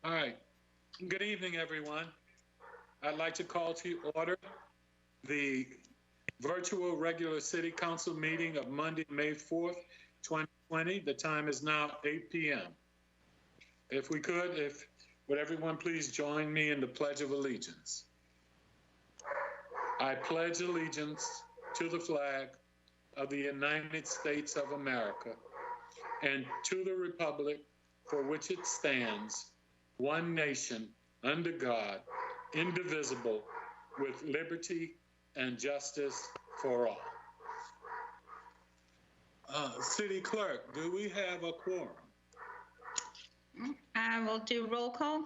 All right. Good evening, everyone. I'd like to call to order the virtual regular City Council meeting of Monday, May 4th, 2020. The time is now 8 p.m. If would everyone please join me in the Pledge of Allegiance. I pledge allegiance to the flag of the United States of America and to the republic for which it stands, one nation, under God, indivisible, with liberty and justice for all. City Clerk, do we have a quorum? I will do roll call.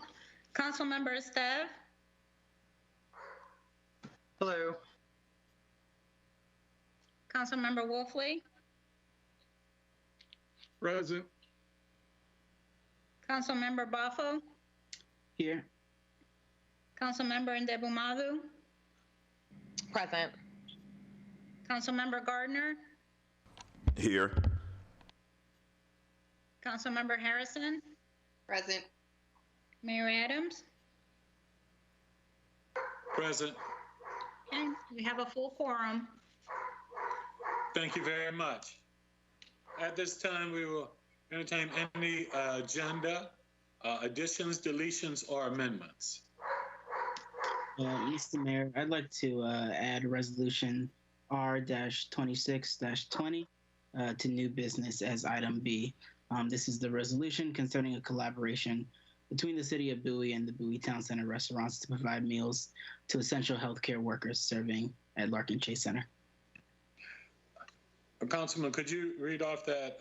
Councilmember Estev. Hello. Councilmember Wolfley. Present. Councilmember Bafo. Here. Councilmember Ndebumadu. Present. Councilmember Gardner. Here. Councilmember Harrison. Present. Mayor Adams. Present. Okay, we have a full quorum. Thank you very much. At this time, we will entertain any agenda additions, deletions, or amendments. Mr. Mayor, I'd like to add resolution R-26-20 to new business as item B. This is the resolution concerning a collaboration between the City of Bowie and the Bowie Town Center restaurants to provide meals to essential healthcare workers serving at Larkin Chase Center. Councilman, could you read off that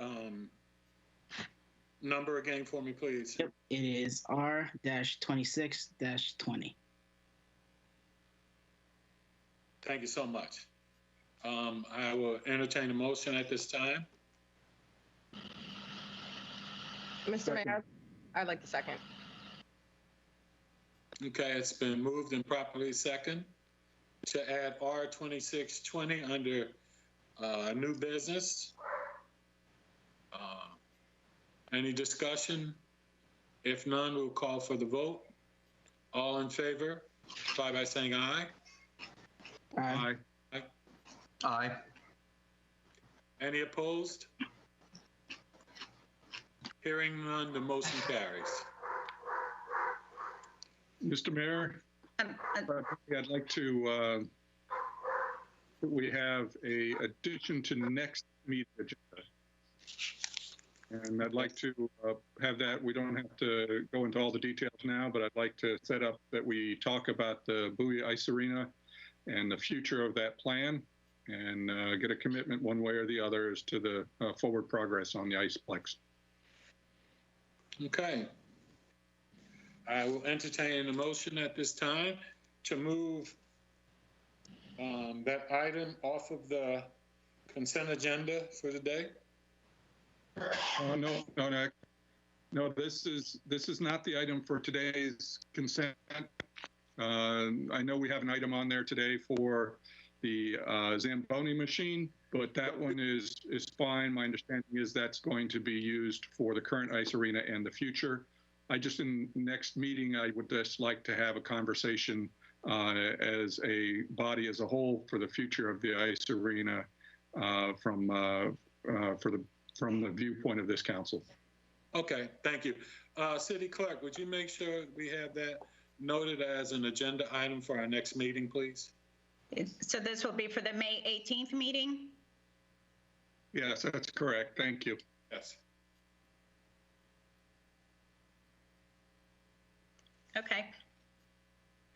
number again for me, please? Yep, it is R-26-20. Thank you so much. I will entertain a motion at this time. Mr. Mayor, I'd like to second. Okay, it's been moved and properly second to add R-26-20 under new business. Any discussion? If none, we'll call for the vote. All in favor, apply by saying aye. Aye. Aye. Aye. Any opposed? Hearing none, the motion carries. Mr. Mayor, I'd like to, we have a addition to next meeting agenda. And I'd like to have that. We don't have to go into all the details now, but I'd like to set up that we talk about the Bowie Ice Arena and the future of that plan and get a commitment one way or the other as to the forward progress on the Iceplex. Okay. I will entertain a motion at this time to move that item off of the consent agenda for the day. No, this is not the item for today's consent. I know we have an item on there today for the Zamboni machine, but that one is fine. My understanding is that's going to be used for the current ice arena and the future. In next meeting, I would just like to have a conversation as a body as a whole for the future of the ice arena from the viewpoint of this council. Okay, thank you. City Clerk, would you make sure we have that noted as an agenda item for our next meeting, please? So this will be for the May 18th meeting? Yes, that's correct. Thank you. Yes. Okay.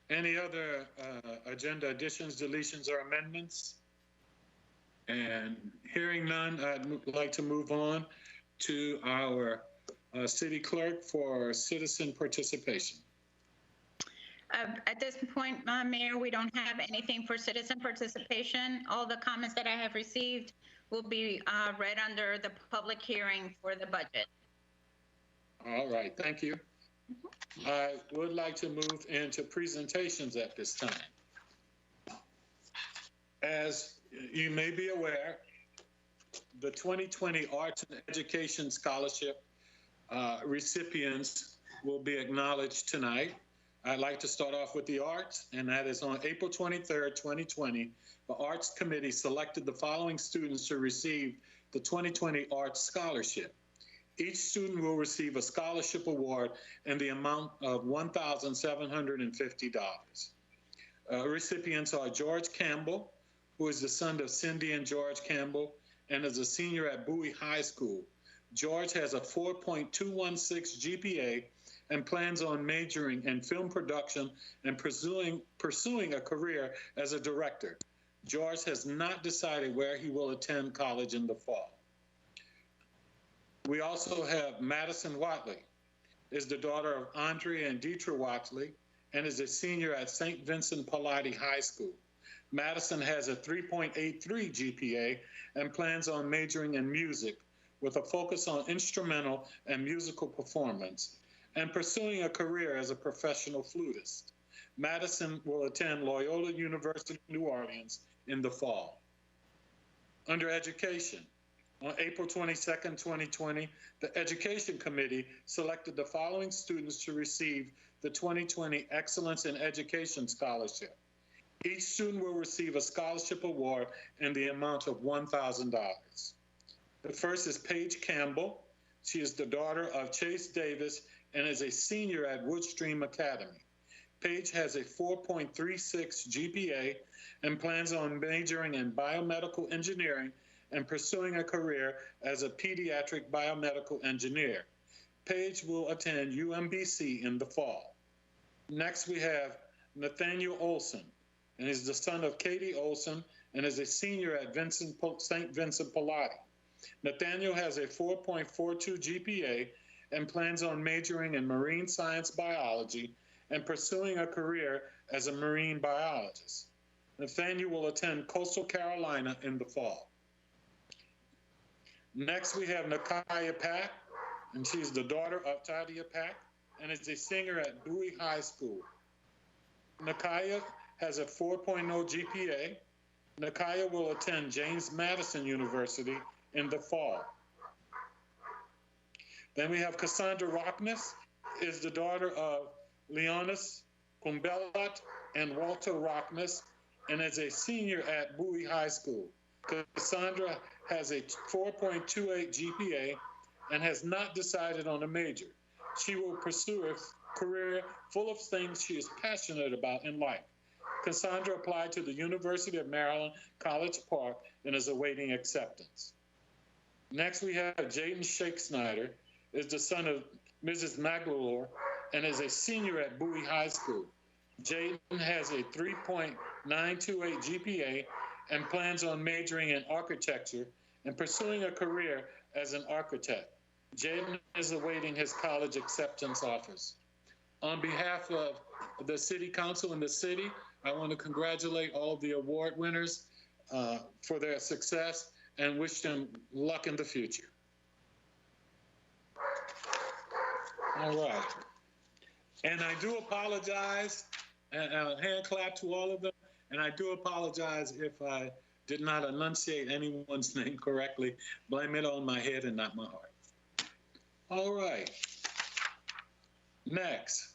Any other agenda additions, deletions, or amendments? And hearing none, I'd like to move on to our City Clerk for citizen participation. At this point, Mayor, we don't have anything for citizen participation. All the comments that I have received will be read under the public hearing for the budget. All right, thank you. I would like to move into presentations at this time. As you may be aware, the 2020 Arts and Education Scholarship recipients will be acknowledged tonight. I'd like to start off with the arts, and that is on April 23rd, 2020. The Arts Committee selected the following students to receive the 2020 Arts Scholarship. Each student will receive a scholarship award in the amount of $1,750. Recipients are George Campbell, who is the son of Cindy and George Campbell, and is a senior at Bowie High School. George has a 4.216 GPA and plans on majoring in film production and pursuing a career as a director. George has not decided where he will attend college in the fall. We also have Madison Watley, is the daughter of Andrea and Deetra Watley, and is a senior at St. Vincent Pallotti High School. Madison has a 3.83 GPA and plans on majoring in music with a focus on instrumental and musical performance and pursuing a career as a professional flutist. Madison will attend Loyola University, New Orleans in the fall. Under education, on April 22nd, 2020, the Education Committee selected the following students to receive the 2020 Excellence in Education Scholarship. Each student will receive a scholarship award in the amount of $1,000. The first is Paige Campbell. She is the daughter of Chase Davis and is a senior at Woodstream Academy. Paige has a 4.36 GPA and plans on majoring in biomedical engineering and pursuing a career as a pediatric biomedical engineer. Paige will attend UMBC in the fall. Next, we have Nathaniel Olson, and is the son of Katie Olson and is a senior at St. Vincent Pallotti. Nathaniel has a 4.42 GPA and plans on majoring in marine science biology and pursuing a career as a marine biologist. Nathaniel will attend Coastal Carolina in the fall. Next, we have Nakaya Pack, and she's the daughter of Tadia Pack and is a singer at Bowie High School. Nakaya has a 4.0 GPA. Nakaya will attend James Madison University in the fall. Then we have Cassandra Rockness, is the daughter of Leonis Kumbellat and Walter Rockness, and is a senior at Bowie High School. Cassandra has a 4.28 GPA and has not decided on a major. She will pursue a career full of things she is passionate about in life. Cassandra applied to the University of Maryland, College Park, and is awaiting acceptance. Next, we have Jaden Shake Snyder, is the son of Mrs. Maglalore, and is a senior at Bowie High School. Jaden has a 3.928 GPA and plans on majoring in architecture and pursuing a career as an architect. Jaden is awaiting his college acceptance offers. On behalf of the City Council and the city, I want to congratulate all of the award winners for their success and wish them luck in the future. All right. And I do apologize, and a hand clap to all of them, and I do apologize if I did not enunciate anyone's name correctly. Blame it on my head and not my heart. All right. Next.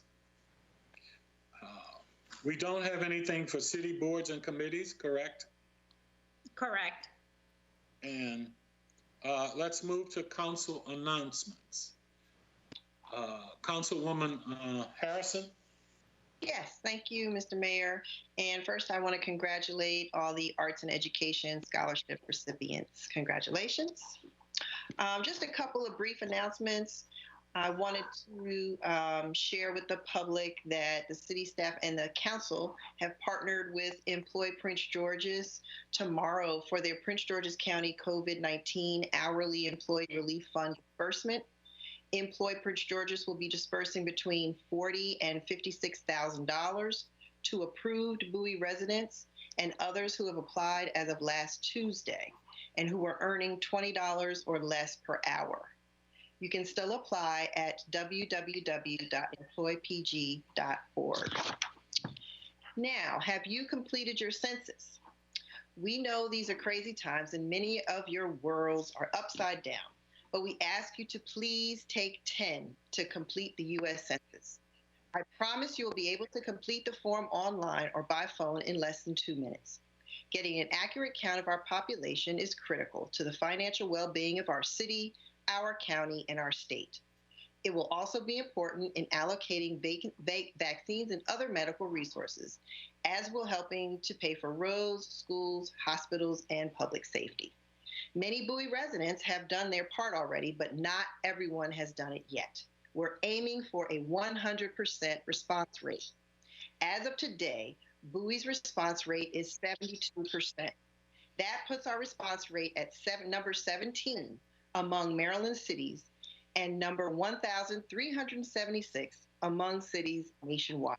We don't have anything for city boards and committees, correct? Correct. And let's move to council announcements. Councilwoman Harrison. Yes, thank you, Mr. Mayor. And first, I want to congratulate all the arts and education scholarship recipients. Congratulations. Just a couple of brief announcements. I wanted to share with the public that the city staff and the council have partnered with Employ Prince George's tomorrow for their Prince George's County COVID-19 Hourly Employee Relief Fund disbursement. Employ Prince George's will be dispersing between $40,000 and $56,000 to approved Bowie residents and others who have applied as of last Tuesday and who are earning $20 or less per hour. You can still apply at www.employpg.org. Now, have you completed your census? We know these are crazy times and many of your worlds are upside down. but we ask you to please take 10 to complete the U.S. Census. I promise you will be able to complete the form online or by phone in less than 2 minutes. Getting an accurate count of our population is critical to the financial well-being of our city, our county, and our state. It will also be important in allocating vaccines and other medical resources, as will helping to pay for roads, schools, hospitals, and public safety. Many Bowie residents have done their part already, but not everyone has done it yet. We're aiming for a 100% response rate. As of today, Bowie's response rate is 72%. That puts our response rate at number 17 among Maryland cities and number 1,376 among cities nationwide.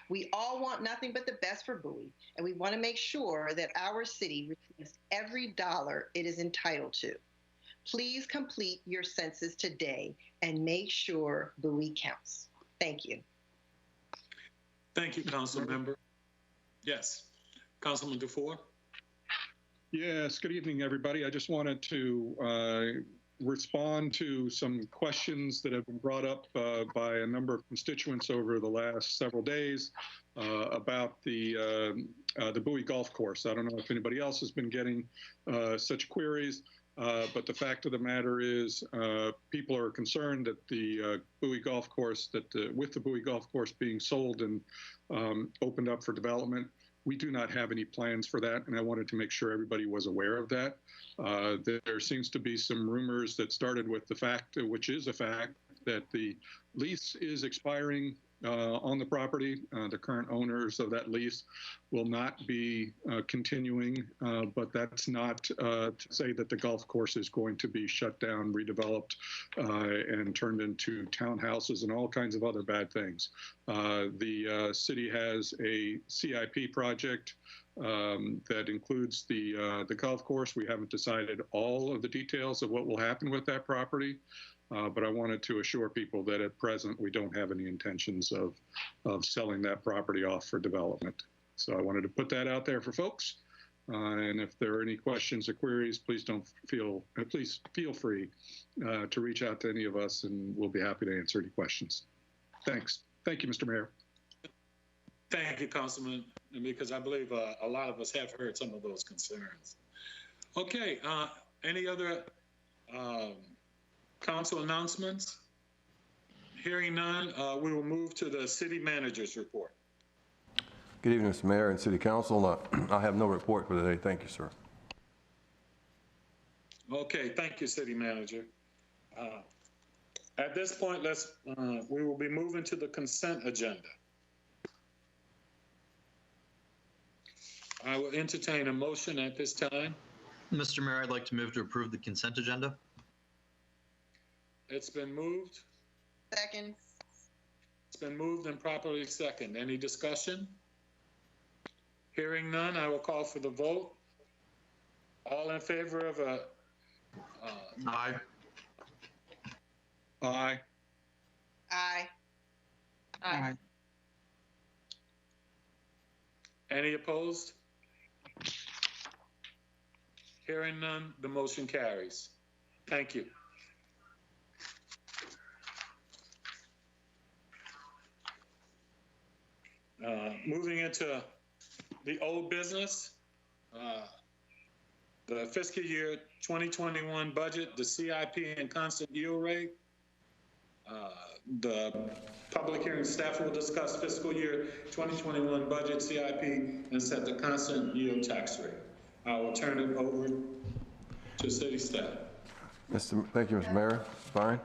We all want nothing but the best for Bowie, and we want to make sure that our city receives every dollar it is entitled to. Please complete your census today and make sure Bowie counts. Thank you. Thank you, Council Member. Yes, Councilman DeFore. Yes, good evening, everybody. I just wanted to respond to some questions that have been brought up by a number of constituents over the last several days about the Bowie Golf Course. I don't know if anybody else has been getting such queries, but the fact of the matter is people are concerned that the Bowie Golf Course, with the Bowie Golf Course being sold and opened up for development, we do not have any plans for that, and I wanted to make sure everybody was aware of that. There seems to be some rumors that started with the fact, which is a fact, that the lease is expiring on the property. The current owners of that lease will not be continuing, but that's not to say that the golf course is going to be shut down, redeveloped, and turned into townhouses and all kinds of other bad things. The city has a CIP project that includes the golf course. We haven't decided all of the details of what will happen with that property. But I wanted to assure people that at present we don't have any intentions of selling that property off for development. So I wanted to put that out there for folks. And if there are any questions or queries, please feel free to reach out to any of us, and we'll be happy to answer any questions. Thanks. Thank you, Mr. Mayor. Thank you, Councilman, because I believe a lot of us have heard some of those concerns. Okay, any other council announcements? Hearing none, we will move to the city manager's report. Good evening, Mr. Mayor and City Council. I have no report for today. Thank you, sir. Okay, thank you, city manager. At this point, we will be moving to the consent agenda. I will entertain a motion at this time. Mr. Mayor, I'd like to move to approve the consent agenda. It's been moved. Second. It's been moved and properly second. Any discussion? Hearing none, I will call for the vote. All in favor of Aye. Aye. Aye. Aye. Any opposed? Hearing none, the motion carries. Thank you. Moving into the old business, the fiscal year 2021 budget, the CIP and constant yield rate. The public hearing staff will discuss fiscal year 2021 budget, CIP, and set the constant yield tax rate. I will turn it over to city staff. Thank you, Mr. Mayor. Fine.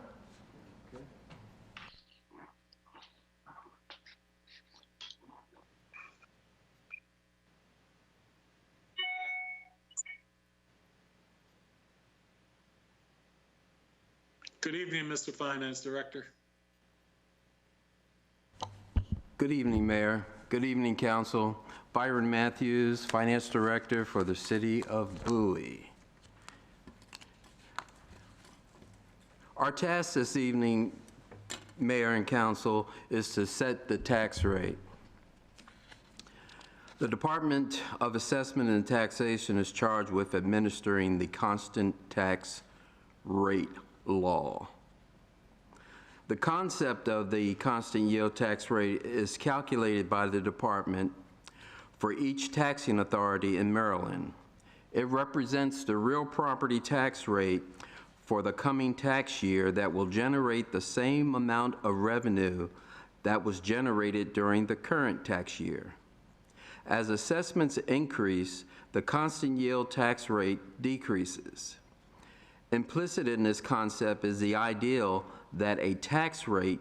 Good evening, Mr. Finance Director. Good evening, Mayor. Good evening, Council. Byron Matthews, Finance Director for the City of Bowie. Our task this evening, Mayor and Council, is to set the tax rate. The Department of Assessment and Taxation is charged with administering the constant tax rate law. The concept of the constant yield tax rate is calculated by the department for each taxing authority in Maryland. It represents the real property tax rate for the coming tax year that will generate the same amount of revenue that was generated during the current tax year. As assessments increase, the constant yield tax rate decreases. Implicit in this concept is the ideal that a tax rate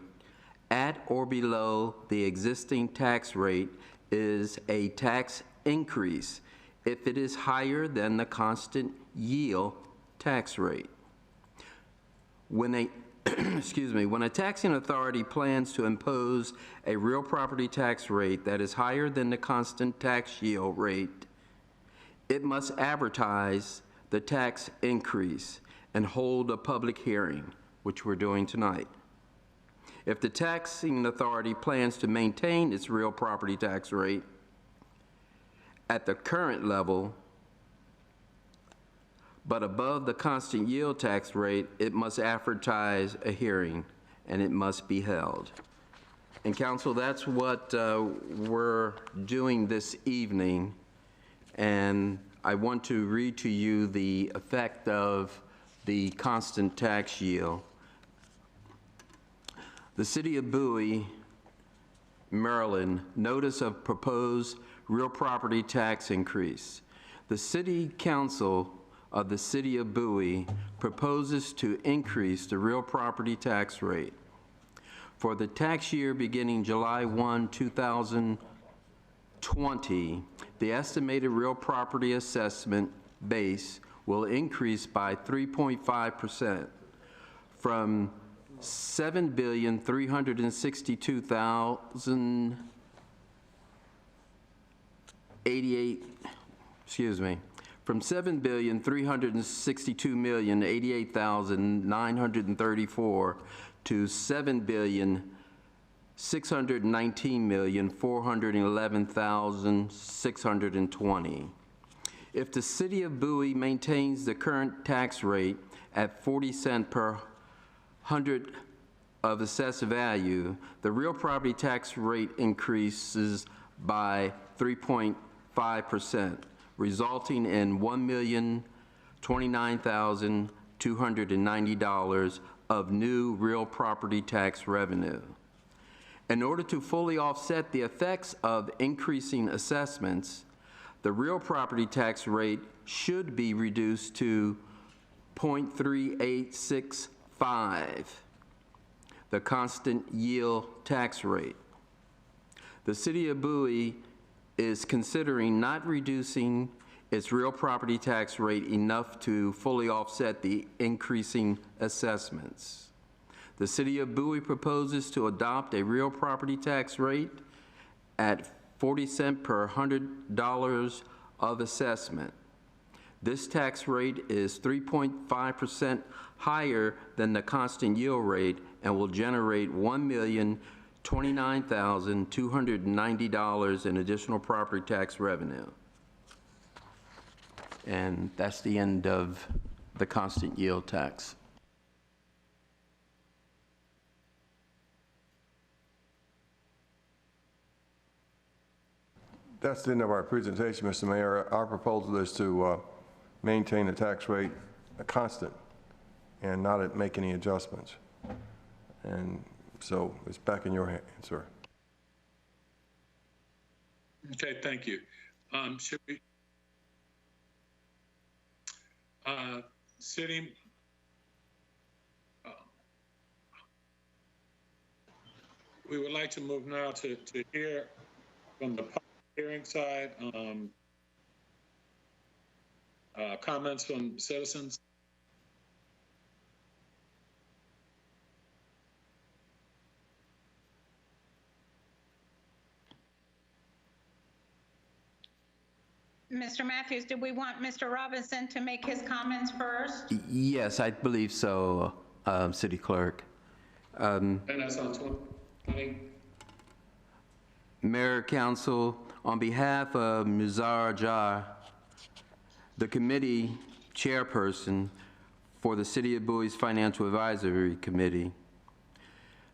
at or below the existing tax rate is a tax increase if it is higher than the constant yield tax rate. When a when a taxing authority plans to impose a real property tax rate that is higher than the constant tax yield rate, it must advertise the tax increase and hold a public hearing, which we're doing tonight. If the taxing authority plans to maintain its real property tax rate at the current level, but above the constant yield tax rate, it must advertise a hearing, and it must be held. And council, that's what we're doing this evening, and I want to read to you the effect of the constant tax yield. The City of Bowie, Maryland, notice of proposed real property tax increase. The City Council of the City of Bowie proposes to increase the real property tax rate. For the tax year beginning July 1, 2020, the estimated real property assessment base will increase by 3.5% from from $7,362,088,934 to $7,619,411,620. If the City of Bowie maintains the current tax rate at 40 cents per hundred of assessed value, the real property tax rate increases by 3.5%, resulting in $1,029,290 of new real property tax revenue. In order to fully offset the effects of increasing assessments, the real property tax rate should be reduced to 0.3865, the constant yield tax rate. The City of Bowie is considering not reducing its real property tax rate enough to fully offset the increasing assessments. The City of Bowie proposes to adopt a real property tax rate at 40 cents per $100 of assessment. This tax rate is 3.5% higher than the constant yield rate and will generate $1,029,290 in additional property tax revenue. And that's the end of the constant yield tax. That's the end of our presentation, Mr. Mayor. Our proposal is to maintain the tax rate constant and not make any adjustments. And so it's back in your hands, sir. Okay, thank you. Should we, City, we would like to move now to hear from the public hearing side, comments from citizens. Mr. Matthews, do we want Mr. Robinson to make his comments first? Yes, I believe so, City Clerk. And that's on 20. Mayor, Council, on behalf of Muzar Jar, the committee chairperson for the City of Bowie's Financial Advisory Committee.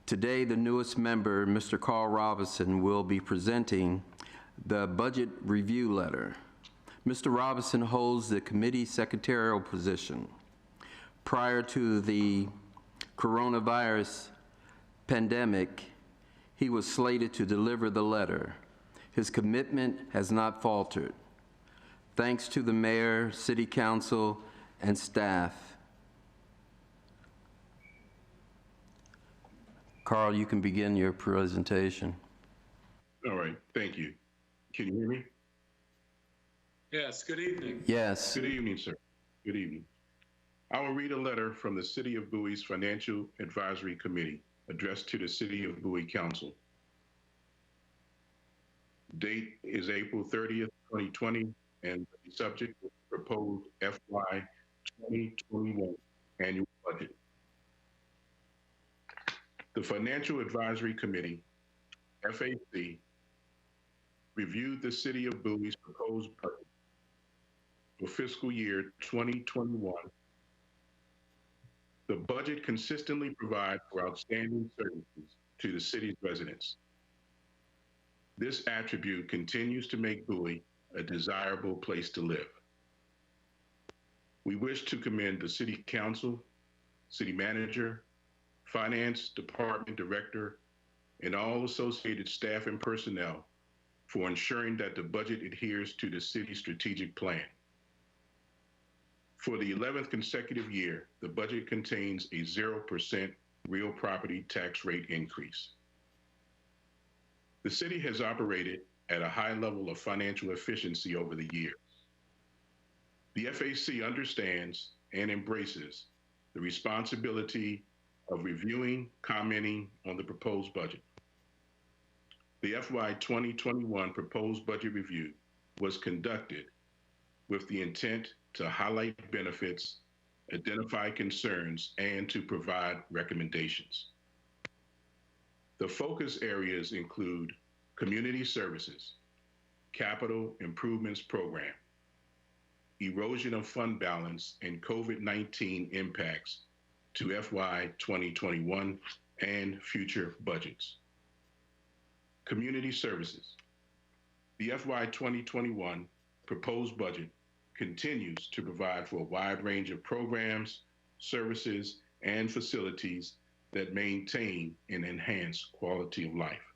Today, the newest member, Mr. Carl Robinson, will be presenting the budget review letter. Mr. Robinson holds the committee secretarial position. Prior to the coronavirus pandemic, he was slated to deliver the letter. His commitment has not faltered. Thanks to the mayor, city council, and staff. Carl, you can begin your presentation. All right, thank you. Can you hear me? Yes, good evening. Yes. Good evening, sir. Good evening. I will read a letter from the City of Bowie's Financial Advisory Committee addressed to the City of Bowie Council. Date is April 30th, 2020, and the subject is proposed FY 2021 annual budget. The Financial Advisory Committee, FAC, reviewed the City of Bowie's proposed budget for fiscal year 2021. The budget consistently provides for outstanding services to the city's residents. This attribute continues to make Bowie a desirable place to live. We wish to commend the City Council, City Manager, Finance Department Director, and all associated staff and personnel for ensuring that the budget adheres to the city's strategic plan. For the 11th consecutive year, the budget contains a 0% real property tax rate increase. The city has operated at a high level of financial efficiency over the years. The FAC understands and embraces the responsibility of reviewing, commenting on the proposed budget. The FY 2021 proposed budget review was conducted with the intent to highlight benefits, identify concerns, and to provide recommendations. The focus areas include community services, capital improvements program, erosion of fund balance, and COVID-19 impacts to FY 2021 and future budgets. Community services. The FY 2021 proposed budget continues to provide for a wide range of programs, services, and facilities that maintain and enhance quality of life.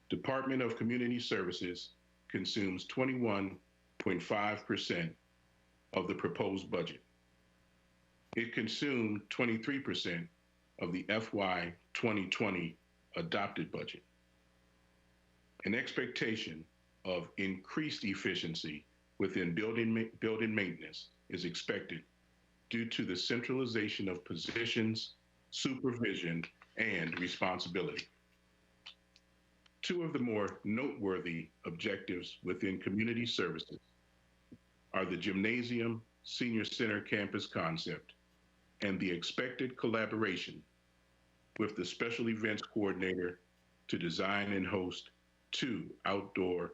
Department of Community Services consumes 21.5% of the proposed budget. It consumed 23% of the FY 2020 adopted budget. An expectation of increased efficiency within building maintenance is expected due to the centralization of positions, supervision, and responsibility. Two of the more noteworthy objectives within community services are the gymnasium senior center campus concept and the expected collaboration with the special events coordinator to design and host 2 outdoor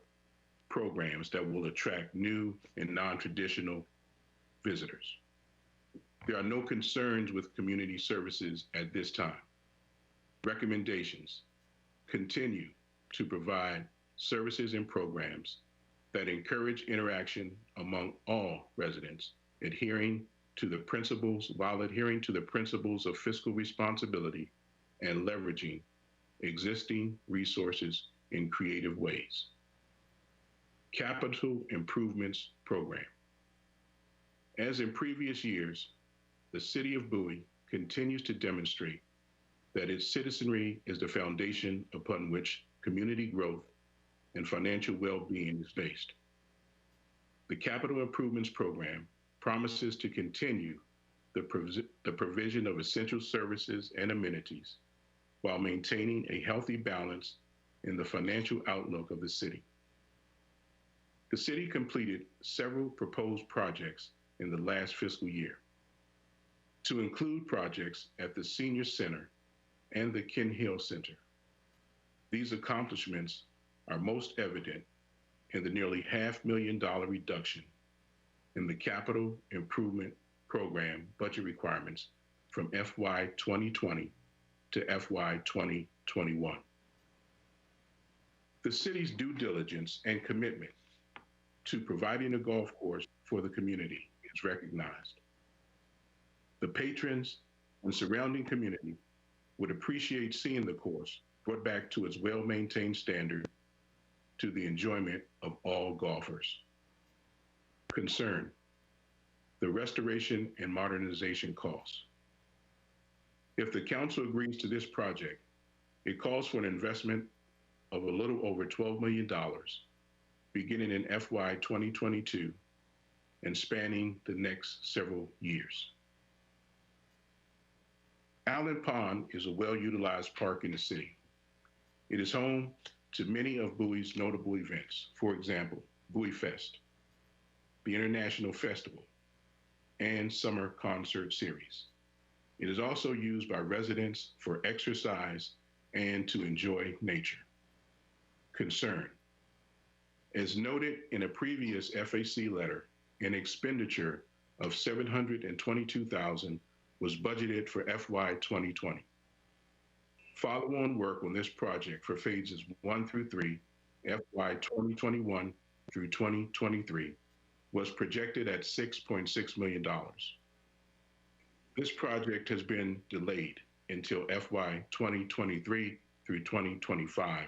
programs that will attract new and non-traditional visitors. There are no concerns with community services at this time. Recommendations: continue to provide services and programs that encourage interaction among all residents, while adhering to the principles of fiscal responsibility and leveraging existing resources in creative ways. Capital Improvements Program. As in previous years, the City of Bowie continues to demonstrate that its citizenry is the foundation upon which community growth and financial well-being is based. The Capital Improvements Program promises to continue the provision of essential services and amenities while maintaining a healthy balance in the financial outlook of the city. The city completed several proposed projects in the last fiscal year, to include projects at the Senior Center and the Ken Hill Center. These accomplishments are most evident in the nearly $500,000 reduction in the capital improvement program budget requirements from FY 2020 to FY 2021. The city's due diligence and commitment to providing a golf course for the community is recognized. The patrons and surrounding community would appreciate seeing the course brought back to its well-maintained standard to the enjoyment of all golfers. Concern: the restoration and modernization costs. If the council agrees to this project, it calls for an investment of a little over $12 million, beginning in FY 2022 and spanning the next several years. Allen Pond is a well-utilized park in the city. It is home to many of Bowie's notable events. For example, Bowie Fest, the International Festival, and Summer Concert Series. It is also used by residents for exercise and to enjoy nature. Concern: as noted in a previous FAC letter, an expenditure of $722,000 was budgeted for FY 2020. Follow-on work on this project for phases 1 through 3, FY 2021 through 2023, was projected at $6.6 million. This project has been delayed until FY 2023 through 2025,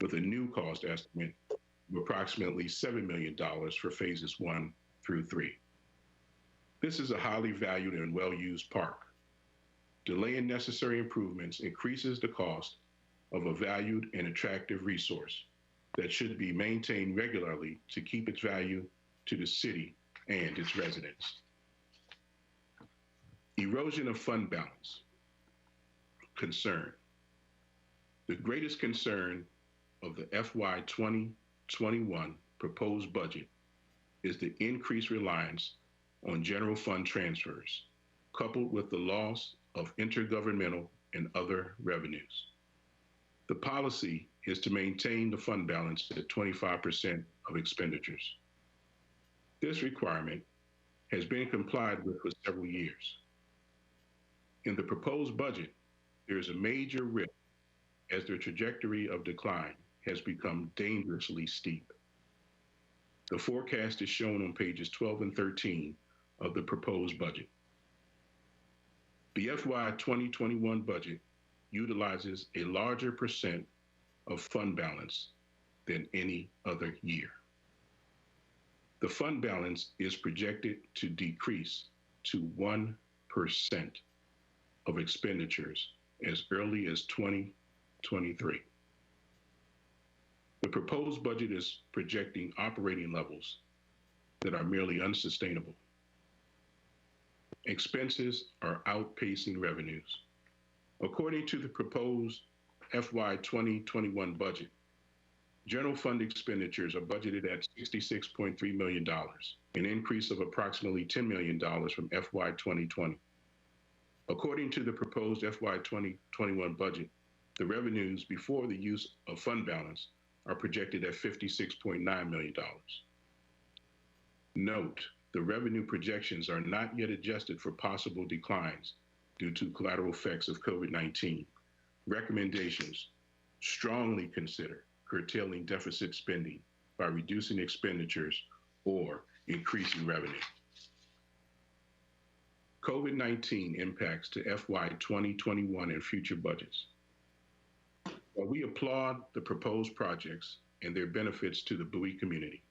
with a new cost estimate of approximately $7 million for phases 1 through 3. This is a highly valued and well-used park. Delaying necessary improvements increases the cost of a valued and attractive resource that should be maintained regularly to keep its value to the city and its residents. Erosion of fund balance. Concern: the greatest concern of the FY 2021 proposed budget is the increased reliance on general fund transfers, coupled with the loss of intergovernmental and other revenues. The policy is to maintain the fund balance at 25% of expenditures. This requirement has been complied with for several years. In the proposed budget, there is a major risk as the trajectory of decline has become dangerously steep. The forecast is shown on pages 12 and 13 of the proposed budget. The FY 2021 budget utilizes a larger percent of fund balance than any other year. The fund balance is projected to decrease to 1% of expenditures as early as 2023. The proposed budget is projecting operating levels that are merely unsustainable. Expenses are outpacing revenues. According to the proposed FY 2021 budget, general fund expenditures are budgeted at $66.3 million, an increase of approximately $10 million from FY 2020. According to the proposed FY 2021 budget, the revenues before the use of fund balance are projected at $56.9 million. Note, the revenue projections are not yet adjusted for possible declines due to collateral effects of COVID-19. Recommendations: strongly consider curtailing deficit spending by reducing expenditures or increasing revenue. COVID-19 impacts to FY 2021 and future budgets. While we applaud the proposed projects and their benefits to the Bowie community,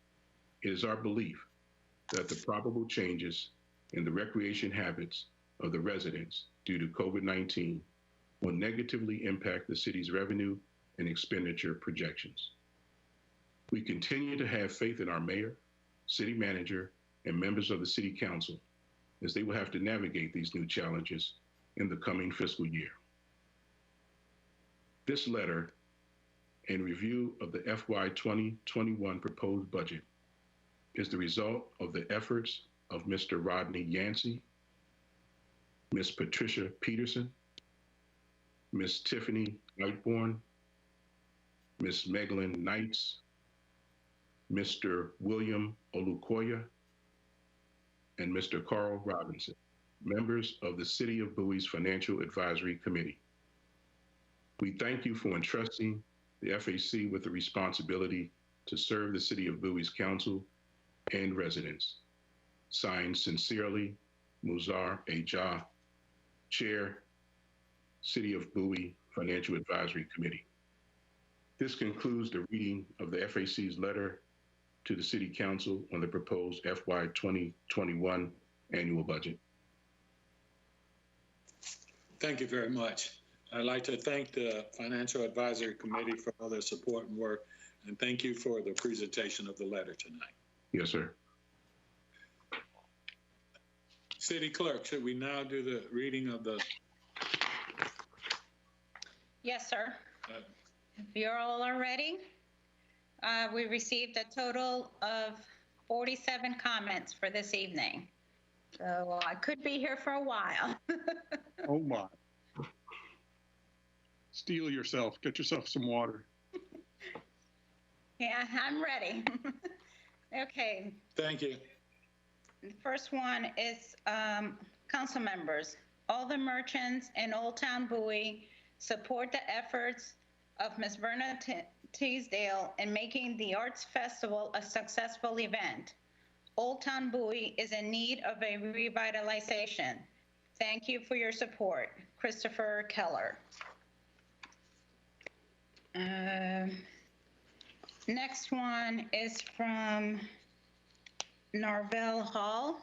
it is our belief that the probable changes in the recreation habits of the residents due to COVID-19 will negatively impact the city's revenue and expenditure projections. We continue to have faith in our mayor, city manager, and members of the city council as they will have to navigate these new challenges in the coming fiscal year. This letter and review of the FY 2021 proposed budget is the result of the efforts of Mr. Rodney Yancey, Ms. Patricia Peterson, Ms. Tiffany Lightbourne, Ms. Megalyn Knights, Mr. William Olukoya, and Mr. Carl Robinson, members of the City of Bowie's Financial Advisory Committee. We thank you for entrusting the FAC with the responsibility to serve the City of Bowie's council and residents. Signed sincerely, Muzar Ejah, Chair, City of Bowie Financial Advisory Committee. This concludes the reading of the FAC's letter to the City Council on the proposed FY 2021 annual budget. Thank you very much. I'd like to thank the Financial Advisory Committee for all their support and work, and thank you for the presentation of the letter tonight. Yes, sir. City Clerk, should we now do the reading of the... Yes, sir. If you're all ready, we received a total of 47 comments for this evening. So I could be here for a while. Oh my. Steel yourself, get yourself some water. Yeah, I'm ready. Okay. Thank you. The first one is council members. All the merchants in Old Town Bowie support the efforts of Ms. Verna Teasdale in making the Arts Festival a successful event. Old Town Bowie is in need of a revitalization. Thank you for your support. Christopher Keller. Next one is from Narvell Hall.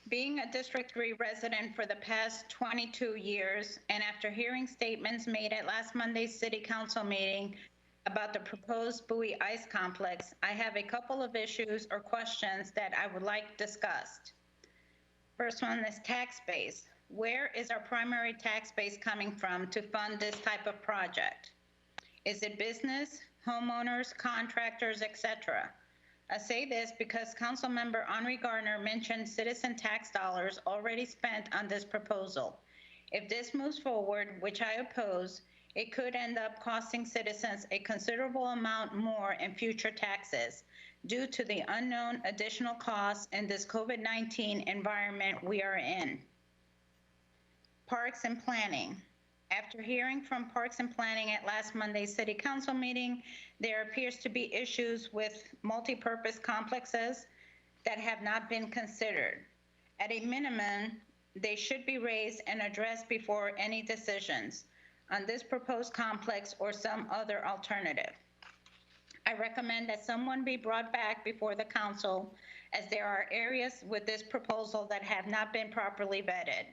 Being a District 3 resident for the past 22 years, and after hearing statements made at last Monday's City Council meeting about the proposed Bowie Ice Complex, I have a couple of issues or questions that I would like discussed. First one is tax base. Where is our primary tax base coming from to fund this type of project? Is it business, homeowners, contractors, etc.? I say this because Councilmember Henri Gardner mentioned citizen tax dollars already spent on this proposal. If this moves forward, which I oppose, it could end up costing citizens a considerable amount more in future taxes due to the unknown additional costs in this COVID-19 environment we are in. Parks and planning. After hearing from Parks and Planning at last Monday's City Council meeting, there appears to be issues with multi-purpose complexes that have not been considered. At a minimum, they should be raised and addressed before any decisions on this proposed complex or some other alternative. I recommend that someone be brought back before the council, as there are areas with this proposal that have not been properly vetted.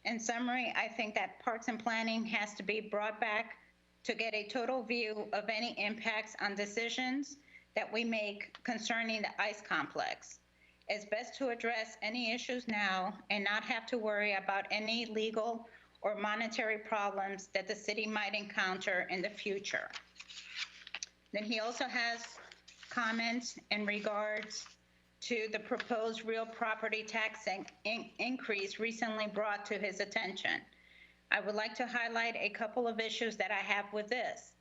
In summary, I think that Parks and Planning has to be brought back to get a total view of any impacts on decisions that we make concerning the ice complex. It's best to address any issues now and not have to worry about any legal or monetary problems that the city might encounter in the future. Then he also has comments in regards to the proposed real property tax increase recently brought to his attention. I would like to highlight a couple of issues that I have with this.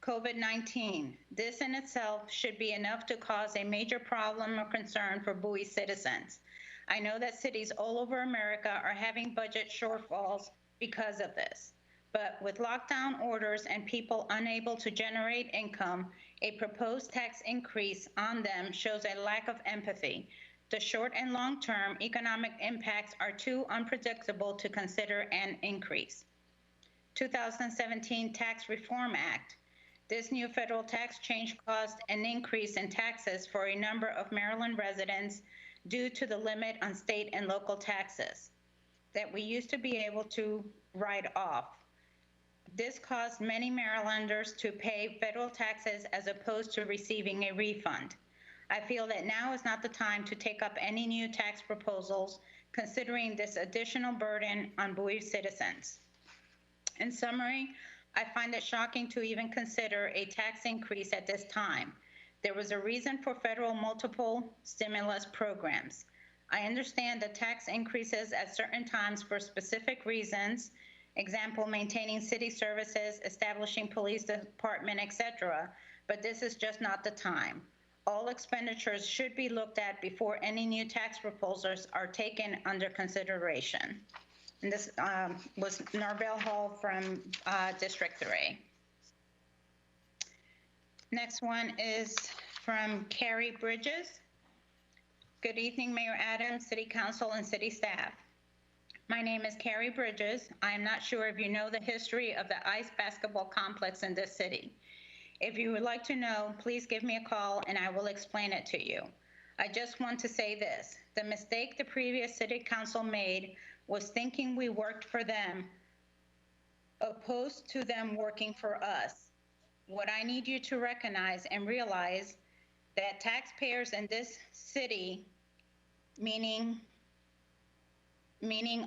COVID-19. This in itself should be enough to cause a major problem or concern for Bowie citizens. I know that cities all over America are having budget shortfalls because of this. But with lockdown orders and people unable to generate income, a proposed tax increase on them shows a lack of empathy. The short and long-term economic impacts are too unpredictable to consider an increase. 2017 Tax Reform Act. This new federal tax change caused an increase in taxes for a number of Maryland residents due to the limit on state and local taxes that we used to be able to write off. This caused many Marylanders to pay federal taxes as opposed to receiving a refund. I feel that now is not the time to take up any new tax proposals, considering this additional burden on Bowie citizens. In summary, I find it shocking to even consider a tax increase at this time. There was a reason for federal multiple stimulus programs. I understand the tax increases at certain times for specific reasons, example, maintaining city services, establishing police department, etc., but this is just not the time. All expenditures should be looked at before any new tax proposals are taken under consideration. And this was Norvell Hall from District 3. Next one is from Carrie Bridges. Good evening, Mayor Adams, City Council, and City staff. My name is Carrie Bridges. I am not sure if you know the history of the ice basketball complex in this city. If you would like to know, please give me a call and I will explain it to you. I just want to say this. The mistake the previous City Council made was thinking we worked for them, opposed to them working for us. What I need you to recognize and realize that taxpayers in this city, meaning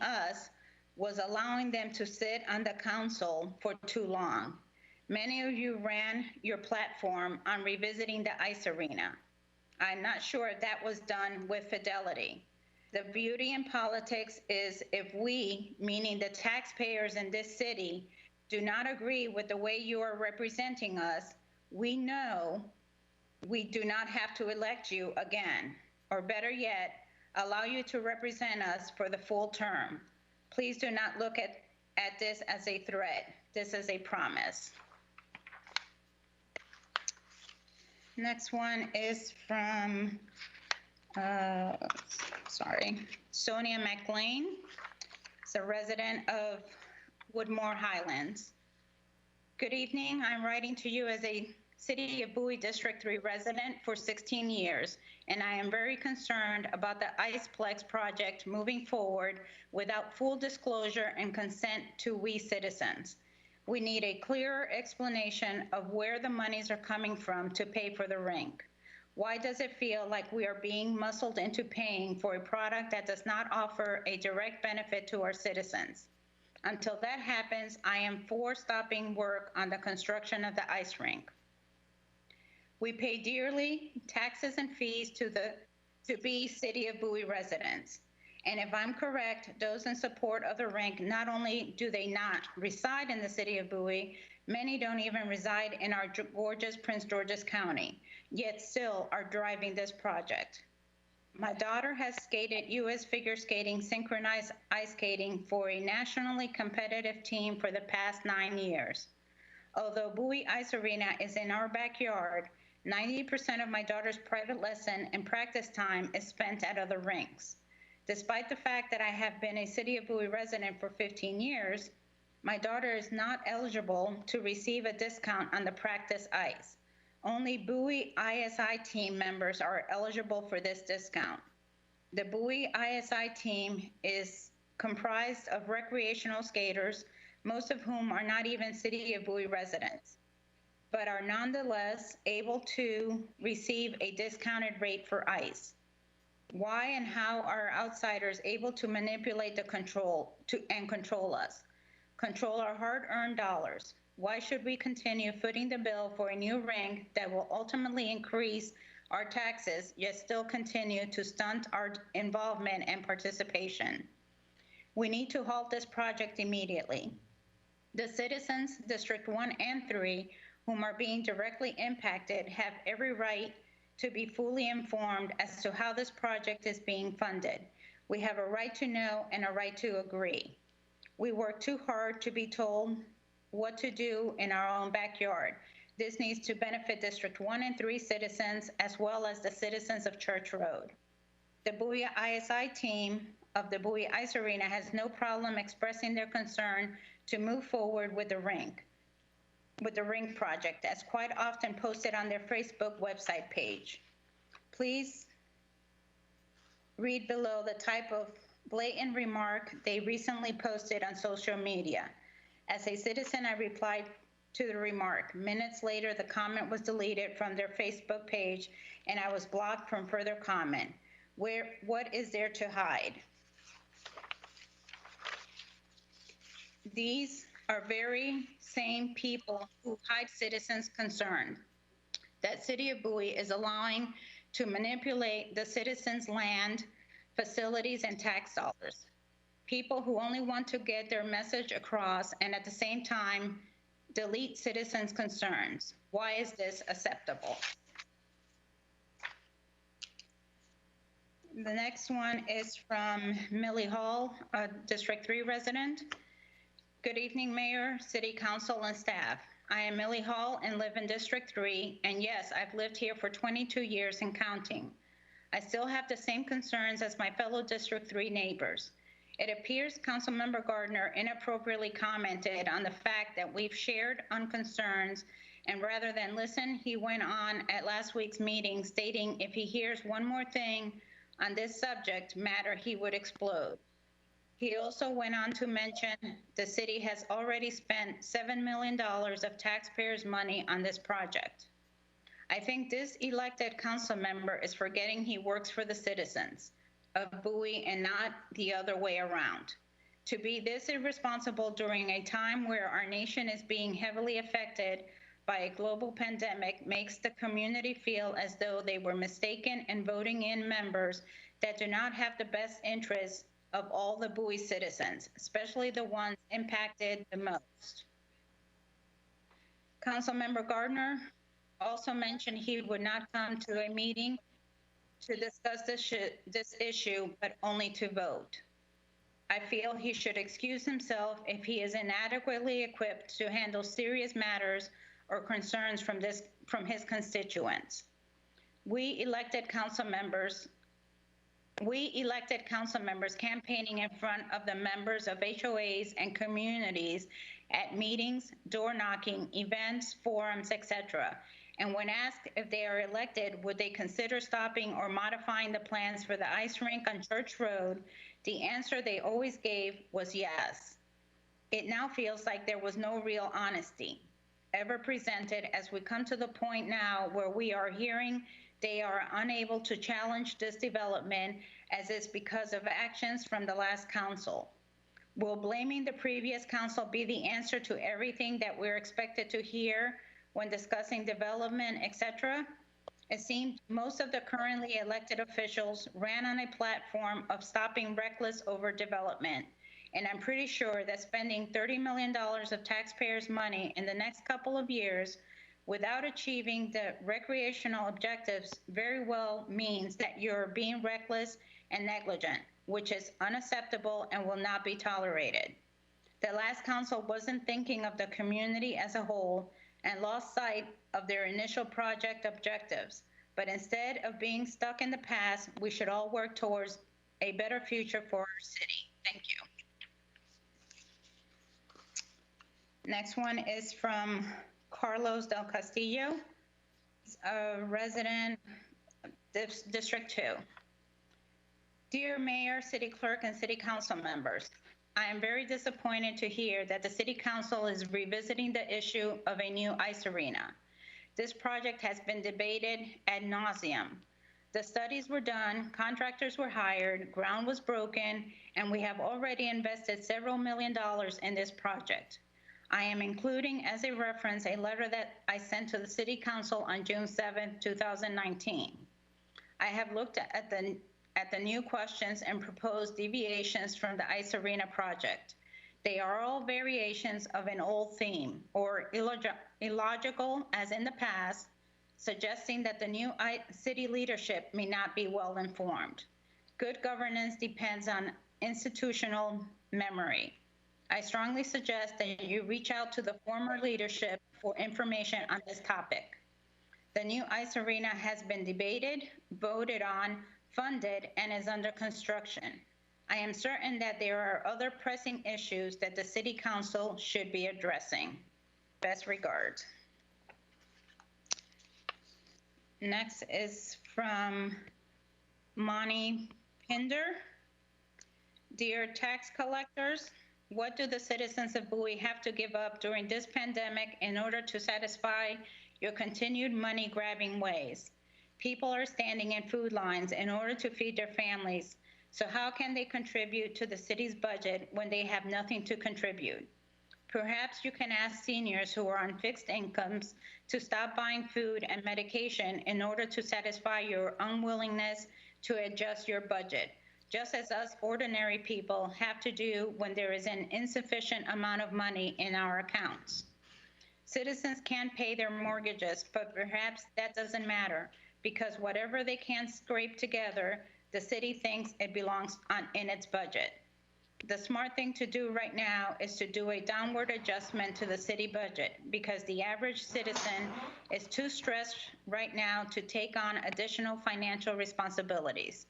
us, was allowing them to sit on the council for too long. Many of you ran your platform on revisiting the ice arena. I'm not sure if that was done with fidelity. The beauty in politics is if we, meaning the taxpayers in this city, do not agree with the way you are representing us, we know we do not have to elect you again, or better yet, allow you to represent us for the full term. Please do not look at this as a threat. This is a promise. Next one is from, Sonia McLean. It's a resident of Woodmore Highlands. Good evening. I'm writing to you as a City of Bowie District 3 resident for 16 years, and I am very concerned about the Iceplex project moving forward without full disclosure and consent to we citizens. We need a clearer explanation of where the monies are coming from to pay for the rink. Why does it feel like we are being muscled into paying for a product that does not offer a direct benefit to our citizens? Until that happens, I am for stopping work on the construction of the ice rink. We pay dearly taxes and fees to be City of Bowie residents. And if I'm correct, those in support of the rink, not only do they not reside in the City of Bowie, many don't even reside in our gorgeous Prince George's County, yet still are driving this project. My daughter has skated U.S. figure skating synchronized ice skating for a nationally competitive team for the past 9 years. Although Bowie Ice Arena is in our backyard, 90% of my daughter's private lesson and practice time is spent at other rinks. Despite the fact that I have been a City of Bowie resident for 15 years, my daughter is not eligible to receive a discount on the practice ice. Only Bowie ISI team members are eligible for this discount. The Bowie ISI team is comprised of recreational skaters, most of whom are not even City of Bowie residents, but are nonetheless able to receive a discounted rate for ice. Why and how are outsiders able to manipulate the control us, control our hard-earned dollars? Why should we continue footing the bill for a new rink that will ultimately increase our taxes, yet still continue to stunt our involvement and participation? We need to halt this project immediately. The citizens, District 1 and 3, whom are being directly impacted, have every right to be fully informed as to how this project is being funded. We have a right to know and a right to agree. We work too hard to be told what to do in our own backyard. This needs to benefit District 1 and 3 citizens as well as the citizens of Church Road. The Bowie ISI team of the Bowie Ice Arena has no problem expressing their concern to move forward with the rink project, as quite often posted on their Facebook website page. Please read below the type of blatant remark they recently posted on social media. As a citizen, I replied to the remark. Minutes later, the comment was deleted from their Facebook page, and I was blocked from further comment. What is there to hide? These are very same people who hide citizens' concern that City of Bowie is allowing to manipulate the citizens' land, facilities, and tax dollars. People who only want to get their message across and at the same time delete citizens' concerns. Why is this acceptable? The next one is from Millie Hall, a District 3 resident. Good evening, Mayor, City Council, and staff. I am Millie Hall and live in District 3, and yes, I've lived here for 22 years and counting. I still have the same concerns as my fellow District 3 neighbors. It appears Councilmember Gardner inappropriately commented on the fact that we've shared on concerns, and rather than listen, he went on at last week's meeting stating if he hears one more thing on this subject matter, he would explode. He also went on to mention the city has already spent $7 million of taxpayers' money on this project. I think this elected council member is forgetting he works for the citizens of Bowie and not the other way around. To be this irresponsible during a time where our nation is being heavily affected by a global pandemic makes the community feel as though they were mistaken in voting in members that do not have the best interests of all the Bowie citizens, especially the ones impacted the most. Councilmember Gardner also mentioned he would not come to a meeting to discuss this issue, but only to vote. I feel he should excuse himself if he is inadequately equipped to handle serious matters or concerns from his constituents. We elected council members campaigning in front of the members of HOAs and communities at meetings, door knocking, events, forums, etc. And when asked if they are elected, would they consider stopping or modifying the plans for the ice rink on Church Road, the answer they always gave was yes. It now feels like there was no real honesty ever presented as we come to the point now where we are hearing they are unable to challenge this development as it's because of actions from the last council. Will blaming the previous council be the answer to everything that we're expected to hear when discussing development, etc.? It seems most of the currently elected officials ran on a platform of stopping reckless overdevelopment. And I'm pretty sure that spending $30 million of taxpayers' money in the next couple of years without achieving the recreational objectives very well means that you're being reckless and negligent, which is unacceptable and will not be tolerated. The last council wasn't thinking of the community as a whole and lost sight of their initial project objectives. But instead of being stuck in the past, we should all work towards a better future for our city. Thank you. Next one is from Carlos Del Castillo, a resident, District 2. Dear Mayor, City Clerk, and City Council members, I am very disappointed to hear that the City Council is revisiting the issue of a new ice arena. This project has been debated ad nauseum. The studies were done, contractors were hired, ground was broken, and we have already invested several million dollars in this project. I am including as a reference a letter that I sent to the City Council on June 7, 2019. I have looked at the new questions and proposed deviations from the ice arena project. They are all variations of an old theme, or illogical as in the past, suggesting that the new city leadership may not be well informed. Good governance depends on institutional memory. I strongly suggest that you reach out to the former leadership for information on this topic. The new ice arena has been debated, voted on, funded, and is under construction. I am certain that there are other pressing issues that the City Council should be addressing. Best regards. Next is from Monty Pinder. Dear tax collectors, what do the citizens of Bowie have to give up during this pandemic in order to satisfy your continued money-grabbing ways? People are standing in food lines in order to feed their families. So how can they contribute to the city's budget when they have nothing to contribute? Perhaps you can ask seniors who are on fixed incomes to stop buying food and medication in order to satisfy your unwillingness to adjust your budget, just as us ordinary people have to do when there is an insufficient amount of money in our accounts. Citizens can't pay their mortgages, but perhaps that doesn't matter, because whatever they can scrape together, the city thinks it belongs in its budget. The smart thing to do right now is to do a downward adjustment to the city budget because the average citizen is too stressed right now to take on additional financial responsibilities.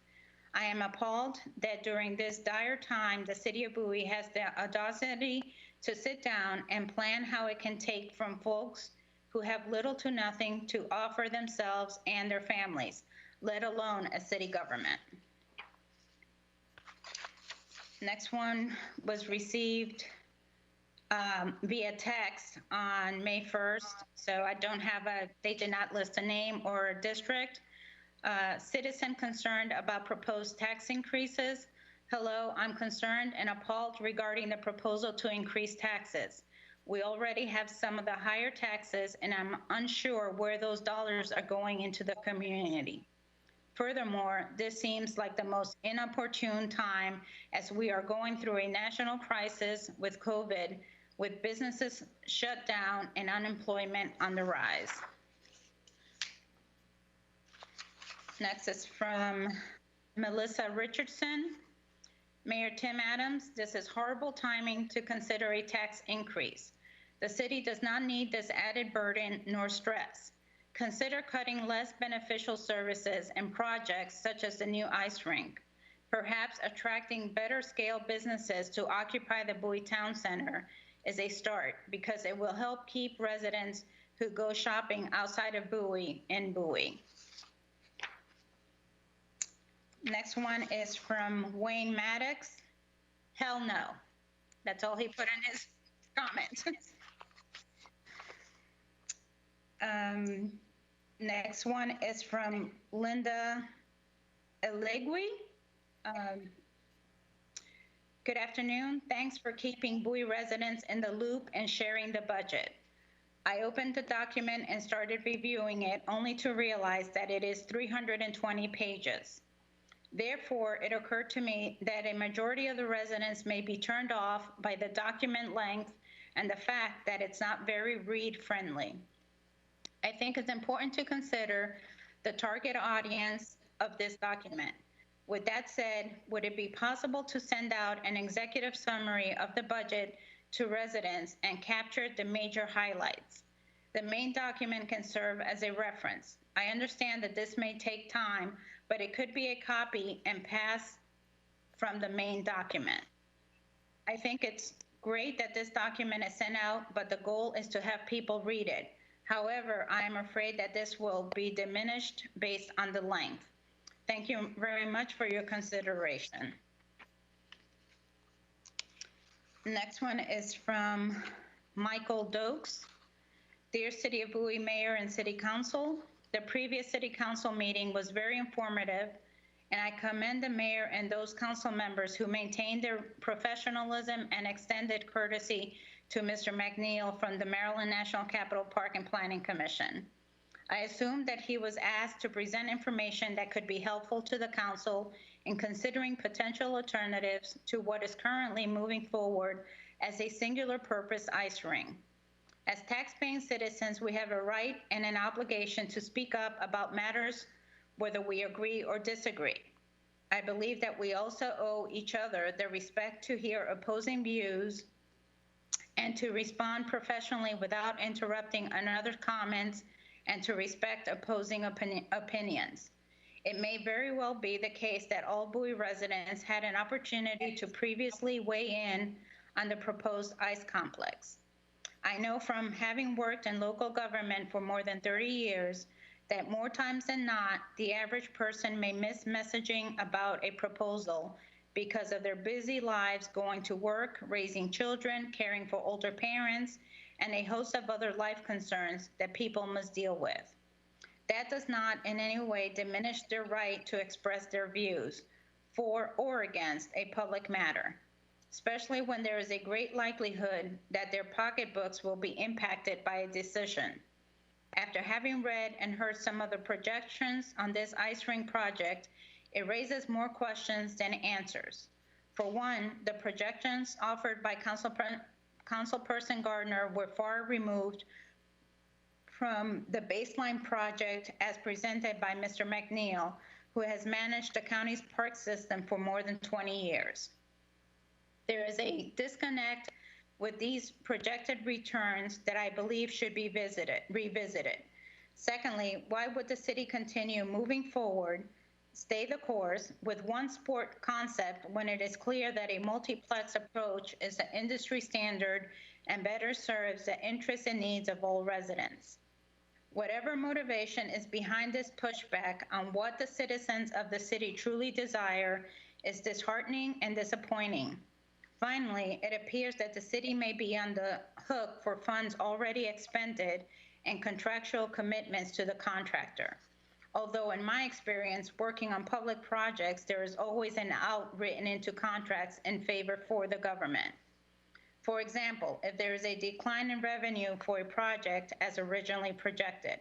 I am appalled that during this dire time, the city of Bowie has the audacity to sit down and plan how it can take from folks who have little to nothing to offer themselves and their families, let alone a city government. Next one was received via text on May 1st. So I don't have they did not list a name or a district. Citizen concerned about proposed tax increases. Hello, I'm concerned and appalled regarding the proposal to increase taxes. We already have some of the higher taxes and I'm unsure where those dollars are going into the community. Furthermore, this seems like the most inopportune time as we are going through a national crisis with COVID, with businesses shut down and unemployment on the rise. Next is from Melissa Richardson. Mayor Tim Adams, this is horrible timing to consider a tax increase. The city does not need this added burden nor stress. Consider cutting less beneficial services and projects such as the new ice rink. Perhaps attracting better scale businesses to occupy the Bowie Town Center is a start because it will help keep residents who go shopping outside of Bowie in Bowie. Next one is from Wayne Maddox. Hell no. That's all he put in his comment. Next one is from Linda Elegui. Good afternoon. Thanks for keeping Bowie residents in the loop and sharing the budget. I opened the document and started reviewing it only to realize that it is 320 pages. Therefore, it occurred to me that a majority of the residents may be turned off by the document length and the fact that it's not very read-friendly. I think it's important to consider the target audience of this document. With that said, would it be possible to send out an executive summary of the budget to residents and capture the major highlights? The main document can serve as a reference. I understand that this may take time, but it could be a copy and pass from the main document. I think it's great that this document is sent out, but the goal is to have people read it. However, I am afraid that this will be diminished based on the length. Thank you very much for your consideration. Next one is from Michael Dokes. Dear City of Bowie Mayor and City Council, the previous City Council meeting was very informative, and I commend the Mayor and those council members who maintained their professionalism and extended courtesy to Mr. McNeil from the Maryland National Capital Park and Planning Commission. I assume that he was asked to present information that could be helpful to the council in considering potential alternatives to what is currently moving forward as a singular purpose ice ring. As tax-paying citizens, we have a right and an obligation to speak up about matters whether we agree or disagree. I believe that we also owe each other the respect to hear opposing views and to respond professionally without interrupting another's comments and to respect opposing opinions. It may very well be the case that all Bowie residents had an opportunity to previously weigh in on the proposed ice complex. I know from having worked in local government for more than 30 years that more times than not, the average person may miss messaging about a proposal because of their busy lives going to work, raising children, caring for older parents, and a host of other life concerns that people must deal with. That does not in any way diminish their right to express their views for or against a public matter, especially when there is a great likelihood that their pocketbooks will be impacted by a decision. After having read and heard some of the projections on this ice rink project, it raises more questions than answers. For one, the projections offered by Councilperson Gardner were far removed from the baseline project as presented by Mr. McNeil, who has managed the county's park system for more than 20 years. There is a disconnect with these projected returns that I believe should be revisited. Secondly, why would the city continue moving forward, stay the course, with one sport concept when it is clear that a multiplex approach is the industry standard and better serves the interests and needs of all residents? Whatever motivation is behind this pushback on what the citizens of the city truly desire is disheartening and disappointing. Finally, it appears that the city may be on the hook for funds already expended and contractual commitments to the contractor. Although in my experience working on public projects, there is always an out written into contracts in favor for the government. For example, if there is a decline in revenue for a project as originally projected,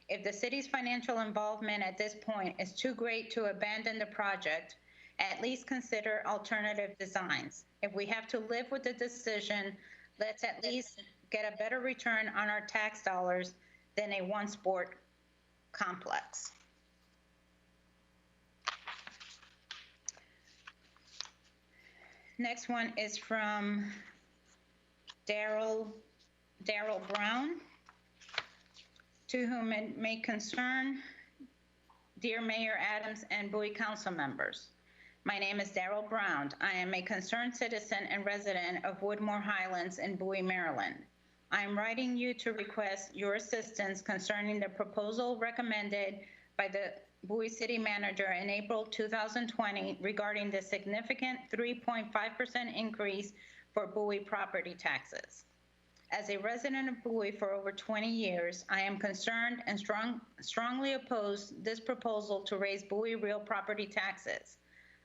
if the city's financial involvement at this point is too great to abandon the project, at least consider alternative designs. If we have to live with the decision, let's at least get a better return on our tax dollars than a one sport complex. Next one is from Daryl Brown. To whom it may concern, dear Mayor Adams and Bowie Council members. My name is Daryl Brown. I am a concerned citizen and resident of Woodmore Highlands in Bowie, Maryland. I am writing you to request your assistance concerning the proposal recommended by the Bowie City Manager in April 2020 regarding the significant 3.5% increase for Bowie property taxes. As a resident of Bowie for over 20 years, I am concerned and strongly oppose this proposal to raise Bowie real property taxes.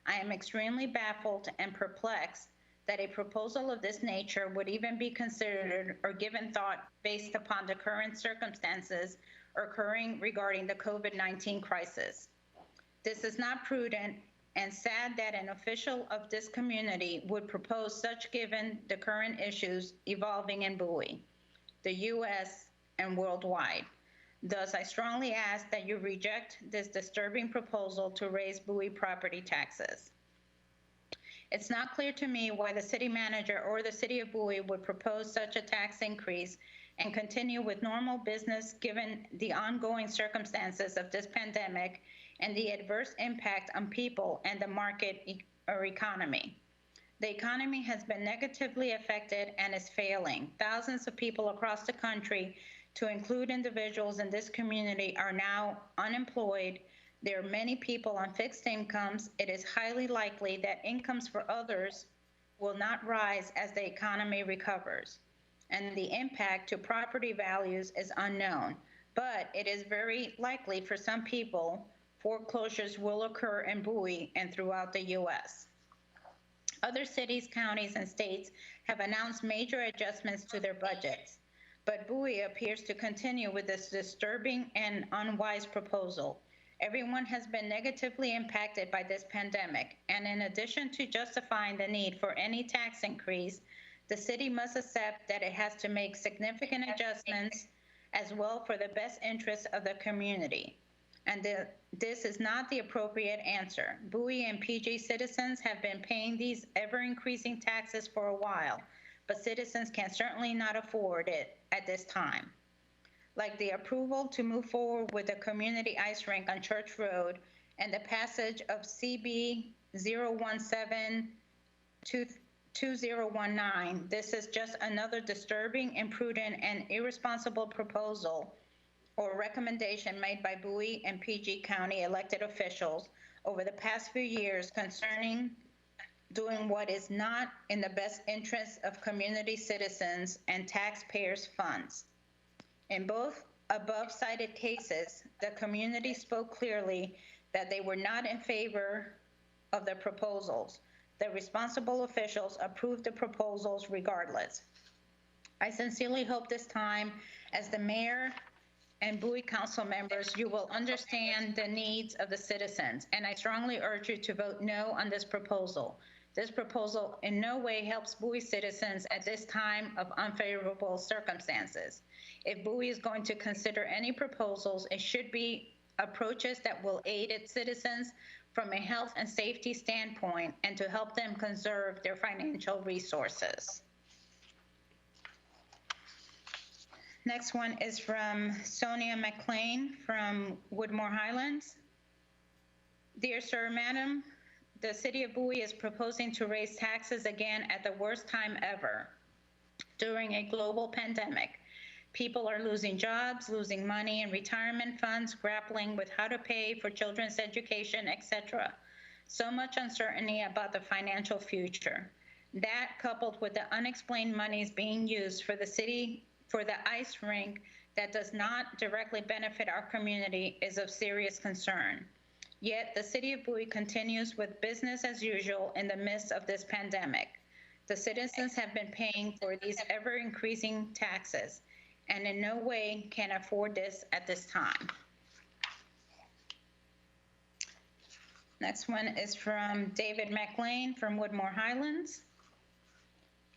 I am extremely baffled and perplexed that a proposal of this nature would even be considered or given thought based upon the current circumstances occurring regarding the COVID-19 crisis. This is not prudent and sad that an official of this community would propose such given the current issues evolving in Bowie, the U.S., and worldwide. Thus, I strongly ask that you reject this disturbing proposal to raise Bowie property taxes. It's not clear to me why the city manager or the city of Bowie would propose such a tax increase and continue with normal business given the ongoing circumstances of this pandemic and the adverse impact on people and the market or economy. The economy has been negatively affected and is failing. Thousands of people across the country, to include individuals in this community, are now unemployed. There are many people on fixed incomes. It is highly likely that incomes for others will not rise as the economy recovers, and the impact to property values is unknown. But it is very likely for some people foreclosures will occur in Bowie and throughout the U.S. Other cities, counties, and states have announced major adjustments to their budgets, but Bowie appears to continue with this disturbing and unwise proposal. Everyone has been negatively impacted by this pandemic, and in addition to justifying the need for any tax increase, the city must accept that it has to make significant adjustments as well for the best interests of the community. And this is not the appropriate answer. Bowie and PG citizens have been paying these ever-increasing taxes for a while, but citizens can certainly not afford it at this time. Like the approval to move forward with the community ice rink on Church Road and the passage of CB 017-2019, this is just another disturbing, imprudent, and irresponsible proposal or recommendation made by Bowie and PG County elected officials over the past few years concerning doing what is not in the best interest of community citizens and taxpayers' funds. In both above-cited cases, the community spoke clearly that they were not in favor of the proposals. The responsible officials approved the proposals regardless. I sincerely hope this time, as the mayor and Bowie council members, you will understand the needs of the citizens, and I strongly urge you to vote no on this proposal. This proposal in no way helps Bowie citizens at this time of unfavorable circumstances. If Bowie is going to consider any proposals, it should be approaches that will aid its citizens from a health and safety standpoint and to help them conserve their financial resources. Next one is from Sonia McLean from Woodmore Highlands. Dear Sir, Madam, the City of Bowie is proposing to raise taxes again at the worst time ever during a global pandemic. People are losing jobs, losing money in retirement funds, grappling with how to pay for children's education, etc. So much uncertainty about the financial future. That, coupled with the unexplained monies being used for the ice rink that does not directly benefit our community, is of serious concern. Yet the City of Bowie continues with business as usual in the midst of this pandemic. The citizens have been paying for these ever-increasing taxes and in no way can afford this at this time. Next one is from David McLean from Woodmore Highlands.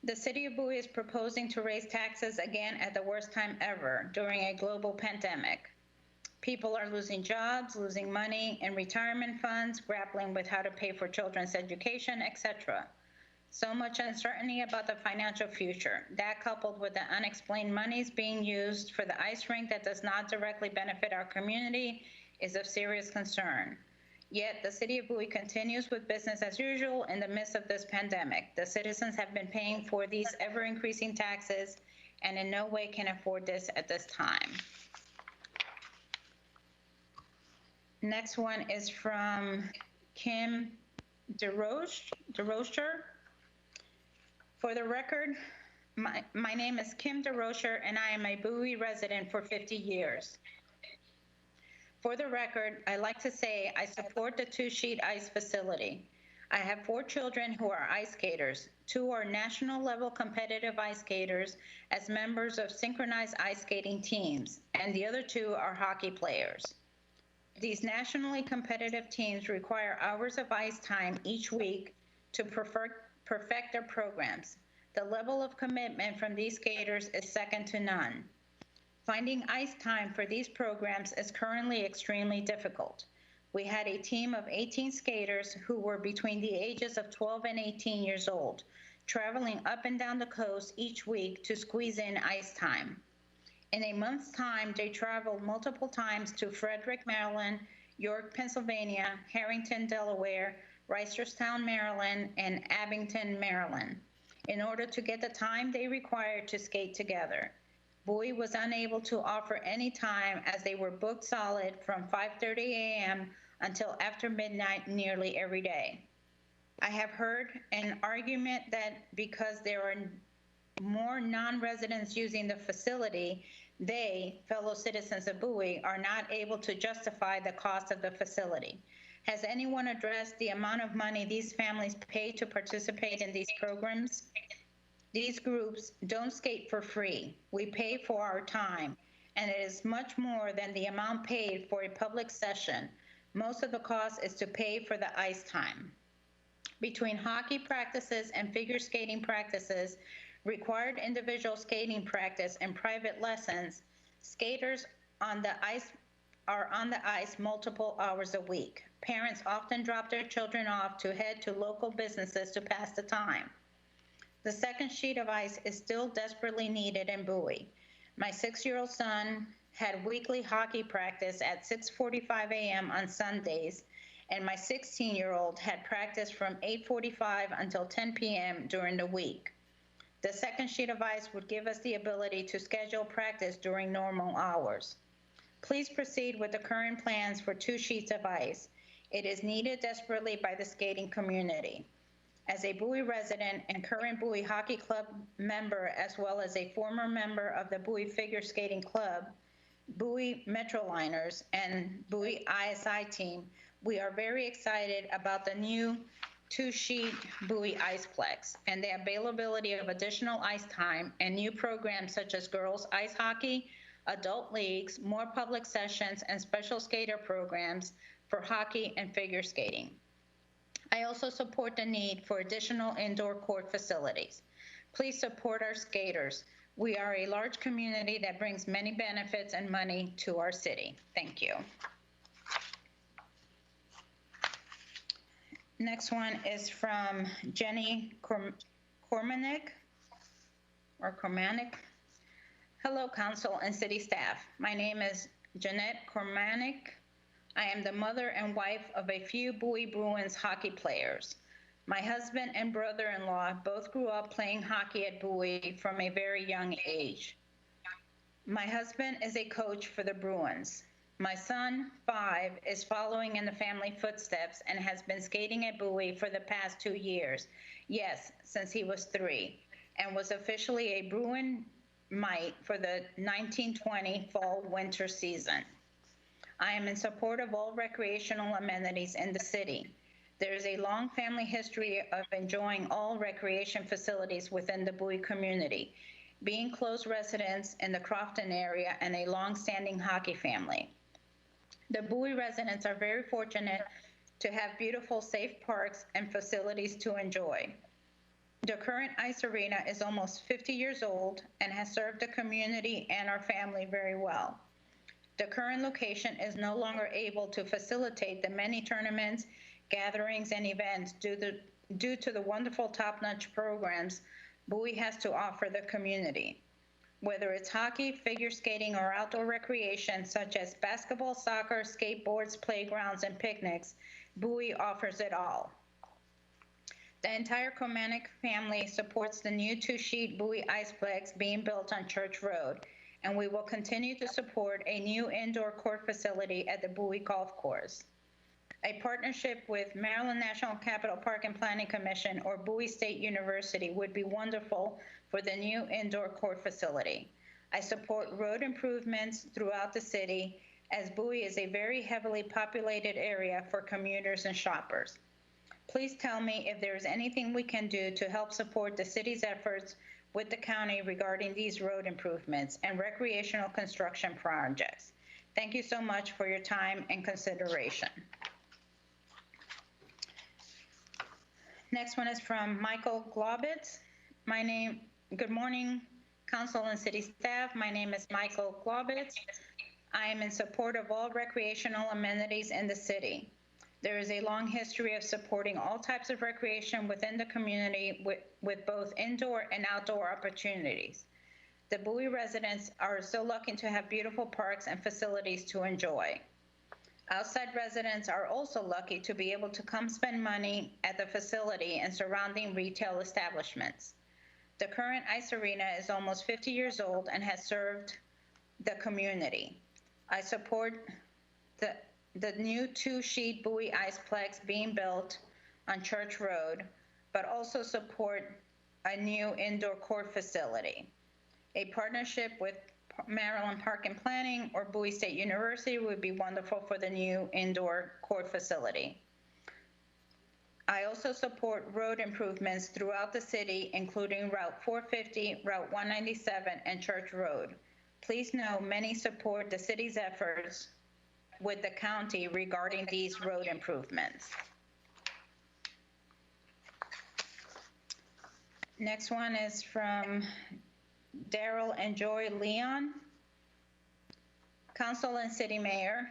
The City of Bowie is proposing to raise taxes again at the worst time ever during a global pandemic. People are losing jobs, losing money in retirement funds, grappling with how to pay for children's education, etc. So much uncertainty about the financial future. That, coupled with the unexplained monies being used for the ice rink that does not directly benefit our community, is of serious concern. Yet the City of Bowie continues with business as usual in the midst of this pandemic. The citizens have been paying for these ever-increasing taxes and in no way can afford this at this time. Next one is from Kim DeRocher. For the record, my name is Kim DeRocher and I am a Bowie resident for 50 years. For the record, I like to say I support the two-sheet ice facility. I have 4 children who are ice skaters. 2 are national-level competitive ice skaters as members of synchronized ice skating teams, and the other 2 are hockey players. These nationally competitive teams require hours of ice time each week to perfect their programs. The level of commitment from these skaters is second to none. Finding ice time for these programs is currently extremely difficult. We had a team of 18 skaters who were between the ages of 12 and 18 years old, traveling up and down the coast each week to squeeze in ice time. In a month's time, they traveled multiple times to Frederick, Maryland, York, Pennsylvania, Harrington, Delaware, Reisterstown, Maryland, and Abington, Maryland, in order to get the time they required to skate together. Bowie was unable to offer any time as they were booked solid from 5:30 a.m. until after midnight nearly every day. I have heard an argument that because there are more non-residents using the facility, they, fellow citizens of Bowie, are not able to justify the cost of the facility. Has anyone addressed the amount of money these families pay to participate in these programs? These groups don't skate for free. We pay for our time, and it is much more than the amount paid for a public session. Most of the cost is to pay for the ice time. Between hockey practices and figure skating practices, required individual skating practice, and private lessons, skaters are on the ice multiple hours a week. Parents often drop their children off to head to local businesses to pass the time. The second sheet of ice is still desperately needed in Bowie. My 6-year-old son had weekly hockey practice at 6:45 a.m. on Sundays, and my 16-year-old had practice from 8:45 until 10 p.m. during the week. The second sheet of ice would give us the ability to schedule practice during normal hours. Please proceed with the current plans for 2 sheets of ice. It is needed desperately by the skating community. As a Bowie resident and current Bowie Hockey Club member, as well as a former member of the Bowie Figure Skating Club, Bowie Metroliners, and Bowie ISI team, we are very excited about the new 2-sheet Bowie Iceplex and the availability of additional ice time and new programs such as girls ice hockey, adult leagues, more public sessions, and special skater programs for hockey and figure skating. I also support the need for additional indoor court facilities. Please support our skaters. We are a large community that brings many benefits and money to our city. Thank you. Next one is from Jenny Kormanik. Hello, council and city staff. My name is Jeanette Kormanik. I am the mother and wife of a few Bowie Bruins hockey players. My husband and brother-in-law both grew up playing hockey at Bowie from a very young age. My husband is a coach for the Bruins. My son, 5, is following in the family footsteps and has been skating at Bowie for the past 2 years. Yes, since he was 3, and was officially a Bruin Mite for the 1920 fall-winter season. I am in support of all recreational amenities in the city. There is a long family history of enjoying all recreation facilities within the Bowie community, being close residents in the Crofton area and a long-standing hockey family. The Bowie residents are very fortunate to have beautiful, safe parks and facilities to enjoy. The current ice arena is almost 50 years old and has served the community and our family very well. The current location is no longer able to facilitate the many tournaments, gatherings, and events due to the wonderful top-notch programs Bowie has to offer the community. Whether it's hockey, figure skating, or outdoor recreation such as basketball, soccer, skateboards, playgrounds, and picnics, Bowie offers it all. The entire Kormanik family supports the new 2-sheet Bowie Iceplex being built on Church Road, and we will continue to support a new indoor court facility at the Bowie Golf Course. A partnership with Maryland National Capital Park and Planning Commission or Bowie State University would be wonderful for the new indoor court facility. I support road improvements throughout the city, as Bowie is a very heavily populated area for commuters and shoppers. Please tell me if there is anything we can do to help support the city's efforts with the county regarding these road improvements and recreational construction projects. Thank you so much for your time and consideration. Next one is from Michael Globitz. Good morning, council and city staff. My name is Michael Globitz. I am in support of all recreational amenities in the city. There is a long history of supporting all types of recreation within the community with both indoor and outdoor opportunities. The Bowie residents are so lucky to have beautiful parks and facilities to enjoy. Outside residents are also lucky to be able to come spend money at the facility and surrounding retail establishments. The current ice arena is almost 50 years old and has served the community. I support the new 2-sheet Bowie Iceplex being built on Church Road, but also support a new indoor court facility. A partnership with Maryland Park and Planning or Bowie State University would be wonderful for the new indoor court facility. I also support road improvements throughout the city, including Route 450, Route 197, and Church Road. Please know many support the city's efforts with the county regarding these road improvements. Next one is from Daryl and Joy Leon. Council and City Mayor,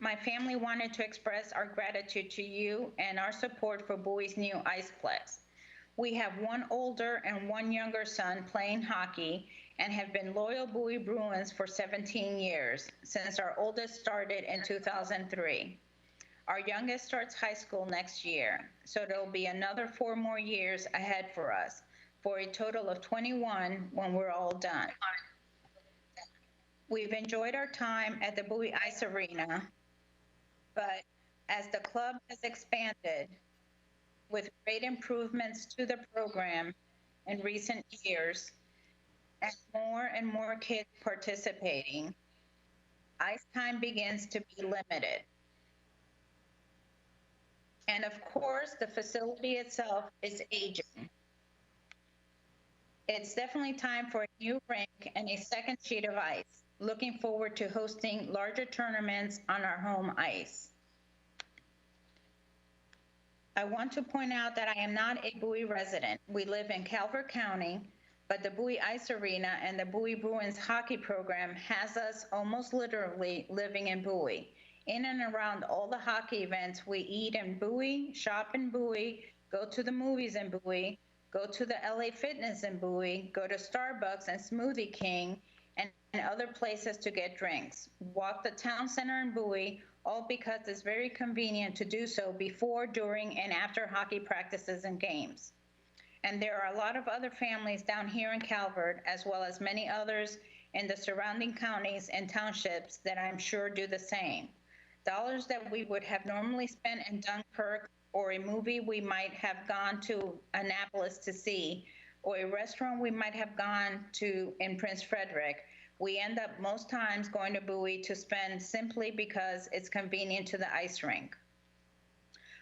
my family wanted to express our gratitude to you and our support for Bowie's new Iceplex. We have one older and one younger son playing hockey and have been loyal Bowie Bruins for 17 years, since our oldest started in 2003. Our youngest starts high school next year, so there'll be another 4 more years ahead for us, for a total of 21 when we're all done. We've enjoyed our time at the Bowie Ice Arena, but as the club has expanded with great improvements to the program in recent years, and more kids participating, ice time begins to be limited. And of course, the facility itself is aging. It's definitely time for a new rink and a second sheet of ice. Looking forward to hosting larger tournaments on our home ice. I want to point out that I am not a Bowie resident. We live in Calvert County, but the Bowie Ice Arena and the Bowie Bruins hockey program has us almost literally living in Bowie. In and around all the hockey events, we eat in Bowie, shop in Bowie, go to the movies in Bowie, go to the LA Fitness in Bowie, go to Starbucks and Smoothie King, and other places to get drinks. Walk the town center in Bowie, all because it's very convenient to do so before, during, and after hockey practices and games. And there are a lot of other families down here in Calvert, as well as many others in the surrounding counties and townships that I'm sure do the same. Dollars that we would have normally spent in Dunkirk, or a movie we might have gone to Annapolis to see, or a restaurant we might have gone to in Prince Frederick, we end up most times going to Bowie to spend simply because it's convenient to the ice rink.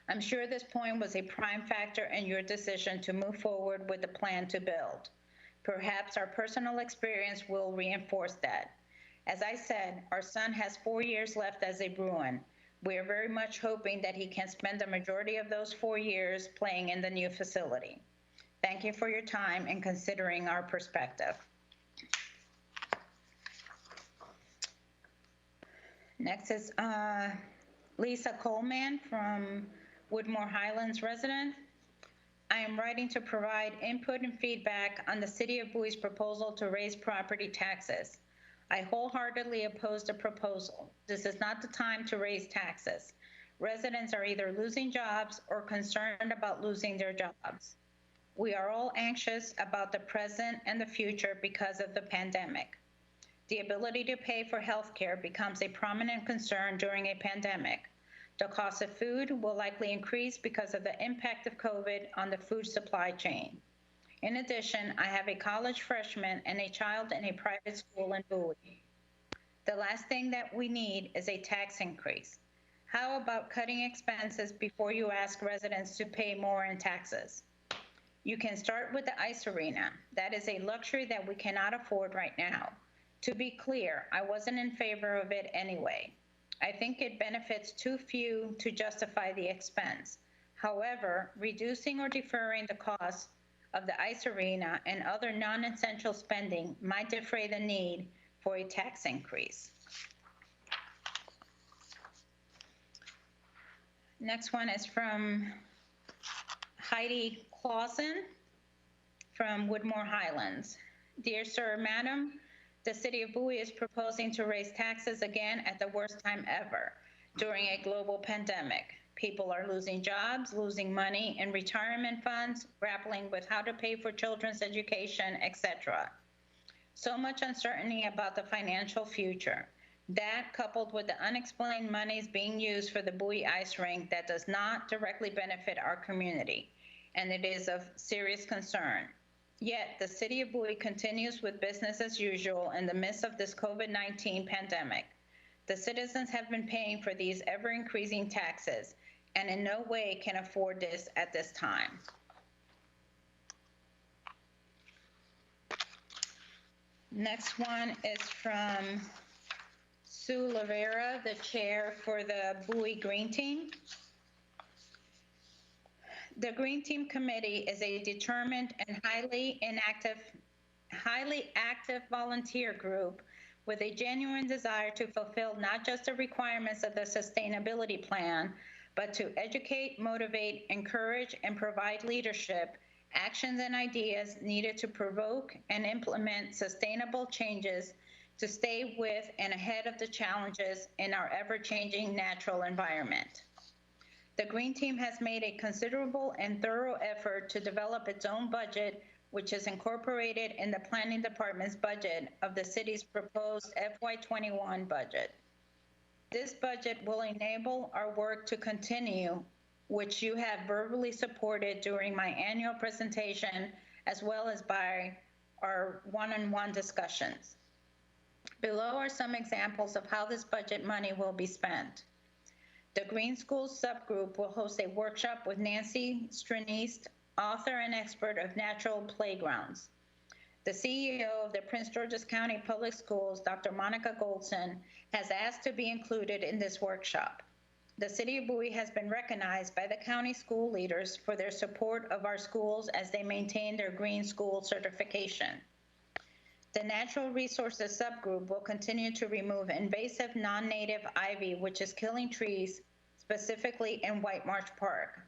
I'm sure this point was a prime factor in your decision to move forward with the plan to build. Perhaps our personal experience will reinforce that. As I said, our son has 4 years left as a Bruin. We are very much hoping that he can spend the majority of those 4 years playing in the new facility. Thank you for your time and considering our perspective. Next is Lisa Coleman from Woodmore Highlands resident. I am writing to provide input and feedback on the City of Bowie's proposal to raise property taxes. I wholeheartedly oppose the proposal. This is not the time to raise taxes. Residents are either losing jobs or concerned about losing their jobs. We are all anxious about the present and the future because of the pandemic. The ability to pay for health care becomes a prominent concern during a pandemic. The cost of food will likely increase because of the impact of COVID on the food supply chain. In addition, I have a college freshman and a child in a private school in Bowie. The last thing that we need is a tax increase. How about cutting expenses before you ask residents to pay more in taxes? You can start with the ice arena. That is a luxury that we cannot afford right now. To be clear, I wasn't in favor of it anyway. I think it benefits too few to justify the expense. However, reducing or deferring the cost of the ice arena and other non-essential spending might defray the need for a tax increase. Next one is from Heidi Clausen from Woodmore Highlands. Dear Sir, Madam, the City of Bowie is proposing to raise taxes again at the worst time ever during a global pandemic. People are losing jobs, losing money in retirement funds, grappling with how to pay for children's education, etc. So much uncertainty about the financial future. That, coupled with the unexplained monies being used for the Bowie ice rink, that does not directly benefit our community, and it is of serious concern. Yet, the City of Bowie continues with business as usual in the midst of this COVID-19 pandemic. The citizens have been paying for these ever-increasing taxes and in no way can afford this at this time. Next one is from Sue Lavera, the chair for the Bowie Green Team. The Green Team Committee is a determined and highly active volunteer group with a genuine desire to fulfill not just the requirements of the sustainability plan, but to educate, motivate, encourage, and provide leadership, actions, and ideas needed to provoke and implement sustainable changes to stay with and ahead of the challenges in our ever-changing natural environment. The Green Team has made a considerable and thorough effort to develop its own budget, which is incorporated in the Planning Department's budget of the city's proposed FY21 budget. This budget will enable our work to continue, which you have verbally supported during my annual presentation, as well as by our one-on-one discussions. Below are some examples of how this budget money will be spent. The Green Schools subgroup will host a workshop with Nancy Stranist, author and expert of natural playgrounds. The CEO of the Prince George's County Public Schools, Dr. Monica Goldson, has asked to be included in this workshop. The City of Bowie has been recognized by the county school leaders for their support of our schools as they maintain their Green School certification. The Natural Resources Subgroup will continue to remove invasive non-native ivy, which is killing trees, specifically in White Marsh Park.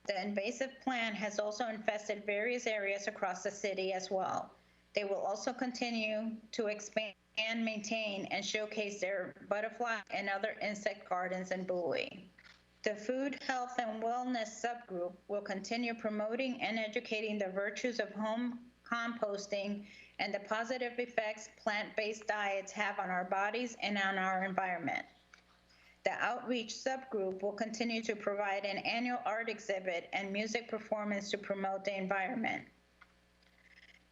The invasive plant has also infested various areas across the city as well. They will also continue to expand, maintain, and showcase their butterfly and other insect gardens in Bowie. The Food, Health, and Wellness Subgroup will continue promoting and educating the virtues of home composting and the positive effects plant-based diets have on our bodies and on our environment. The Outreach Subgroup will continue to provide an annual art exhibit and music performance to promote the environment.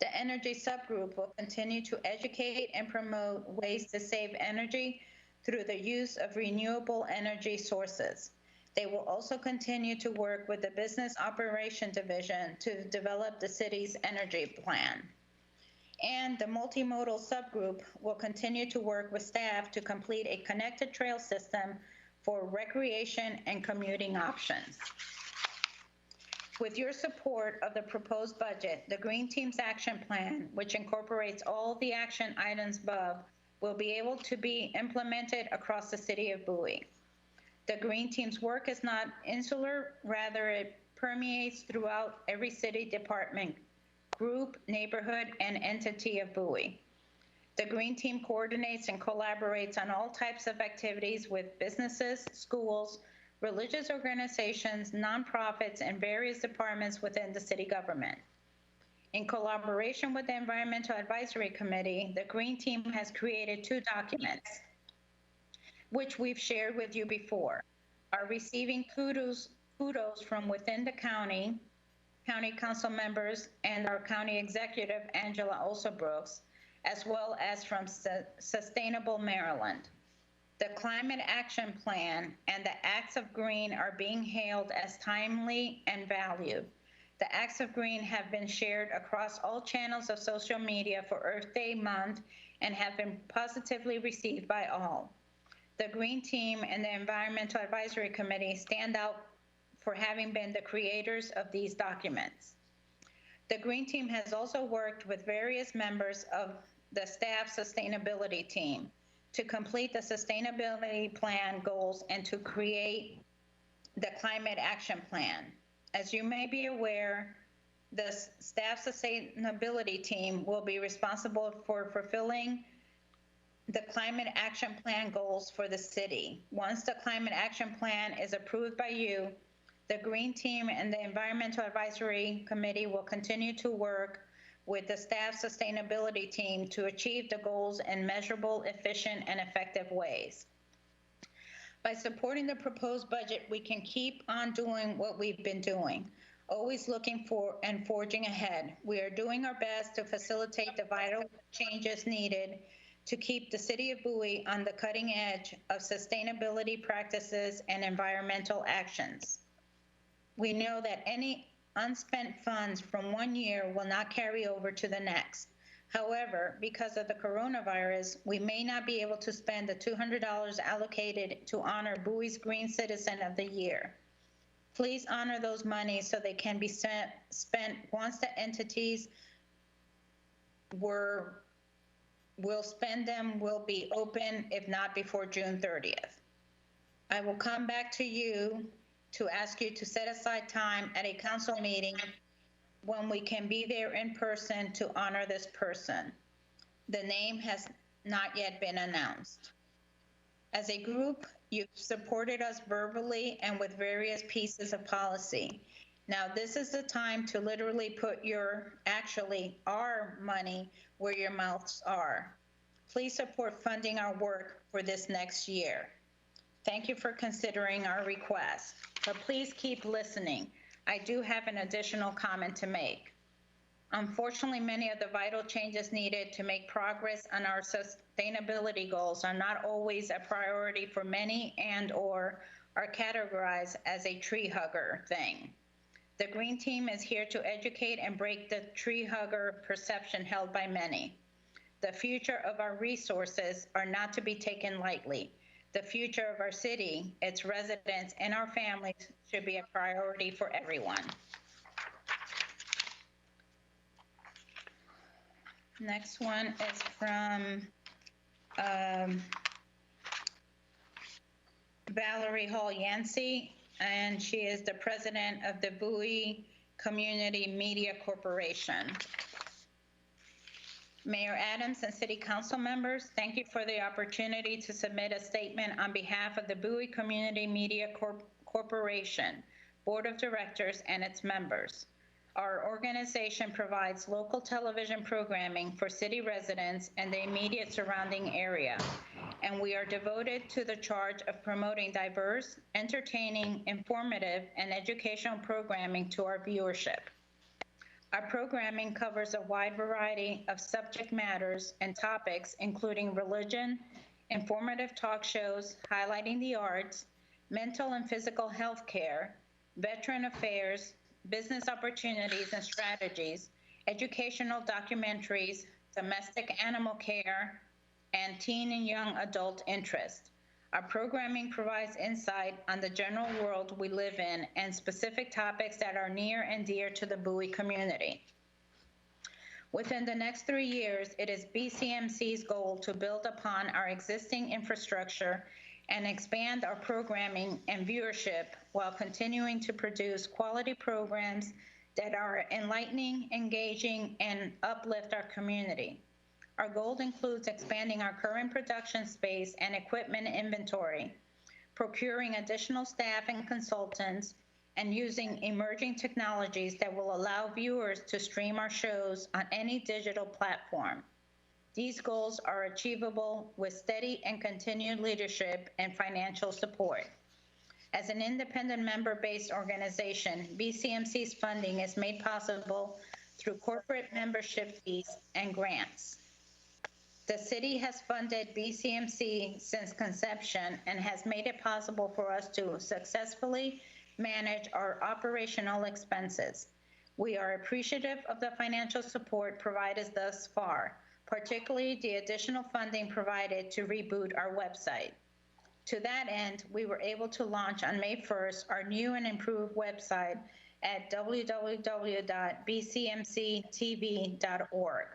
The Energy Subgroup will continue to educate and promote ways to save energy through the use of renewable energy sources. They will also continue to work with the Business Operation Division to develop the city's energy plan. And the Multimodal Subgroup will continue to work with staff to complete a connected trail system for recreation and commuting options. With your support of the proposed budget, the Green Team's action plan, which incorporates all the action items above, will be able to be implemented across the city of Bowie. The Green Team's work is not insular, rather it permeates throughout every city department, group, neighborhood, and entity of Bowie. The Green Team coordinates and collaborates on all types of activities with businesses, schools, religious organizations, nonprofits, and various departments within the city government. In collaboration with the Environmental Advisory Committee, the Green Team has created 2 documents, which we've shared with you before, are receiving kudos from within the county council members, and our county executive, Angela Olsobrooks, as well as from Sustainable Maryland. The Climate Action Plan and the Acts of Green are being hailed as timely and valued. The Acts of Green have been shared across all channels of social media for Earth Day month and have been positively received by all. The Green Team and the Environmental Advisory Committee stand out for having been the creators of these documents. The Green Team has also worked with various members of the staff sustainability team to complete the sustainability plan goals and to create the climate action plan. As you may be aware, the staff sustainability team will be responsible for fulfilling the climate action plan goals for the city. Once the climate action plan is approved by you, the Green Team and the Environmental Advisory Committee will continue to work with the staff sustainability team to achieve the goals in measurable, efficient, and effective ways. By supporting the proposed budget, we can keep on doing what we've been doing, always looking for and forging ahead. We are doing our best to facilitate the vital changes needed to keep the city of Bowie on the cutting edge of sustainability practices and environmental actions. We know that any unspent funds from one year will not carry over to the next. However, because of the coronavirus, we may not be able to spend the $200 allocated to honor Bowie's Green Citizen of the Year. Please honor those monies so they can be spent once the entities will spend them, will be open, if not before June 30th. I will come back to you to ask you to set aside time at a council meeting when we can be there in person to honor this person. The name has not yet been announced. As a group, you've supported us verbally and with various pieces of policy. Now, this is the time to literally put our money where your mouths are. Please support funding our work for this next year. Thank you for considering our request, but please keep listening. I do have an additional comment to make. Unfortunately, many of the vital changes needed to make progress on our sustainability goals are not always a priority for many and/or are categorized as a tree hugger thing. The Green Team is here to educate and break the tree hugger perception held by many. The future of our resources are not to be taken lightly. The future of our city, its residents, and our families should be a priority for everyone. Next one is from Valerie Hall Yancey, and she is the president of the Bowie Community Media Corporation. Mayor Adams and City Council members, thank you for the opportunity to submit a statement on behalf of the Bowie Community Media Corporation, Board of Directors, and its members. Our organization provides local television programming for city residents and the immediate surrounding area, and we are devoted to the charge of promoting diverse, entertaining, informative, and educational programming to our viewership. Our programming covers a wide variety of subject matters and topics, including religion, informative talk shows highlighting the arts, mental and physical health care, veteran affairs, business opportunities and strategies, educational documentaries, domestic animal care, and teen and young adult interest. Our programming provides insight on the general world we live in and specific topics that are near and dear to the Bowie community. Within the next 3 years, it is BCMC's goal to build upon our existing infrastructure and expand our programming and viewership while continuing to produce quality programs that are enlightening, engaging, and uplift our community. Our goal includes expanding our current production space and equipment inventory, procuring additional staff and consultants, and using emerging technologies that will allow viewers to stream our shows on any digital platform. These goals are achievable with steady and continued leadership and financial support. As an independent member-based organization, BCMC's funding is made possible through corporate membership fees and grants. The city has funded BCMC since conception and has made it possible for us to successfully manage our operational expenses. We are appreciative of the financial support provided thus far, particularly the additional funding provided to reboot our website. To that end, we were able to launch on May 1st our new and improved website at www.bcmctv.org,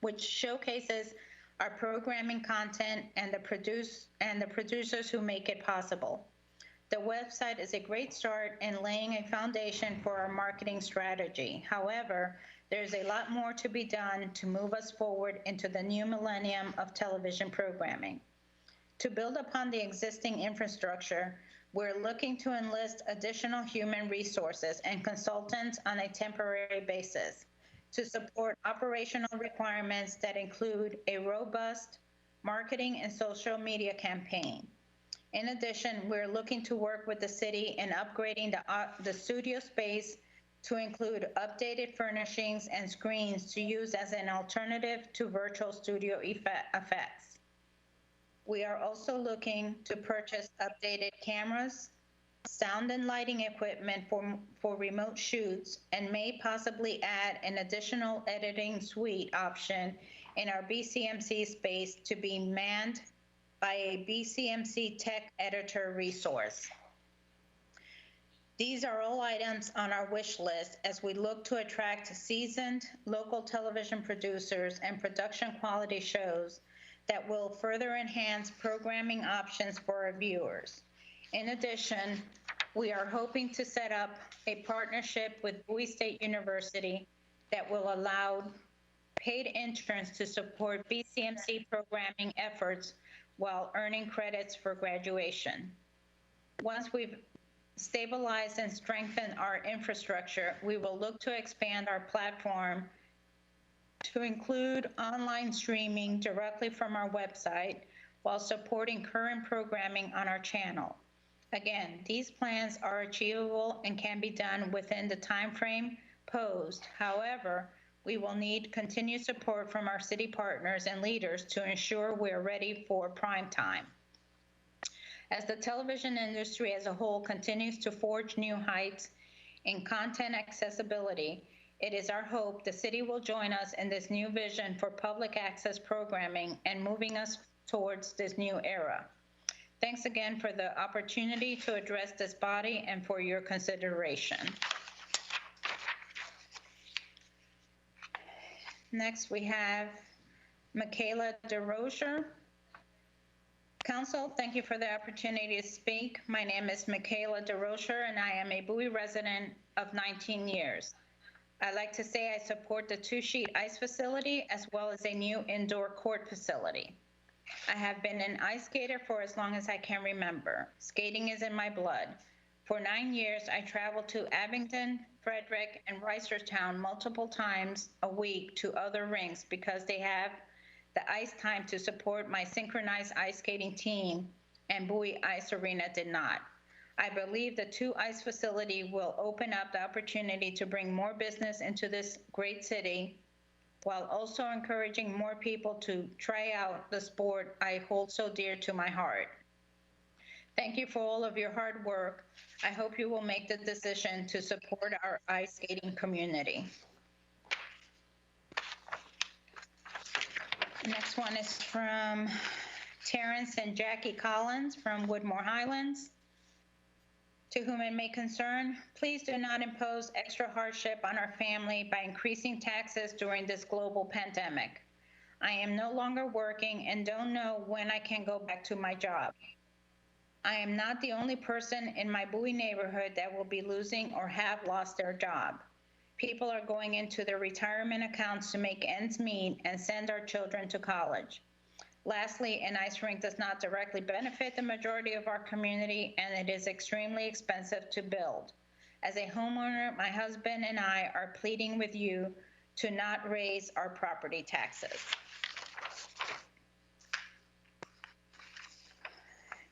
which showcases our programming content and the producers who make it possible. The website is a great start in laying a foundation for our marketing strategy. However, there's a lot more to be done to move us forward into the new millennium of television programming. To build upon the existing infrastructure, we're looking to enlist additional human resources and consultants on a temporary basis to support operational requirements that include a robust marketing and social media campaign. In addition, we're looking to work with the city in upgrading the studio space to include updated furnishings and screens to use as an alternative to virtual studio effects. We are also looking to purchase updated cameras, sound and lighting equipment for remote shoots, and may possibly add an additional editing suite option in our BCMC space to be manned by a BCMC tech editor resource. These are all items on our wish list as we look to attract seasoned local television producers and production quality shows that will further enhance programming options for our viewers. In addition, we are hoping to set up a partnership with Bowie State University that will allow paid interns to support BCMC programming efforts while earning credits for graduation. Once we've stabilized and strengthened our infrastructure, we will look to expand our platform to include online streaming directly from our website while supporting current programming on our channel. Again, these plans are achievable and can be done within the time frame posed. However, we will need continued support from our city partners and leaders to ensure we are ready for prime time. As the television industry as a whole continues to forge new heights in content accessibility, it is our hope the city will join us in this new vision for public access programming and moving us towards this new era. Thanks again for the opportunity to address this body and for your consideration. Next, we have Michaela DeRocher. Council, thank you for the opportunity to speak. My name is Michaela DeRocher, and I am a Bowie resident of 19 years. I'd like to say I support the two-sheet ice facility as well as a new indoor court facility. I have been an ice skater for as long as I can remember. Skating is in my blood. For 9 years, I traveled to Abingdon, Frederick, and Reisterstown multiple times a week to other rinks because they have the ice time to support my synchronized ice skating team, and Bowie Ice Arena did not. I believe the two ice facility will open up the opportunity to bring more business into this great city, while also encouraging more people to try out the sport I hold so dear to my heart. Thank you for all of your hard work. I hope you will make the decision to support our ice skating community. Next one is from Terrence and Jackie Collins from Woodmore Highlands. To whom it may concern, please do not impose extra hardship on our family by increasing taxes during this global pandemic. I am no longer working and don't know when I can go back to my job. I am not the only person in my Bowie neighborhood that will be losing or have lost their job. People are going into their retirement accounts to make ends meet and send our children to college. Lastly, an ice rink does not directly benefit the majority of our community, and it is extremely expensive to build. As a homeowner, my husband and I are pleading with you to not raise our property taxes.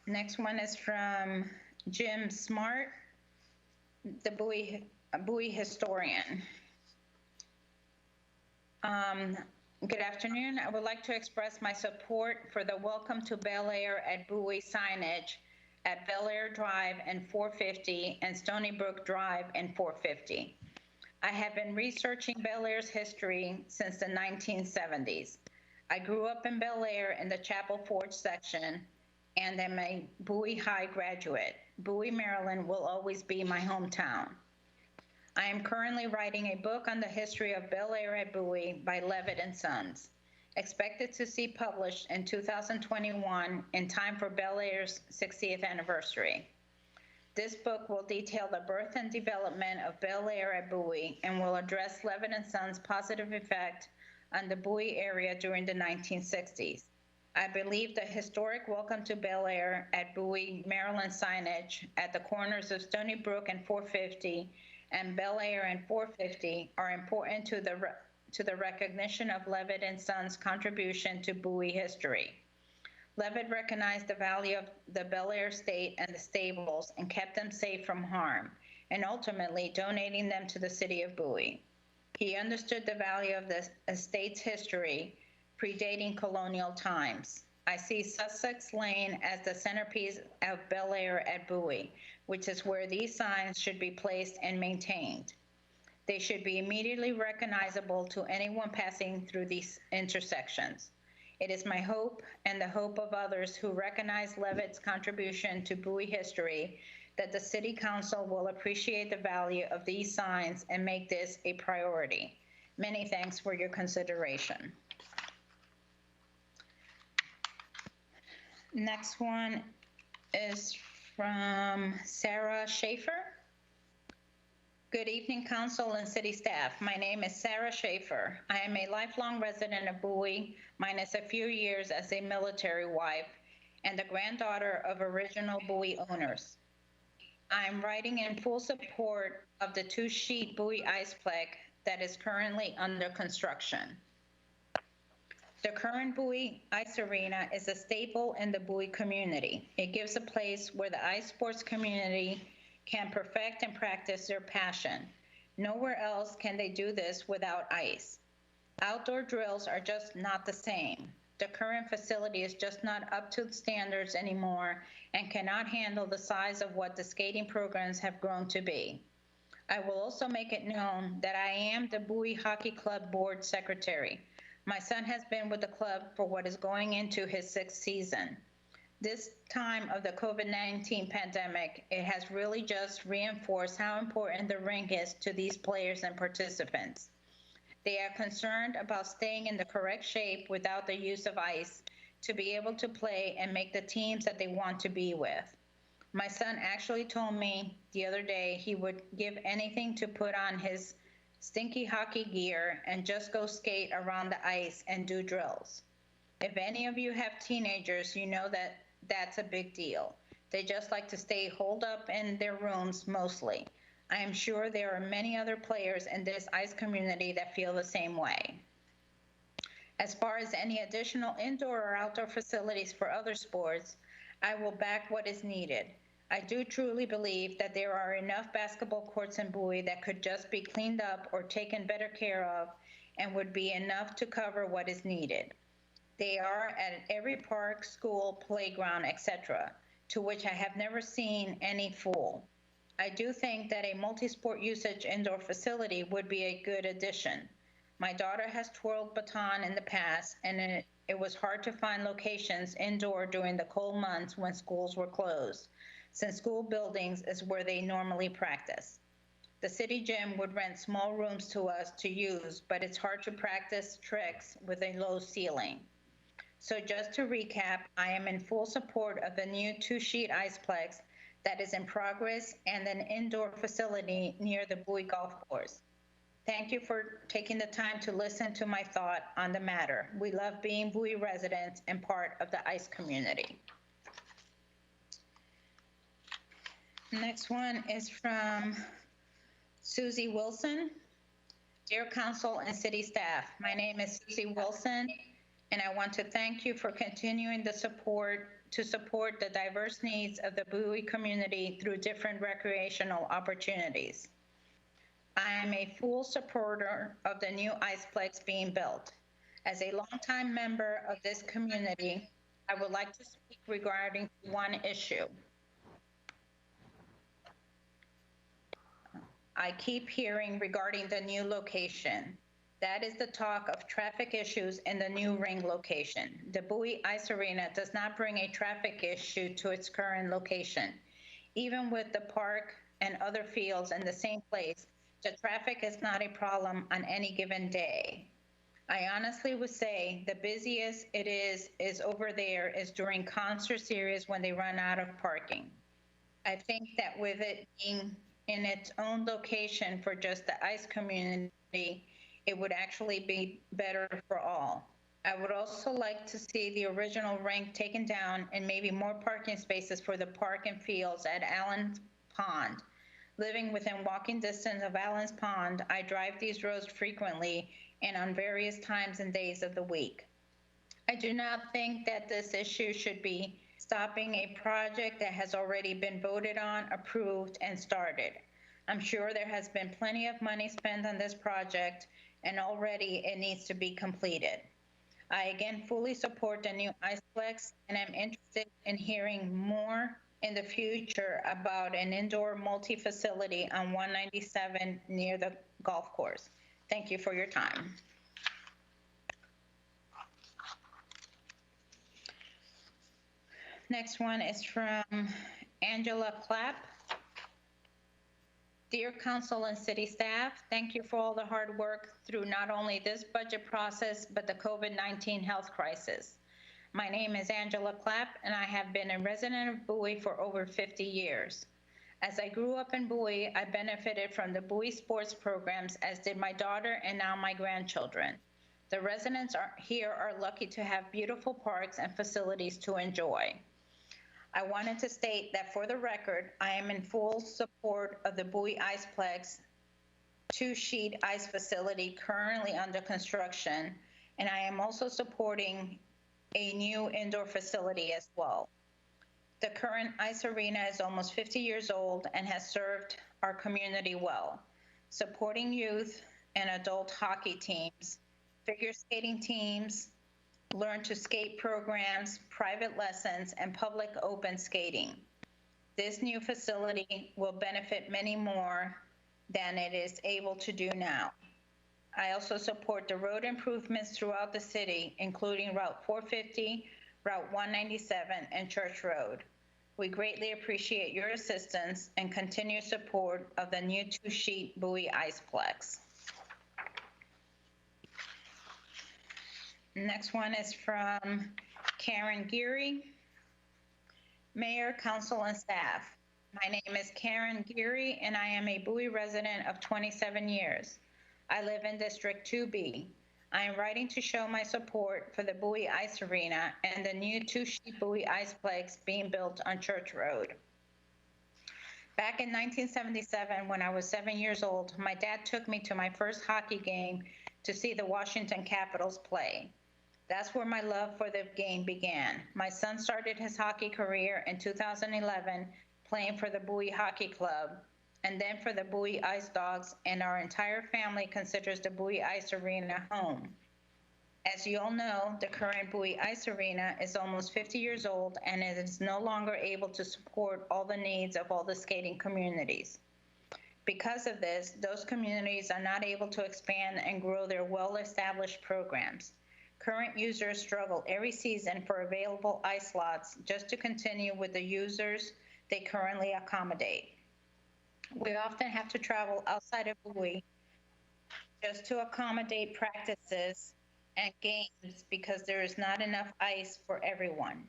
Next one is from Jim Smart, the Bowie historian. Good afternoon. I would like to express my support for the Welcome to Bel Air at Bowie signage at Bel Air Drive and 450 and Stony Brook Drive and 450. I have been researching Bel Air's history since the 1970s. I grew up in Bel Air in the Chapel Forge section and am a Bowie High graduate. Bowie, Maryland will always be my hometown. I am currently writing a book on the history of Bel Air at Bowie by Levitt and Sons, expected to see published in 2021 in time for Bel Air's 60th anniversary. This book will detail the birth and development of Bel Air at Bowie and will address Levitt and Sons' positive effect on the Bowie area during the 1960s. I believe the historic Welcome to Bel Air at Bowie, Maryland signage at the corners of Stony Brook and 450 and Bel Air and 450 are important to the recognition of Levitt and Sons' contribution to Bowie history. Levitt recognized the value of the Bel Air estate and the stables and kept them safe from harm, and ultimately donating them to the city of Bowie. He understood the value of the estate's history predating colonial times. I see Sussex Lane as the centerpiece of Bel Air at Bowie, which is where these signs should be placed and maintained. They should be immediately recognizable to anyone passing through these intersections. It is my hope and the hope of others who recognize Levitt's contribution to Bowie history that the City Council will appreciate the value of these signs and make this a priority. Many thanks for your consideration. Next one is from Sarah Schaefer. Good evening, Council and City staff. My name is Sarah Schaefer. I am a lifelong resident of Bowie, minus a few years as a military wife, and the granddaughter of original Bowie owners. I am writing in full support of the two-sheet Bowie Iceplex that is currently under construction. The current Bowie Ice Arena is a staple in the Bowie community. It gives a place where the ice sports community can perfect and practice their passion. Nowhere else can they do this without ice. Outdoor drills are just not the same. The current facility is just not up to standards anymore and cannot handle the size of what the skating programs have grown to be. I will also make it known that I am the Bowie Hockey Club Board Secretary. My son has been with the club for what is going into his 6th season. This time of the COVID-19 pandemic, it has really just reinforced how important the rink is to these players and participants. They are concerned about staying in the correct shape without the use of ice to be able to play and make the teams that they want to be with. My son actually told me the other day he would give anything to put on his stinky hockey gear and just go skate around the ice and do drills. If any of you have teenagers, you know that that's a big deal. They just like to stay holed up in their rooms mostly. I am sure there are many other players in this ice community that feel the same way. As far as any additional indoor or outdoor facilities for other sports, I will back what is needed. I do truly believe that there are enough basketball courts in Bowie that could just be cleaned up or taken better care of and would be enough to cover what is needed. They are at every park, school, playground, etc., to which I have never seen any full. I do think that a multi-sport usage indoor facility would be a good addition. My daughter has twirled baton in the past, and it was hard to find locations indoor during the cold months when schools were closed, since school buildings is where they normally practice. The city gym would rent small rooms to us to use, but it's hard to practice tricks with a low ceiling. So just to recap, I am in full support of the new 2-sheet Iceplex that is in progress and an indoor facility near the Bowie Golf Course. Thank you for taking the time to listen to my thought on the matter. We love being Bowie residents and part of the ice community. Next one is from Susie Wilson. Dear Council and City staff, my name is Susie Wilson, and I want to thank you for continuing to support the diverse needs of the Bowie community through different recreational opportunities. I am a full supporter of the new Iceplex being built. As a longtime member of this community, I would like to speak regarding one issue. I keep hearing regarding the new location. That is the talk of traffic issues in the new ring location. The Bowie Ice Arena does not bring a traffic issue to its current location. Even with the park and other fields in the same place, the traffic is not a problem on any given day. I honestly would say the busiest it is over there is during concert series when they run out of parking. I think that with it being in its own location for just the ice community, it would actually be better for all. I would also like to see the original rink taken down and maybe more parking spaces for the park and fields at Allen's Pond. Living within walking distance of Allen's Pond, I drive these roads frequently and on various times and days of the week. I do not think that this issue should be stopping a project that has already been voted on, approved, and started. I'm sure there has been plenty of money spent on this project, and already it needs to be completed. I again fully support the new Iceplex, and I'm interested in hearing more in the future about an indoor multi-facility on 197 near the golf course. Thank you for your time. Next one is from Angela Clapp. Dear Council and City staff, thank you for all the hard work through not only this budget process, but the COVID-19 health crisis. My name is Angela Clapp, and I have been a resident of Bowie for over 50 years. As I grew up in Bowie, I benefited from the Bowie sports programs, as did my daughter and now my grandchildren. The residents here are lucky to have beautiful parks and facilities to enjoy. I wanted to state that for the record, I am in full support of the Bowie Iceplex 2-sheet ice facility currently under construction, and I am also supporting a new indoor facility as well. The current ice arena is almost 50 years old and has served our community well, supporting youth and adult hockey teams, figure skating teams, learn to skate programs, private lessons, and public open skating. This new facility will benefit many more than it is able to do now. I also support the road improvements throughout the city, including Route 450, Route 197, and Church Road. We greatly appreciate your assistance and continued support of the new 2-sheet Bowie Iceplex. Next one is from Karen Geary. Mayor, council, and staff. My name is Karen Geary, and I am a Bowie resident of 27 years. I live in District 2B. I am writing to show my support for the Bowie Ice Arena and the new two-sheet Bowie Iceplex being built on Church Road. Back in 1977, when I was 7 years old, my dad took me to my first hockey game to see the Washington Capitals play. That's where my love for the game began. My son started his hockey career in 2011 playing for the Bowie Hockey Club and then for the Bowie Ice Dogs, and our entire family considers the Bowie Ice Arena home. As you all know, the current Bowie Ice Arena is almost 50 years old and it is no longer able to support all the needs of all the skating communities. Because of this, those communities are not able to expand and grow their well-established programs. Current users struggle every season for available ice slots just to continue with the users they currently accommodate. We often have to travel outside of Bowie just to accommodate practices and games because there is not enough ice for everyone.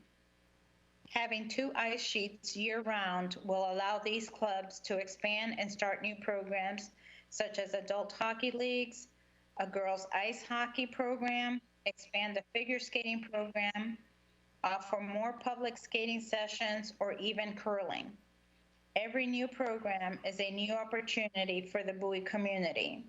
Having 2 ice sheets year-round will allow these clubs to expand and start new programs such as adult hockey leagues, a girls' ice hockey program, expand the figure skating program, offer more public skating sessions, or even curling. Every new program is a new opportunity for the Bowie community.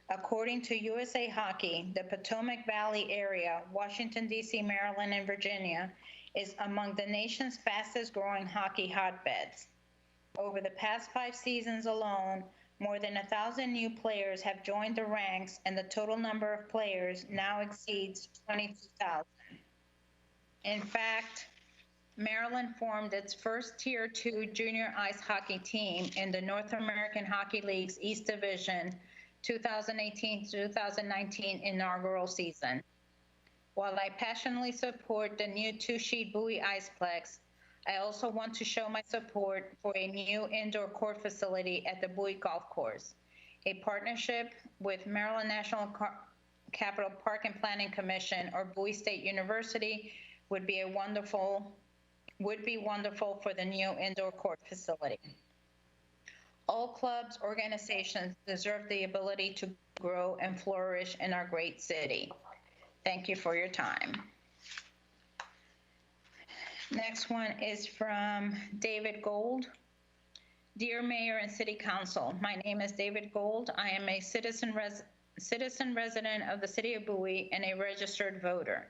According to USA Hockey, the Potomac Valley area, Washington, D.C., Maryland, and Virginia, is among the nation's fastest growing hockey hotbeds. Over the past 5 seasons alone, more than 1,000 new players have joined the ranks, and the total number of players now exceeds 22,000. In fact, Maryland formed its first Tier 2 junior ice hockey team in the North American Hockey League's East Division 2018-2019 inaugural season. While I passionately support the new two-sheet Bowie Iceplex, I also want to show my support for a new indoor court facility at the Bowie Golf Course. A partnership with Maryland National Capital Park and Planning Commission or Bowie State University would be wonderful for the new indoor court facility. All clubs, organizations deserve the ability to grow and flourish in our great city. Thank you for your time. Next one is from David Gold. Dear Mayor and City Council, my name is David Gold. I am a citizen resident of the City of Bowie and a registered voter.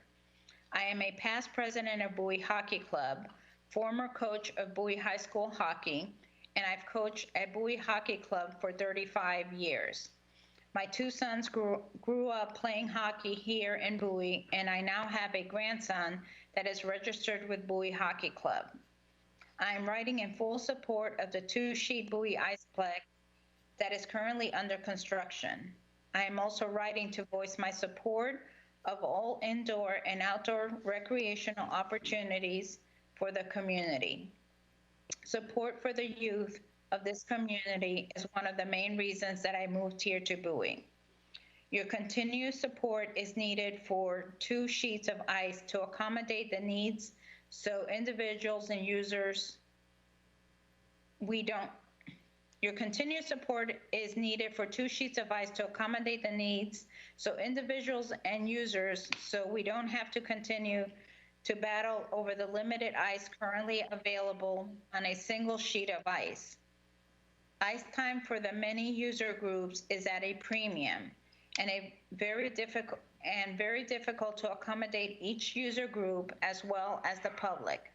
I am a past president of Bowie Hockey Club, former coach of Bowie High School hockey, and I've coached at Bowie Hockey Club for 35 years. My 2 sons grew up playing hockey here in Bowie, and I now have a grandson that is registered with Bowie Hockey Club. I am writing in full support of the two-sheet Bowie Iceplex that is currently under construction. I am also writing to voice my support of all indoor and outdoor recreational opportunities for the community. Support for the youth of this community is one of the main reasons that I moved here to Bowie. Your continued support is needed for 2 sheets of ice to accommodate the needs so individuals and users Your continued support is needed for 2 sheets of ice to accommodate the needs so individuals and users so we don't have to continue to battle over the limited ice currently available on a single sheet of ice. Ice time for the many user groups is at a premium and very difficult to accommodate each user group as well as the public.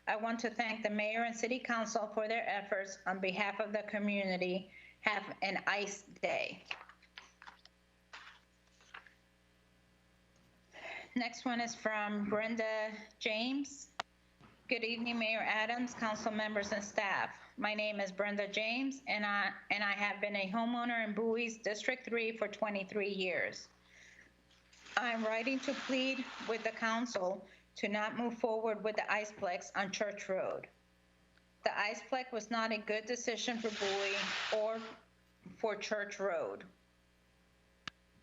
I want to thank the mayor and city council for their efforts on behalf of the community. Have an ice day. Next one is from Brenda James. Good evening, Mayor Adams, council members, and staff. My name is Brenda James, and I have been a homeowner in Bowie's District 3 for 23 years. I'm writing to plead with the council to not move forward with the Iceplex on Church Road. The Iceplex was not a good decision for Bowie or for Church Road.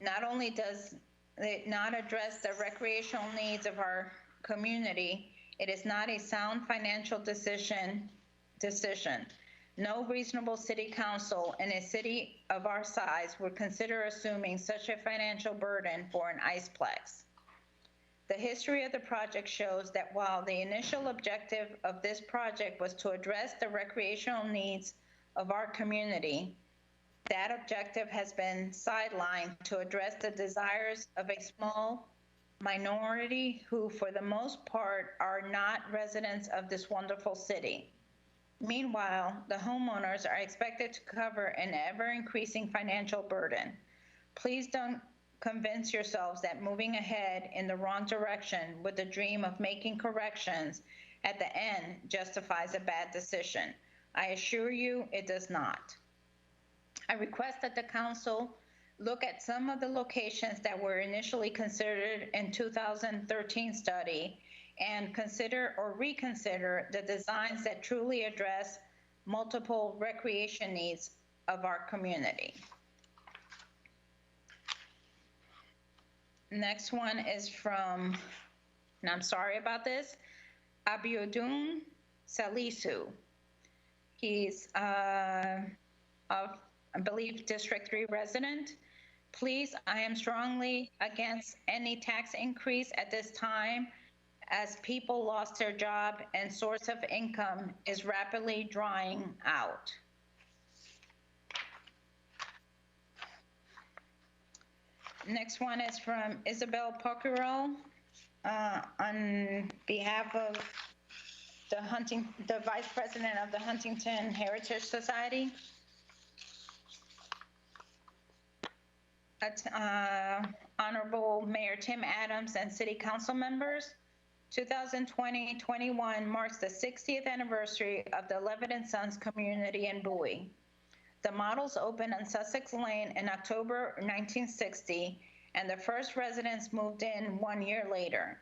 Not only does did not address the recreational needs of our community, it is not a sound financial decision. No reasonable city council in a city of our size would consider assuming such a financial burden for an iceplex. The history of the project shows that while the initial objective of this project was to address the recreational needs of our community, that objective has been sidelined to address the desires of a small minority who, for the most part, are not residents of this wonderful city. Meanwhile, the homeowners are expected to cover an ever-increasing financial burden. Please don't convince yourselves that moving ahead in the wrong direction with the dream of making corrections at the end justifies a bad decision. I assure you it does not. I request that the council look at some of the locations that were initially considered in 2013 study and consider or reconsider the designs that truly address multiple recreation needs of our community. Next one is from, and I'm sorry about this, Abiodun Salisu. He's of, I believe, District 3 resident. Please, I am strongly against any tax increase at this time as people lost their job and source of income is rapidly drying out. Next one is from Isabel Pocquerel on behalf of the Vice President of the Huntington Heritage Society. Honorable Mayor Tim Adams and City Council members, 2020-21 marks the 60th anniversary of the Levitt & Sons community in Bowie. The models opened on Sussex Lane in October 1960, and the first residents moved in 1 year later,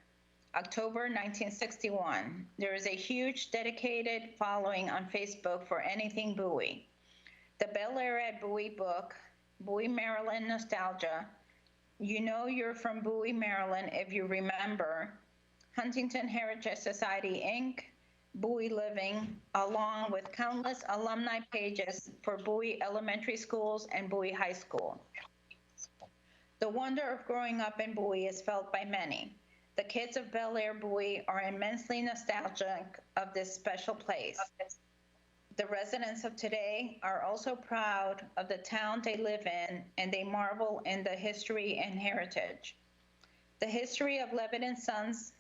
October 1961. There is a huge dedicated following on Facebook for anything Bowie. The Bel Air at Bowie book, Bowie, Maryland Nostalgia. You know you're from Bowie, Maryland if you remember. Huntington Heritage Society, Inc., Bowie Living, along with countless alumni pages for Bowie Elementary Schools and Bowie High School. The wonder of growing up in Bowie is felt by many. The kids of Bel Air Bowie are immensely nostalgic of this special place. The residents of today are also proud of the town they live in, and they marvel in the history and heritage. The history of Levitt & Sons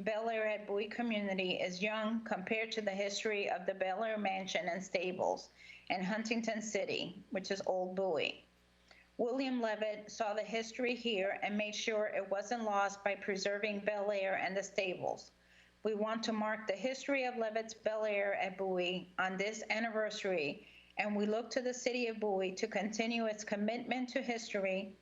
Bel Air at Bowie community is young compared to the history of the Bel Air Mansion and Stables in Huntington City, which is Old Bowie. William Levitt saw the history here and made sure it wasn't lost by preserving Bel Air and the stables. We want to mark the history of Levitt's Bel Air at Bowie on this anniversary, and we look to the city of Bowie to continue its commitment to history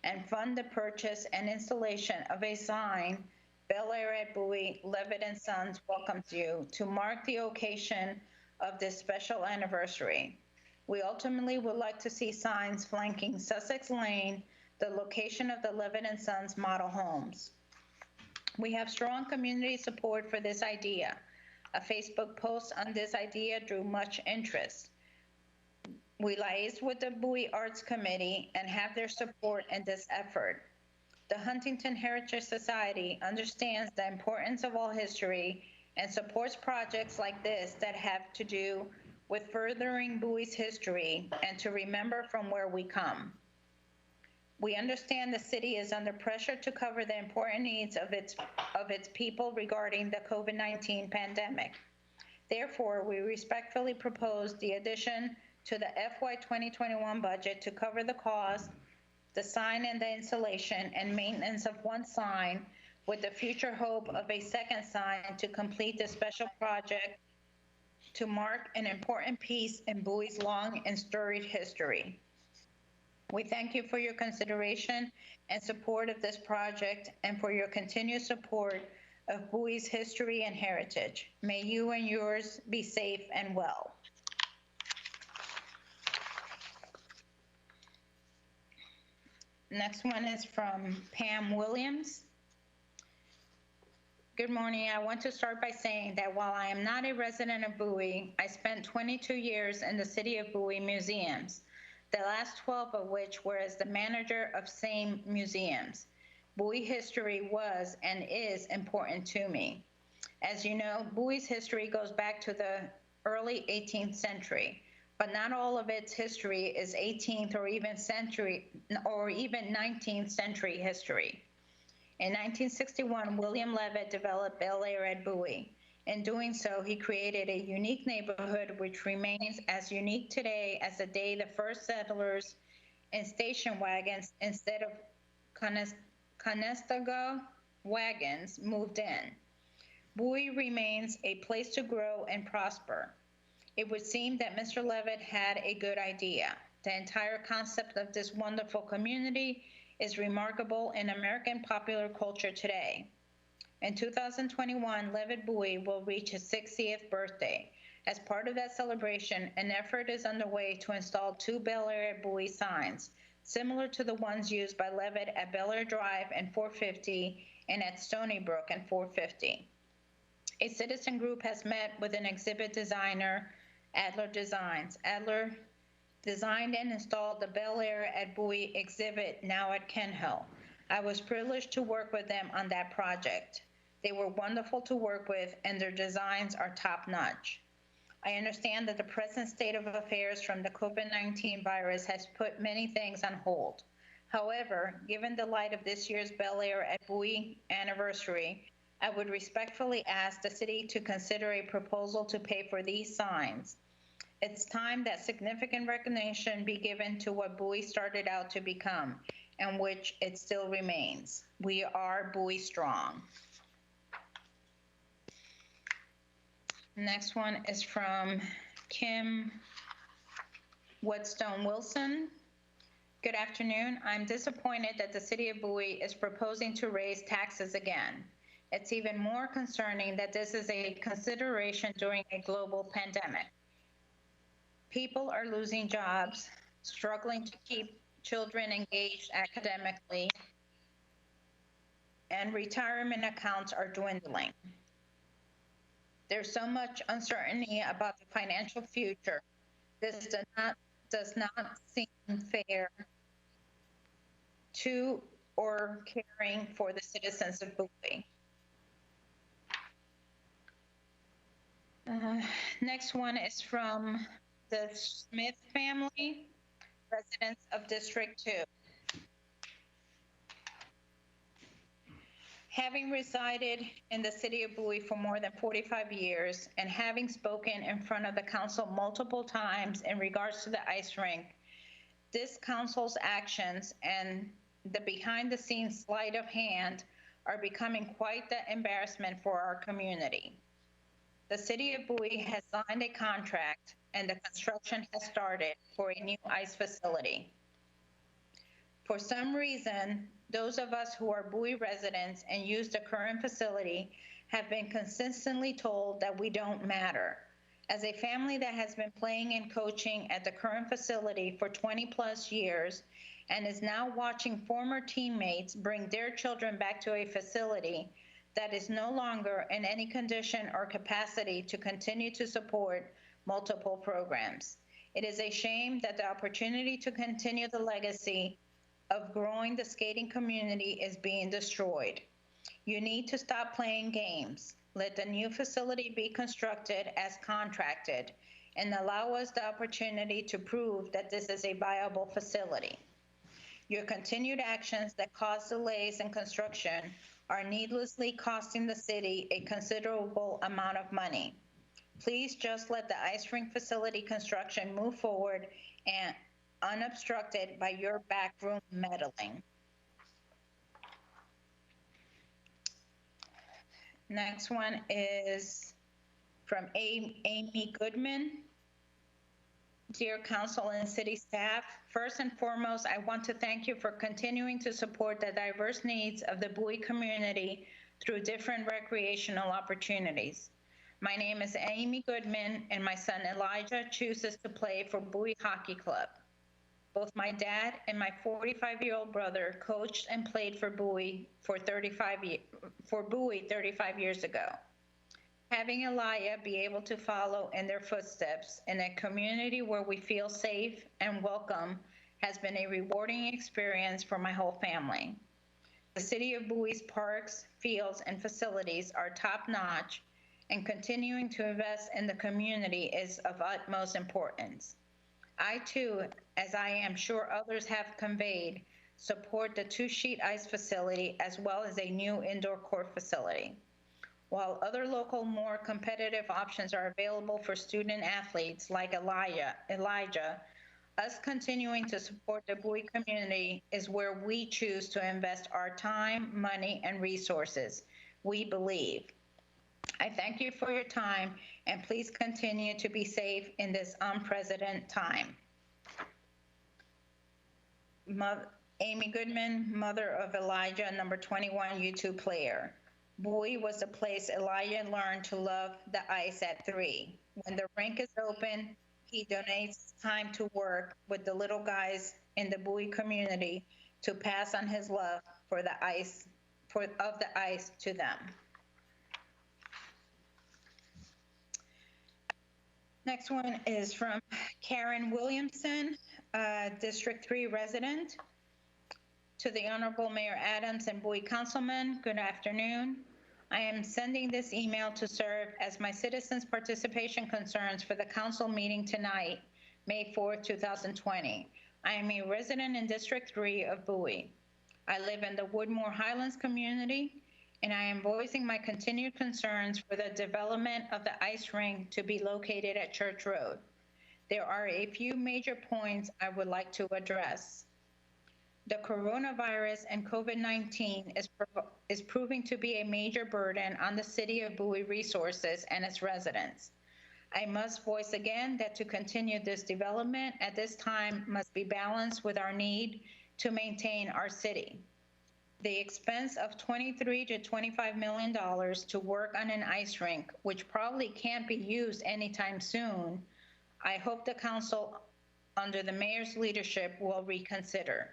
and fund the purchase and installation of a sign, Bel Air at Bowie, Levitt & Sons welcomes you, to mark the occasion of this special anniversary. We ultimately would like to see signs flanking Sussex Lane, the location of the Levitt & Sons model homes. We have strong community support for this idea. A Facebook post on this idea drew much interest. We liaised with the Bowie Arts Committee and have their support in this effort. The Huntington Heritage Society understands the importance of all history and supports projects like this that have to do with furthering Bowie's history and to remember from where we come. We understand the city is under pressure to cover the important needs of its people regarding the COVID-19 pandemic. Therefore, we respectfully propose the addition to the FY 2021 budget to cover the cost, the sign and the installation and maintenance of one sign, with the future hope of a second sign to complete the special project to mark an important piece in Bowie's long and storied history. We thank you for your consideration and support of this project and for your continued support of Bowie's history and heritage. May you and yours be safe and well. Next one is from Pam Williams. Good morning. I want to start by saying that while I am not a resident of Bowie, I spent 22 years in the City of Bowie museums, the last 12 of which were as the manager of same museums. Bowie history was and is important to me. As you know, Bowie's history goes back to the early 18th century, but not all of its history is 18th or even 19th century history. In 1961, William Levitt developed Bel Air at Bowie. In doing so, he created a unique neighborhood which remains as unique today as the day the first settlers in station wagons instead of Conestoga wagons moved in. Bowie remains a place to grow and prosper. It would seem that Mr. Levitt had a good idea. The entire concept of this wonderful community is remarkable in American popular culture today. In 2021, Levitt Bowie will reach his 60th birthday. As part of that celebration, an effort is underway to install 2 Bel Air at Bowie signs, similar to the ones used by Levitt at Bel Air Drive and 450 and at Stony Brook and 450. A citizen group has met with an exhibit designer, Adler Designs. Adler designed and installed the Bel Air at Bowie exhibit, now at Ken Hill. I was privileged to work with them on that project. They were wonderful to work with, and their designs are top-notch. I understand that the present state of affairs from the COVID-19 virus has put many things on hold. However, given the light of this year's Bel Air at Bowie anniversary, I would respectfully ask the city to consider a proposal to pay for these signs. It's time that significant recognition be given to what Bowie started out to become, and which it still remains. We are Bowie strong. Next one is from Kim Whetstone Wilson. Good afternoon. I'm disappointed that the City of Bowie is proposing to raise taxes again. It's even more concerning that this is a consideration during a global pandemic. People are losing jobs, struggling to keep children engaged academically, and retirement accounts are dwindling. There's so much uncertainty about the financial future. This does not seem fair to or caring for the citizens of Bowie. Next one is from the Smith family, residents of District 2. Having resided in the City of Bowie for more than 45 years and having spoken in front of the council multiple times in regards to the ice rink, this council's actions and the behind-the-scenes sleight of hand are becoming quite the embarrassment for our community. The City of Bowie has signed a contract and the construction has started for a new ice facility. For some reason, those of us who are Bowie residents and use the current facility have been consistently told that we don't matter. As a family that has been playing and coaching at the current facility for 20+ years and is now watching former teammates bring their children back to a facility that is no longer in any condition or capacity to continue to support multiple programs. It is a shame that the opportunity to continue the legacy of growing the skating community is being destroyed. You need to stop playing games. Let the new facility be constructed as contracted and allow us the opportunity to prove that this is a viable facility. Your continued actions that cause delays in construction are needlessly costing the city a considerable amount of money. Please just let the ice rink facility construction move forward and unobstructed by your backroom meddling. Next one is from Amy Goodman. Dear Council and City staff, first and foremost, I want to thank you for continuing to support the diverse needs of the Bowie community through different recreational opportunities. My name is Amy Goodman, and my son Elijah chooses to play for Bowie Hockey Club. Both my dad and my 45-year-old brother coached and played for Bowie 35 years ago. Having Elia be able to follow in their footsteps in a community where we feel safe and welcome has been a rewarding experience for my whole family. The City of Bowie's parks, fields, and facilities are top-notch, and continuing to invest in the community is of utmost importance. I, too, as I am sure others have conveyed, support the two-sheet ice facility as well as a new indoor court facility. While other local, more competitive options are available for student athletes like Elijah, us continuing to support the Bowie community is where we choose to invest our time, money, and resources, we believe. I thank you for your time, and please continue to be safe in this unprecedented time. Amy Goodman, mother of Elijah, number 21 U2 player. Bowie was the place Elijah learned to love the ice at 3. When the rink is open, he donates time to work with the little guys in the Bowie community to pass on his love for the ice, of the ice to them. Next one is from Karen Williamson, District 3 resident. To the Honorable Mayor Adams and Bowie Councilman, good afternoon. I am sending this email to serve as my citizens' participation concerns for the council meeting tonight, May 4th, 2020. I am a resident in District 3 of Bowie. I live in the Woodmore Highlands community, and I am voicing my continued concerns for the development of the ice rink to be located at Church Road. There are a few major points I would like to address. The coronavirus and COVID-19 is proving to be a major burden on the City of Bowie resources and its residents. I must voice again that to continue this development at this time must be balanced with our need to maintain our city. The expense of $23 to $25 million to work on an ice rink, which probably can't be used anytime soon, I hope the council, under the mayor's leadership, will reconsider.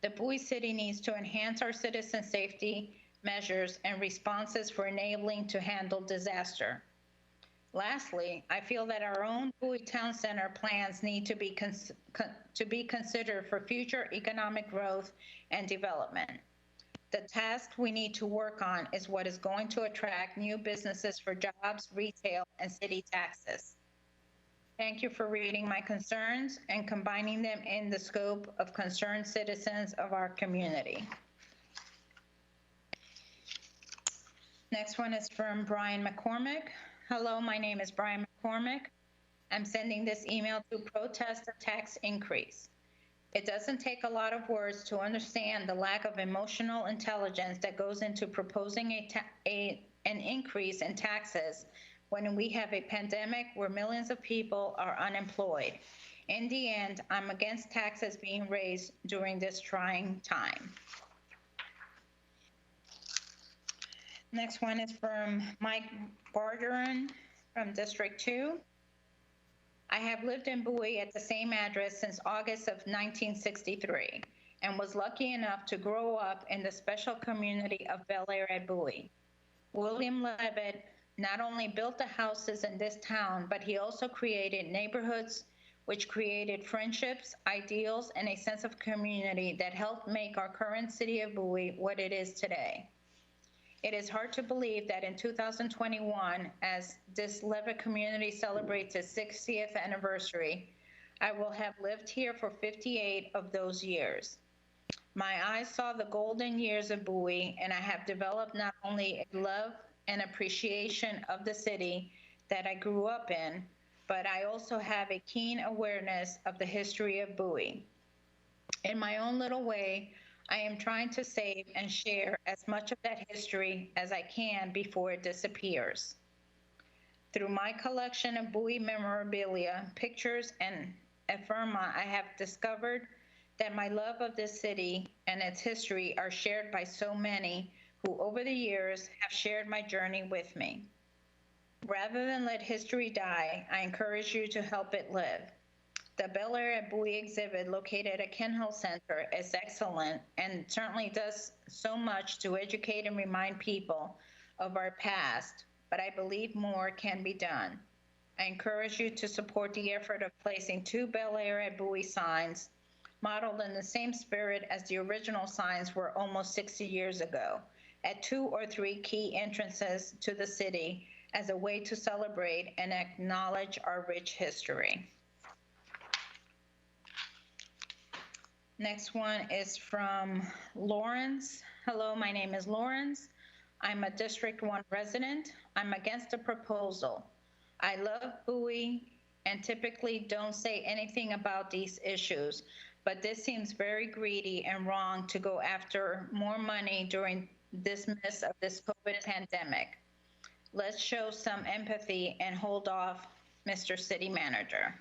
The Bowie City needs to enhance our citizen safety measures and responses for enabling to handle disaster. Lastly, I feel that our own Bowie Town Center plans need to be considered for future economic growth and development. The task we need to work on is what is going to attract new businesses for jobs, retail, and city taxes. Thank you for reading my concerns and combining them in the scope of concerned citizens of our community. Next one is from Brian McCormick. Hello, my name is Brian McCormick. I'm sending this email to protest the tax increase. It doesn't take a lot of words to understand the lack of emotional intelligence that goes into proposing an increase in taxes when we have a pandemic where millions of people are unemployed. In the end, I'm against taxes being raised during this trying time. Next one is from Mike Bargeron from District 2. I have lived in Bowie at the same address since August of 1963 and was lucky enough to grow up in the special community of Bel Air at Bowie. William Levitt not only built the houses in this town, but he also created neighborhoods which created friendships, ideals, and a sense of community that helped make our current city of Bowie what it is today. It is hard to believe that in 2021, as this Levitt community celebrates its 60th anniversary, I will have lived here for 58 of those years. My eyes saw the golden years of Bowie, and I have developed not only a love and appreciation of the city that I grew up in, but I also have a keen awareness of the history of Bowie. In my own little way, I am trying to save and share as much of that history as I can before it disappears. Through my collection of Bowie memorabilia, pictures, and ephemera, I have discovered that my love of this city and its history are shared by so many who over the years have shared my journey with me. Rather than let history die, I encourage you to help it live. The Bel Air at Bowie exhibit located at Ken Hill Center is excellent and certainly does so much to educate and remind people of our past, but I believe more can be done. I encourage you to support the effort of placing 2 Bel Air at Bowie signs modeled in the same spirit as the original signs were almost 60 years ago at 2 or 3 key entrances to the city as a way to celebrate and acknowledge our rich history. Next one is from Lawrence. Hello, my name is Lawrence. I'm a District 1 resident. I'm against the proposal. I love Bowie and typically don't say anything about these issues, but this seems very greedy and wrong to go after more money during this midst of this COVID pandemic. Let's show some empathy and hold off, Mr. City Manager.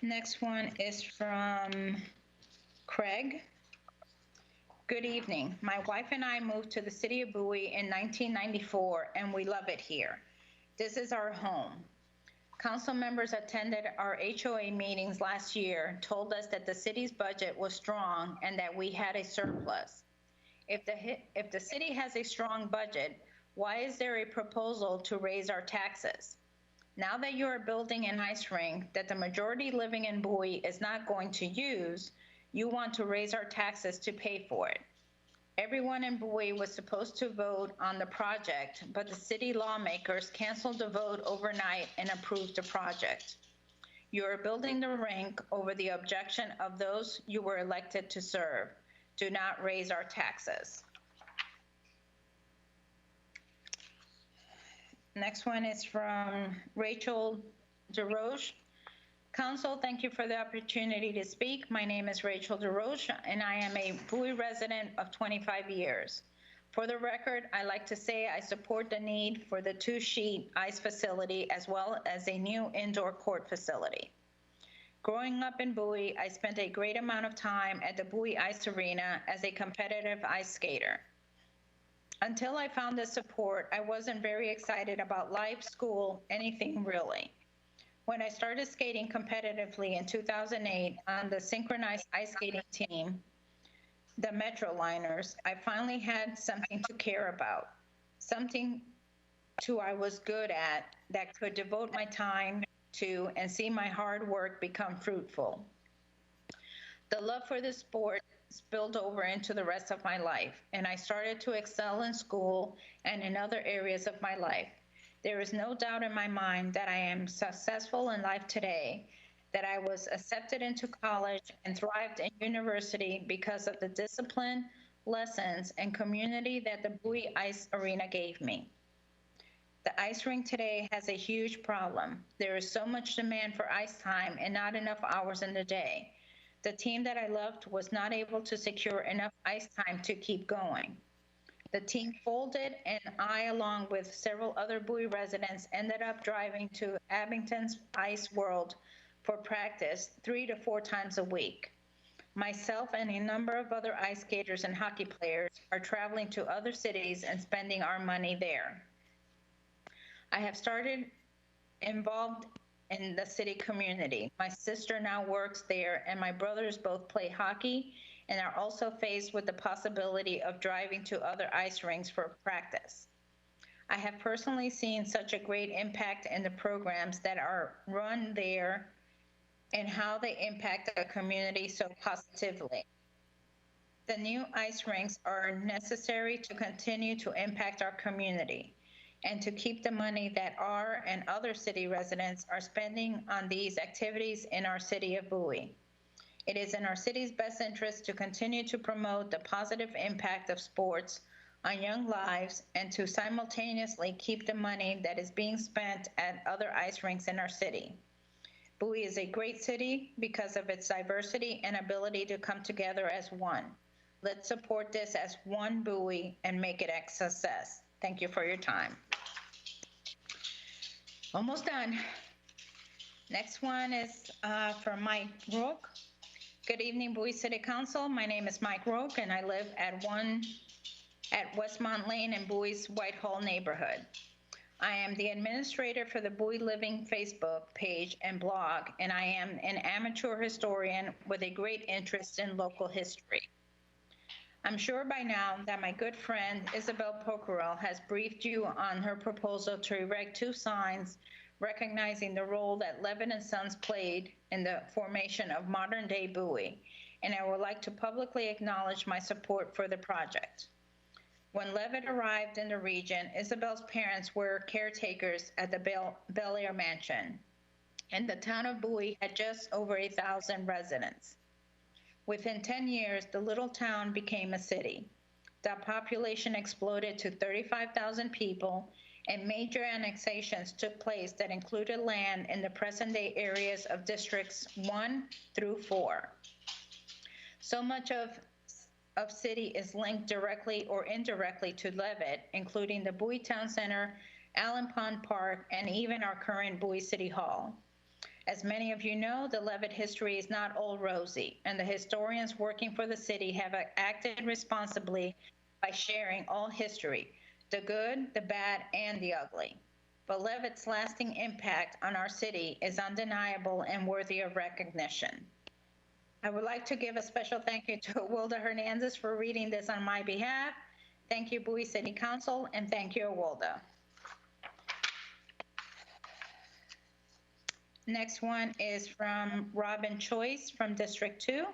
Next one is from Craig. Good evening. My wife and I moved to the city of Bowie in 1994, and we love it here. This is our home. Council members attended our HOA meetings last year, told us that the city's budget was strong and that we had a surplus. If the city has a strong budget, why is there a proposal to raise our taxes? Now that you are building an ice rink that the majority living in Bowie is not going to use, you want to raise our taxes to pay for it. Everyone in Bowie was supposed to vote on the project, but the city lawmakers canceled the vote overnight and approved the project. You are building the rink over the objection of those you were elected to serve. Do not raise our taxes. Next one is from Rachel DeRoche. Council, thank you for the opportunity to speak. My name is Rachel DeRoche, and I am a Bowie resident of 25 years. For the record, I like to say I support the need for the 2-sheet ice facility as well as a new indoor court facility. Growing up in Bowie, I spent a great amount of time at the Bowie Ice Arena as a competitive ice skater. Until I found this support, I wasn't very excited about life, school, anything really. When I started skating competitively in 2008 on the synchronized ice skating team, the Metroliners, I finally had something to care about, something I was good at that could devote my time to and see my hard work become fruitful. The love for the sport spilled over into the rest of my life, and I started to excel in school and in other areas of my life. There is no doubt in my mind that I am successful in life today, that I was accepted into college and thrived in university because of the discipline, lessons, and community that the Bowie Ice Arena gave me. The ice rink today has a huge problem. There is so much demand for ice time and not enough hours in the day. The team that I loved was not able to secure enough ice time to keep going. The team folded, and I, along with several other Bowie residents, ended up driving to Abington's Ice World for practice 3 to 4 times a week. Myself and a number of other ice skaters and hockey players are traveling to other cities and spending our money there. I have started involved in the city community. My sister now works there, and my brothers both play hockey and are also faced with the possibility of driving to other ice rinks for practice. I have personally seen such a great impact in the programs that are run there and how they impact the community so positively. The new ice rinks are necessary to continue to impact our community and to keep the money that our and other city residents are spending on these activities in our city of Bowie. It is in our city's best interest to continue to promote the positive impact of sports on young lives and to simultaneously keep the money that is being spent at other ice rinks in our city. Bowie is a great city because of its diversity and ability to come together as one. Let's support this as one Bowie and make it a success. Thank you for your time. Almost done. Next one is from Mike Rook. Good evening, Bowie City Council. My name is Mike Rook, and I live at Westmont Lane in Bowie's Whitehall neighborhood. I am the administrator for the Bowie Living Facebook page and blog, and I am an amateur historian with a great interest in local history. I'm sure by now that my good friend Isabel Pocquerel has briefed you on her proposal to erect 2 signs recognizing the role that Levitt and Sons played in the formation of modern-day Bowie, and I would like to publicly acknowledge my support for the project. When Levitt arrived in the region, Isabel's parents were caretakers at the Bel Air Mansion, and the town of Bowie had just over 1,000 residents. Within 10 years, the little town became a city. The population exploded to 35,000 people, and major annexations took place that included land in the present-day areas of districts 1 through 4. So much of city is linked directly or indirectly to Levitt, including the Bowie Town Center, Allen Pond Park, and even our current Bowie City Hall. As many of you know, the Levitt history is not all rosy, and the historians working for the city have acted responsibly by sharing all history, the good, the bad, and the ugly. But Levitt's lasting impact on our city is undeniable and worthy of recognition. I would like to give a special thank you to Wilda Hernandez for reading this on my behalf. Thank you, Bowie City Council, and thank you, Wilda. Next one is from Robin Choice from District 2.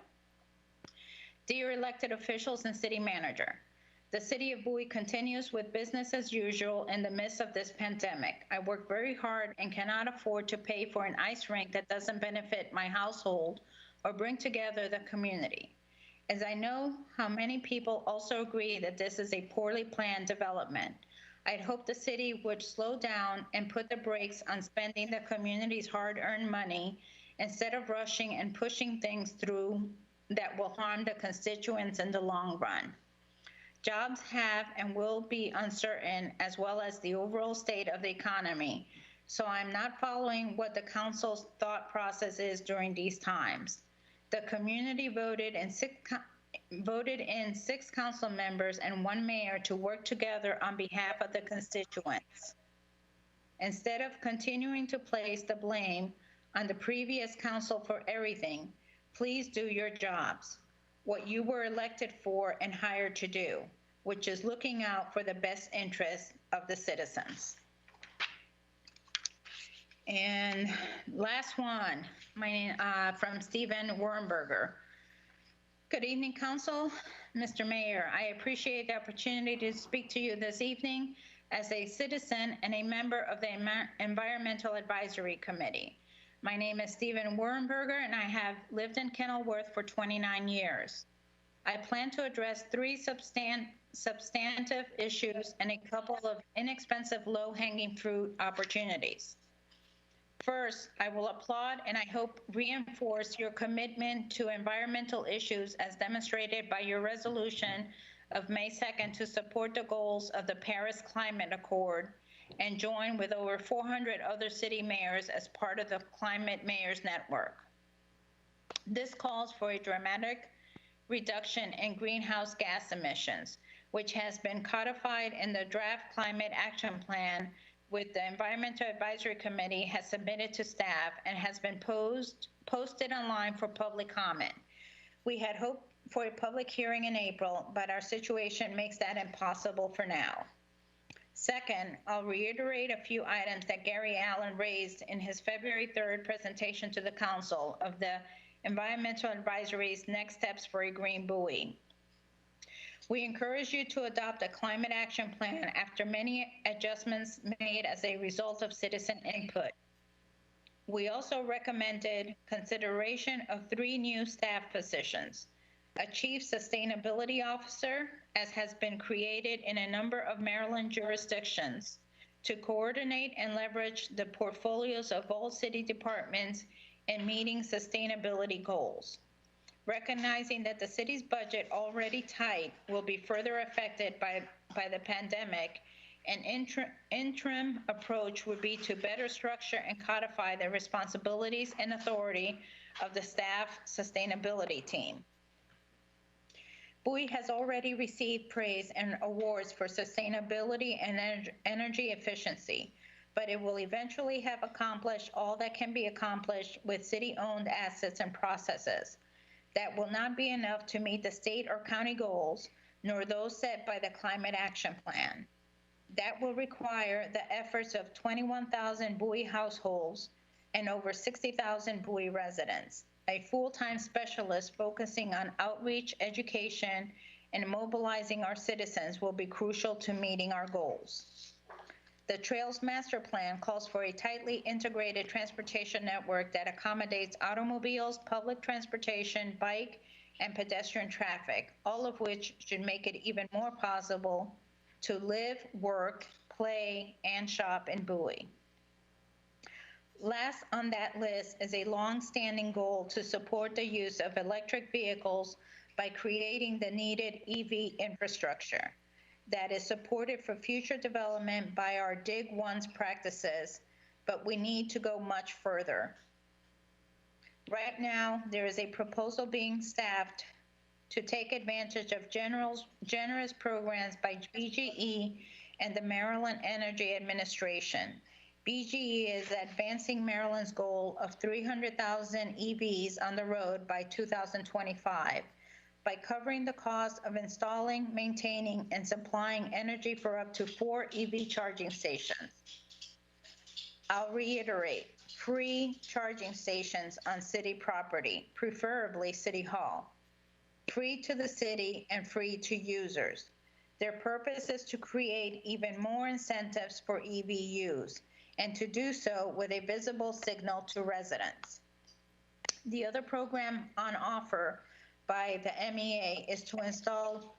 Dear elected officials and city manager, the city of Bowie continues with business as usual in the midst of this pandemic. I work very hard and cannot afford to pay for an ice rink that doesn't benefit my household or bring together the community. As I know how many people also agree that this is a poorly planned development, I'd hope the city would slow down and put the brakes on spending the community's hard-earned money instead of rushing and pushing things through that will harm the constituents in the long run. Jobs have and will be uncertain, as well as the overall state of the economy, so I'm not following what the council's thought process is during these times. The community voted in 6 council members and 1 mayor to work together on behalf of the constituents. Instead of continuing to place the blame on the previous council for everything, please do your jobs, what you were elected for and hired to do, which is looking out for the best interests of the citizens. And last one, from Stephen Wurmberger. Good evening, Council. Mr. Mayor, I appreciate the opportunity to speak to you this evening as a citizen and a member of the Environmental Advisory Committee. My name is Stephen Wurmberger, and I have lived in Kenilworth for 29 years. I plan to address 3 substantive issues and a couple of inexpensive, low-hanging fruit opportunities. First, I will applaud and I hope reinforce your commitment to environmental issues as demonstrated by your resolution of May 2nd to support the goals of the Paris Climate Accord and join with over 400 other city mayors as part of the Climate Mayors Network. This calls for a dramatic reduction in greenhouse gas emissions, which has been codified in the draft Climate Action Plan with the Environmental Advisory Committee has submitted to staff and has been posted online for public comment. We had hoped for a public hearing in April, but our situation makes that impossible for now. Second, I'll reiterate a few items that Gary Allen raised in his February 3rd presentation to the Council of the Environmental Advisory's Next Steps for a Green Bowie. We encourage you to adopt a climate action plan after many adjustments made as a result of citizen input. We also recommended consideration of 3 new staff positions: a chief sustainability officer, as has been created in a number of Maryland jurisdictions, to coordinate and leverage the portfolios of all city departments in meeting sustainability goals. Recognizing that the city's budget, already tight, will be further affected by the pandemic, an interim approach would be to better structure and codify the responsibilities and authority of the staff sustainability team. Bowie has already received praise and awards for sustainability and energy efficiency, but it will eventually have accomplished all that can be accomplished with city-owned assets and processes. That will not be enough to meet the state or county goals, nor those set by the Climate Action Plan. That will require the efforts of 21,000 Bowie households and over 60,000 Bowie residents. A full-time specialist focusing on outreach, education, and mobilizing our citizens will be crucial to meeting our goals. The Trails Master Plan calls for a tightly integrated transportation network that accommodates automobiles, public transportation, bike, and pedestrian traffic, all of which should make it even more possible to live, work, play, and shop in Bowie. Last on that list is a long-standing goal to support the use of electric vehicles by creating the needed EV infrastructure that is supported for future development by our Dig Once practices, but we need to go much further. Right now, there is a proposal being staffed to take advantage of generous programs by BGE and the Maryland Energy Administration. BGE is advancing Maryland's goal of 300,000 EVs on the road by 2025 by covering the cost of installing, maintaining, and supplying energy for up to 4 EV charging stations. I'll reiterate, free charging stations on city property, preferably City Hall. Free to the city and free to users. Their purpose is to create even more incentives for EV use, and to do so with a visible signal to residents. The other program on offer by the MEA is to install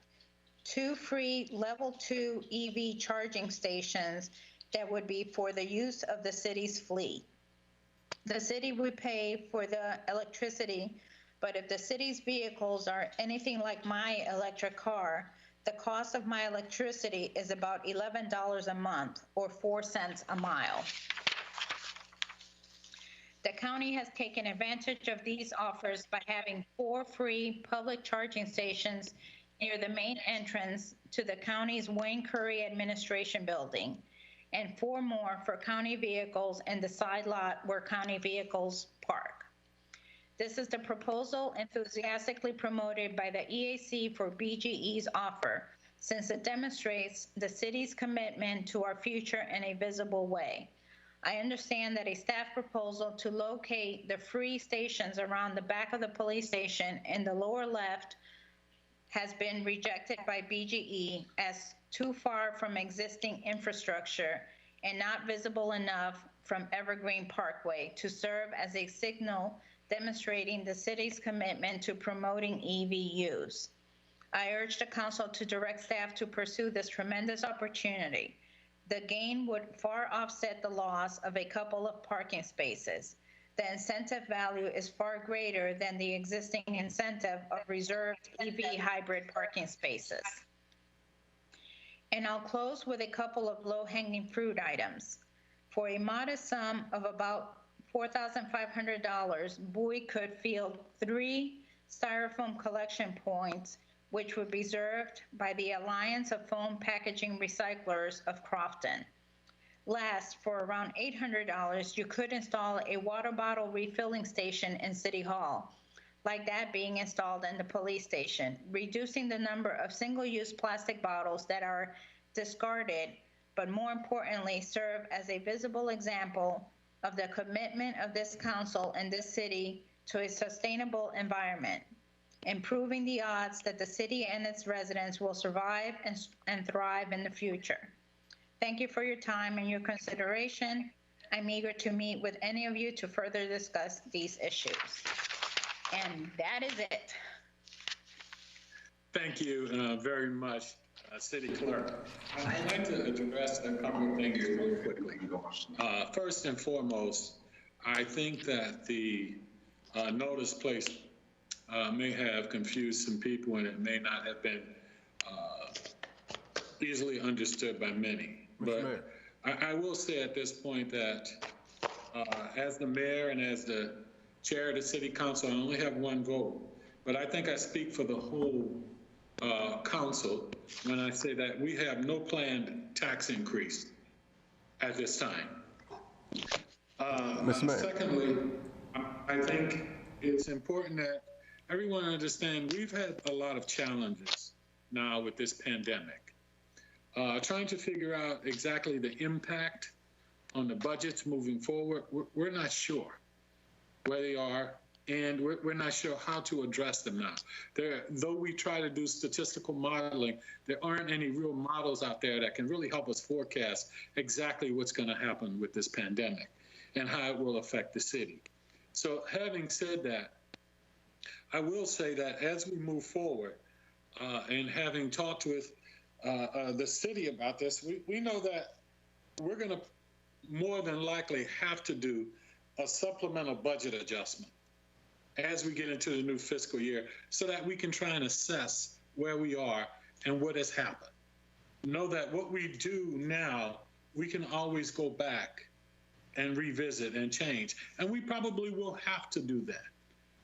2 free level 2 EV charging stations that would be for the use of the city's fleet. The city would pay for the electricity, but if the city's vehicles are anything like my electric car, the cost of my electricity is about $11 a month or 4 cents a mile. The county has taken advantage of these offers by having 4 free public charging stations near the main entrance to the county's Wayne Curry Administration Building, and 4 more for county vehicles in the side lot where county vehicles park. This is the proposal enthusiastically promoted by the EAC for BGE's offer, since it demonstrates the city's commitment to our future in a visible way. I understand that a staff proposal to locate the free stations around the back of the police station in the lower left has been rejected by BGE as too far from existing infrastructure and not visible enough from Evergreen Parkway to serve as a signal demonstrating the city's commitment to promoting EV use. I urge the council to direct staff to pursue this tremendous opportunity. The gain would far offset the loss of a couple of parking spaces. The incentive value is far greater than the existing incentive of reserved EV hybrid parking spaces. And I'll close with a couple of low-hanging fruit items. For a modest sum of about $4,500, Bowie could field 3 styrofoam collection points, which would be served by the Alliance of Foam Packaging Recyclers of Crofton. Last, for around $800, you could install a water bottle refilling station in City Hall, like that being installed in the police station, reducing the number of single-use plastic bottles that are discarded, but more importantly, serve as a visible example of the commitment of this council and this city to a sustainable environment, improving the odds that the city and its residents will survive and thrive in the future. Thank you for your time and your consideration. I'm eager to meet with any of you to further discuss these issues. And that is it. Thank you very much, City Clerk. I'd like to address a couple of things really quickly. First and foremost, I think that the notice placed may have confused some people, and it may not have been easily understood by many. But I will say at this point that as the mayor and as the chair of the city council, I only have one vote. But I think I speak for the whole council when I say that we have no planned tax increase at this time. Mr. Mayor. Secondly, I think it's important that everyone understand we've had a lot of challenges now with this pandemic. Trying to figure out exactly the impact on the budgets moving forward, we're not sure where they are, and we're not sure how to address them now. Though we try to do statistical modeling, there aren't any real models out there that can really help us forecast exactly what's going to happen with this pandemic and how it will affect the city. So having said that, I will say that as we move forward, and having talked with the city about this, we know that we're going to more than likely have to do a supplemental budget adjustment as we get into the new fiscal year so that we can try and assess where we are and what has happened. Know that what we do now, we can always go back and revisit and change. And we probably will have to do that.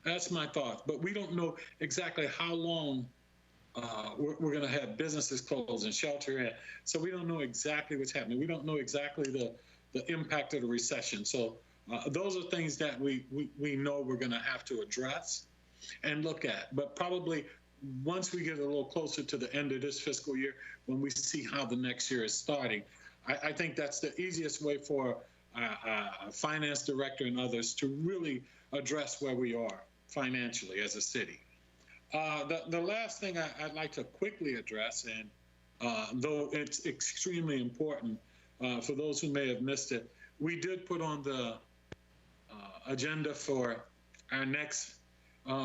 That's my thought. But we don't know exactly how long we're going to have businesses closed and shelter in. So we don't know exactly what's happening. We don't know exactly the impact of the recession. So those are things that we know we're going to have to address and look at. But probably once we get a little closer to the end of this fiscal year, when we see how the next year is starting, I think that's the easiest way for a finance director and others to really address where we are financially as a city. The last thing I'd like to quickly address, and though it's extremely important for those who may have missed it, we did put on the agenda for our next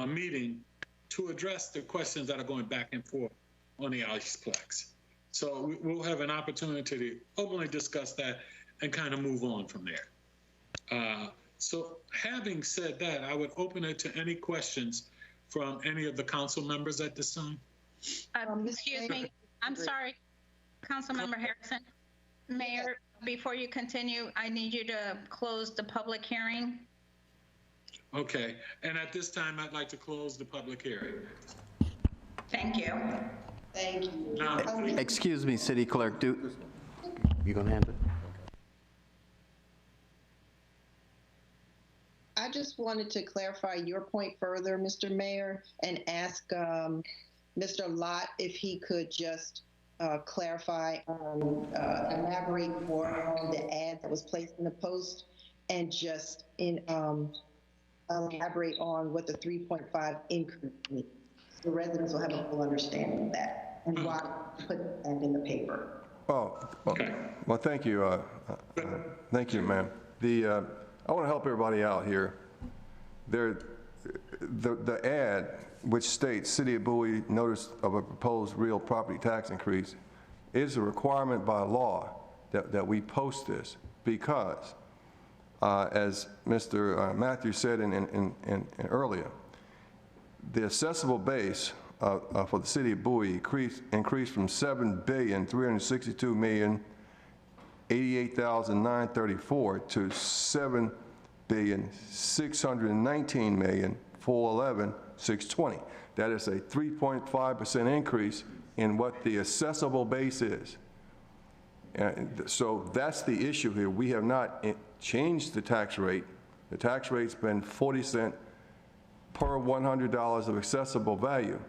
meeting to address the questions that are going back and forth on the Iceplex. So we'll have an opportunity to openly discuss that and kind of move on from there. So having said that, I would open it to any questions from any of the council members at this time. Excuse me, I'm sorry, Councilmember Harrison. Mayor, before you continue, I need you to close the public hearing. Okay, and at this time, I'd like to close the public hearing. Thank you. Thank you. Now, Excuse me, City Clerk, you gonna hand it? I just wanted to clarify your point further, Mr. Mayor, and ask Mr. Lott if he could just clarify, elaborate more on the ad that was placed in the Post, and just elaborate on what the 3.5 increase means. The residents will have a full understanding of that and why we put that in the paper. Well, thank you. Thank you, ma'am. I want to help everybody out here. The ad, which states City of Bowie notice of a proposed real property tax increase, is a requirement by law that we post this because, as Mr. Matthews said in earlier, the assessable base for the City of Bowie increased from $7,362,088,934 to $7,619,411,620. That is a 3.5% increase in what the assessable base is. And so that's the issue here. We have not changed the tax rate. The tax rate's been 40 cents per $100 of accessible value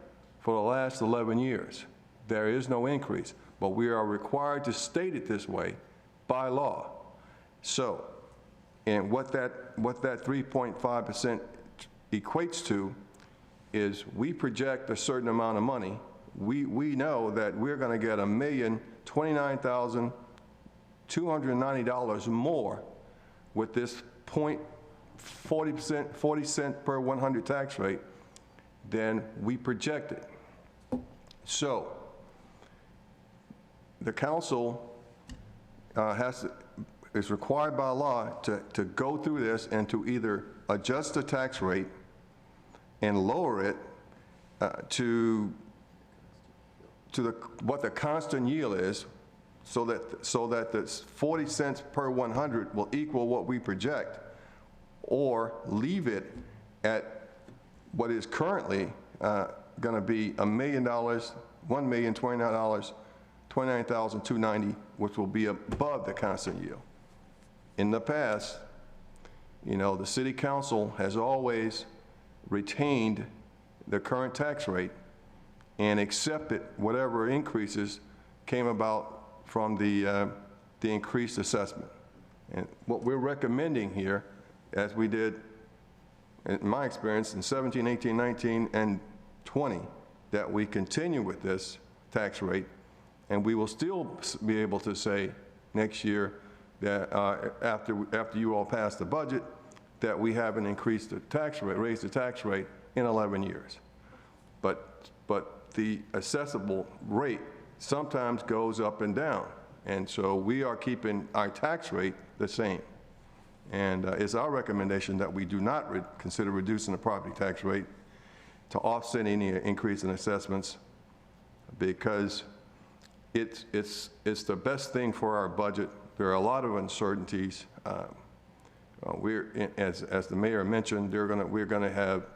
for the last 11 years. There is no increase, but we are required to state it this way by law. So, and what that 3.5% equates to is we project a certain amount of money. We know that we're going to get $1,029,290 more with this 40 cent per 100 tax rate than we projected. So the council is required by law to go through this and to either adjust the tax rate and lower it to what the constant yield is, so that the 40 cents per 100 will equal what we project, or leave it at what is currently going to be $1,000,000 $1,029,290, which will be above the constant yield. In the past, you know, the city council has always retained the current tax rate and accepted whatever increases came about from the increased assessment. And what we're recommending here, as we did, in my experience, in 17, 18, 19, and 20, that we continue with this tax rate, and we will still be able to say next year that after you all pass the budget, that we haven't increased the tax rate, raised the tax rate in 11 years. But the assessable rate sometimes goes up and down. And so we are keeping our tax rate the same. And it's our recommendation that we do not consider reducing the property tax rate to offset any increase in assessments, because it's the best thing for our budget. There are a lot of uncertainties. As the mayor mentioned, we're going to have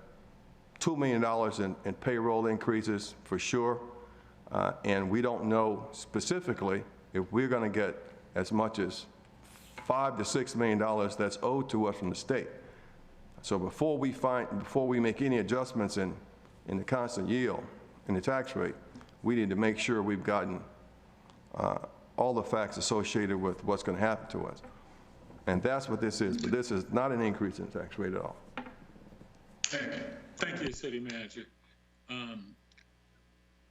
$2 million in payroll increases for sure, and we don't know specifically if we're going to get as much as $5 to $6 million that's owed to us from the state. So before we make any adjustments in the constant yield, in the tax rate, we need to make sure we've gotten all the facts associated with what's going to happen to us. And that's what this is. But this is not an increase in the tax rate at all. Thank you, City Manager.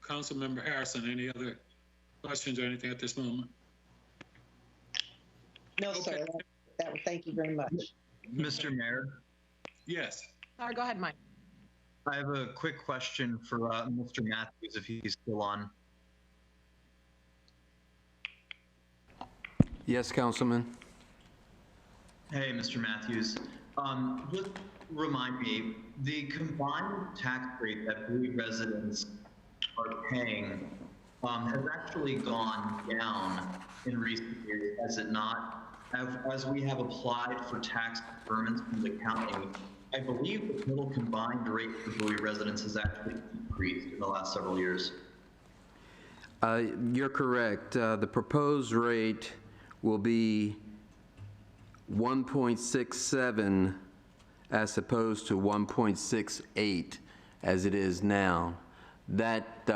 Councilmember Harrison, any other questions or anything at this moment? No, sir. Thank you very much. Mr. Mayor, Yes. Sorry, go ahead, Mike. I have a quick question for Mr. Matthews, if he's still on. Yes, Councilman? Hey, Mr. Matthews. Just remind me, the combined tax rate that Bowie residents are paying has actually gone down in recent years, has it not? As we have applied for tax deferments from the county, I believe the total combined rate for Bowie residents has actually decreased in the last several years. You're correct. The proposed rate will be 1.67 as opposed to 1.68 as it is now. That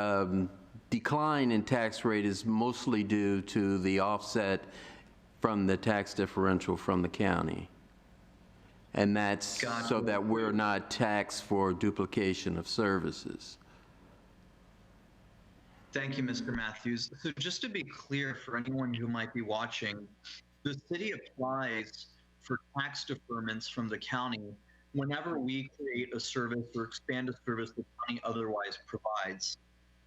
decline in tax rate is mostly due to the offset from the tax differential from the county. And that's so that we're not taxed for duplication of services. Thank you, Mr. Matthews. So just to be clear for anyone who might be watching, the city applies for tax deferments from the county whenever we create a service or expand a service the county otherwise provides.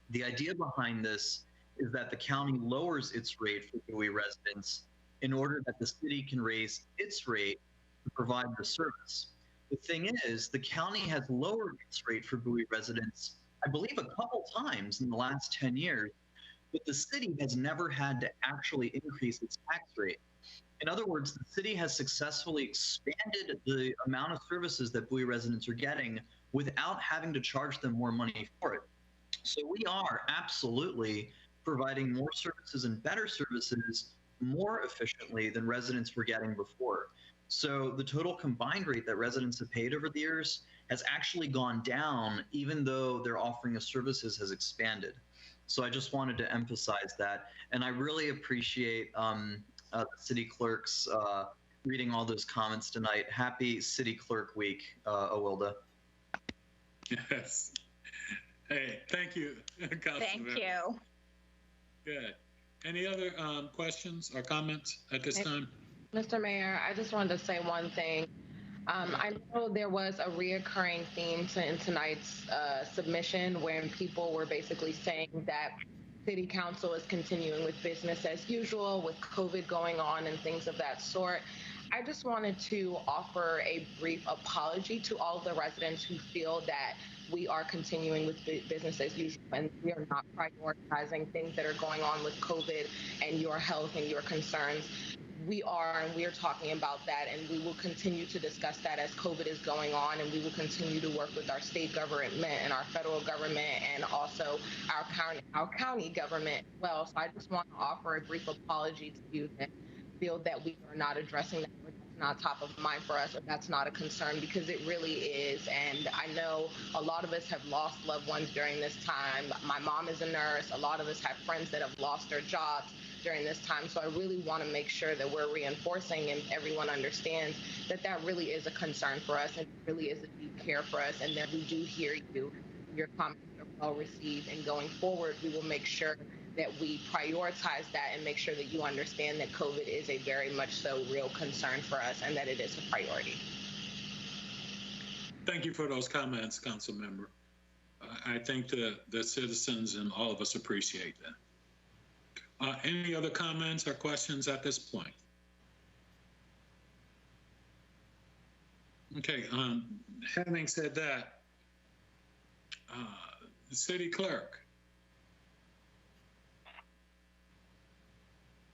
The idea behind this is that the county lowers its rate for Bowie residents in order that the city can raise its rate to provide the service. The thing is, the county has lowered its rate for Bowie residents, I believe, a couple times in the last 10 years, but the city has never had to actually increase its tax rate. In other words, the city has successfully expanded the amount of services that Bowie residents are getting without having to charge them more money for it. So we are absolutely providing more services and better services more efficiently than residents were getting before. So the total combined rate that residents have paid over the years has actually gone down, even though their offering of services has expanded. So I just wanted to emphasize that. And I really appreciate the city clerks reading all those comments tonight. Happy City Clerk Week, Awilda. Yes. Hey, thank you, Councilmember. Thank you. Good. Any other questions or comments at this time? Mr. Mayor, I just wanted to say one thing. I know there was a reoccurring theme in tonight's submission when people were basically saying that City Council is continuing with business as usual with COVID going on and things of that sort. I just wanted to offer a brief apology to all of the residents who feel that we are continuing with business as usual and we are not prioritizing things that are going on with COVID and your health and your concerns. we're talking about that, and we will continue to discuss that as COVID is going on, and we will continue to work with our state government and our federal government and also our county government as well. So I just want to offer a brief apology to you that feel that we are not addressing that, or that's not top of mind for us, or that's not a concern, because it really is. And I know a lot of us have lost loved ones during this time. My mom is a nurse. A lot of us have friends that have lost their jobs during this time. So I really want to make sure that we're reinforcing and everyone understands that that really is a concern for us, and it really is a deep care for us, and that we do hear you. Your comments are well received, and going forward, we will make sure that we prioritize that and make sure that you understand that COVID is a very much so real concern for us, and that it is a priority. Thank you for those comments, Council Member. I think the citizens and all of us appreciate that. Any other comments or questions at this point? Okay, having said that, the City Clerk.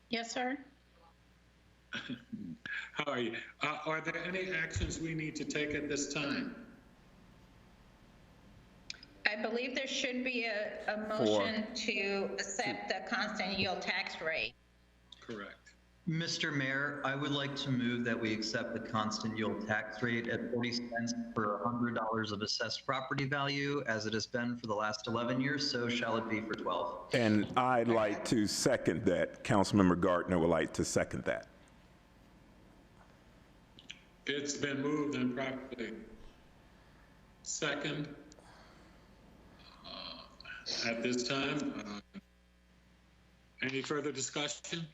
Yes, sir. How are you? Are there any actions we need to take at this time? I believe there should be a motion to accept the constant yield tax rate. Correct. Mr. Mayor, I would like to move that we accept the constant yield tax rate at 40 cents per $100 of assessed property value, as it has been for the last 11 years, so shall it be for 12. And I'd like to second that. Councilmember Gardner would like to second that. It's been moved and properly second. At this time, any further discussion?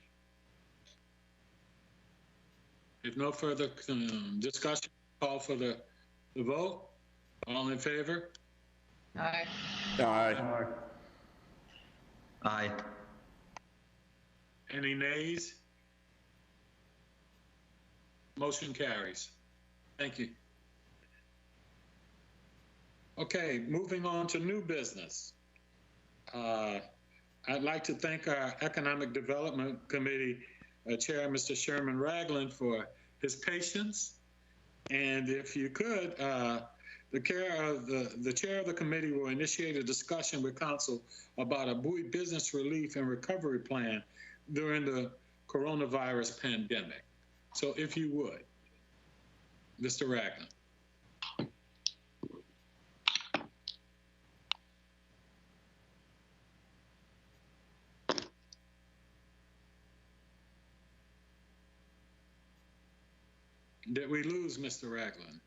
If no further discussion, call for the vote. All in favor? Aye. Aye. Aye. Any nays? Motion carries. Thank you. Okay, moving on to new business. I'd like to thank our Economic Development Committee Chair, Mr. Sherman Ragland, for his patience. And if you could, the chair of the committee will initiate a discussion with council about a Bowie business relief and recovery plan during the coronavirus pandemic. So if you would, Mr. Ragland. Did we lose Mr. Ragland?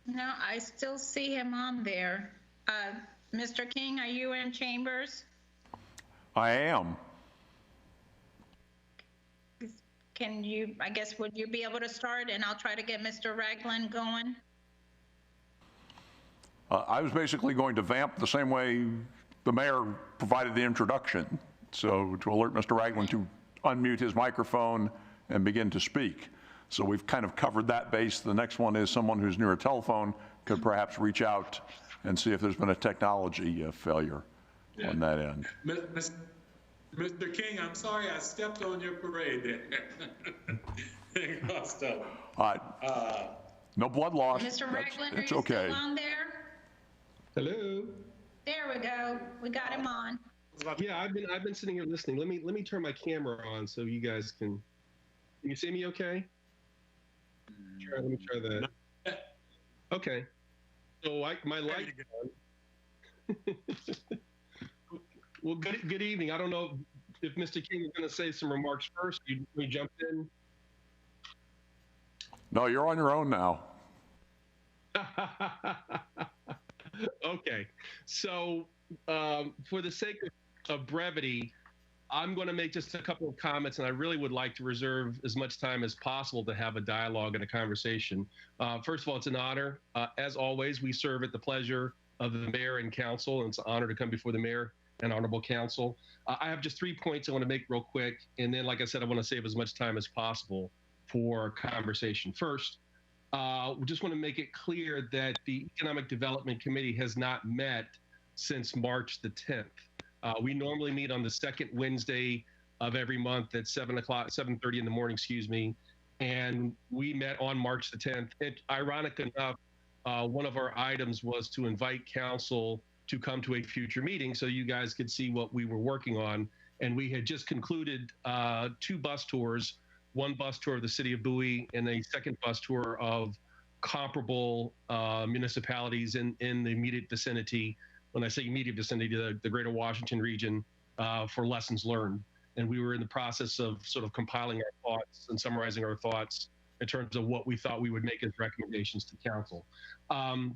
No, I still see him on there. Mr. King, are you in chambers? I am. Can you, I guess, would you be able to start, and I'll try to get Mr. Ragland going? I was basically going to vamp the same way the mayor provided the introduction. So to alert Mr. Ragland to unmute his microphone and begin to speak. So we've kind of covered that base. The next one is someone who's near a telephone could perhaps reach out and see if there's been a technology failure on that end. Mr. King, I'm sorry I stepped on your parade there. No blood loss. Mr. Ragland, are it's you okay. still on there? Hello. There we go. We got him on. Yeah, I've been sitting here listening. Let me turn my camera on so you guys can you see me okay? Let me try that. Okay. So my light. Well, good evening. I don't know if Mr. King is going to say some remarks first. We jump in. No, you're on your own now. Okay. So for the sake of brevity, I'm going to make just a couple of comments, and I really would like to reserve as much time as possible to have a dialogue and a conversation. First of all, it's an honor. As always, we serve at the pleasure of the mayor and council, and it's an honor to come before the mayor and honorable council. I have just 3 points I want to make real quick, and then, like I said, I want to save as much time as possible for conversation. First, we just want to make it clear that the Economic Development Committee has not met since March the 10th. We normally meet on the second Wednesday of every month at 7:30 in the morning, excuse me. And we met on March the 10th. Ironic enough, one of our items was to invite council to come to a future meeting so you guys could see what we were working on. And we had just concluded 2 bus tours, one bus tour of the city of Bowie and a second bus tour of comparable municipalities in the immediate vicinity. When I say immediate vicinity, the greater Washington region, for lessons learned. And we were in the process of sort of compiling our thoughts and summarizing our thoughts in terms of what we thought we would make as recommendations to council.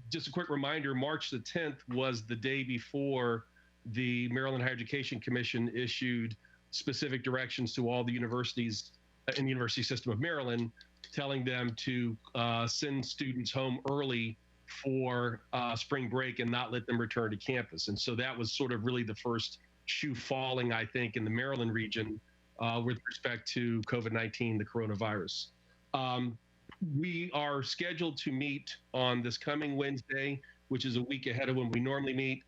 Just a quick reminder, March the 10th was the day before the Maryland Higher Education Commission issued specific directions to all the universities in the university system of Maryland, telling them to send students home early for spring break and not let them return to campus. And so that was sort of really the first shoe falling, I think, in the Maryland region with respect to COVID-19, the coronavirus. We are scheduled to meet on this coming Wednesday, which is a week ahead of when we normally meet.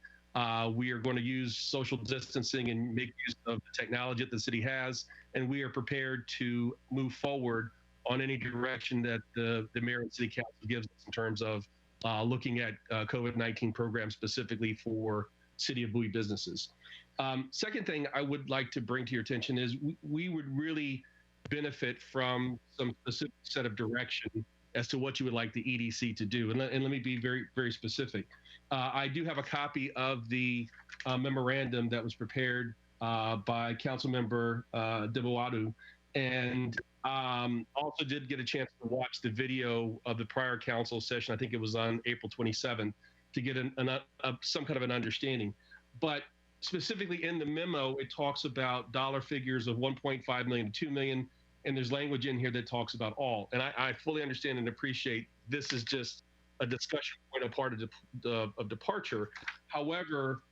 We are going to use social distancing and make use of the technology that the city has, and we are prepared to move forward on any direction that the mayor and city council gives us in terms of looking at COVID-19 programs specifically for City of Bowie businesses. Second thing I would like to bring to your attention is we would really benefit from some specific set of direction as to what you would like the EDC to do. And let me be very, very specific. I do have a copy of the memorandum that was prepared by Councilmember Deboadu, and also did get a chance to watch the video of the prior council session. I think it was on April 27th to get some kind of an understanding. But specifically in the memo, it talks about dollar figures of 1.5 million to 2 million, and there's language in here that talks about all. And I fully understand and appreciate this is just a discussion point, a part of departure. However,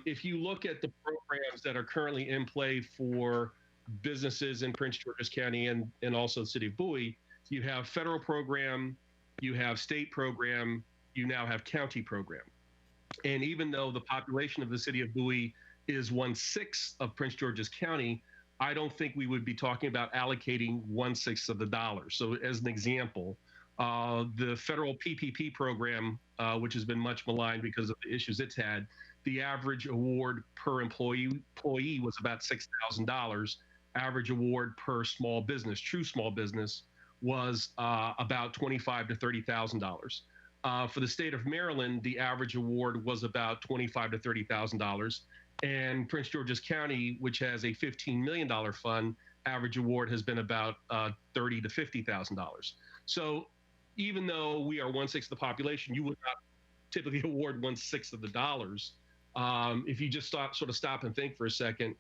if you look at the programs that are currently in play for businesses in Prince George's County and also the city of Bowie, you have federal program, you have state program, you now have county program. And even though the population of the city of Bowie is 1/6 of Prince George's County, I don't think we would be talking about allocating 1/6 of the dollar. So as an example, the federal PPP program, which has been much maligned because of the issues it's had, the average award per employee was about $6,000. Average award per small business, true small business, was about $25,000 to $30,000. For the state of Maryland, the average award was about $25,000 to $30,000. And Prince George's County, which has a $15 million fund, average award has been about $30,000 to $50,000. So even though we are 1/6 of the population, you would not typically award 1/6 of the dollars. If you just stop and think for a second,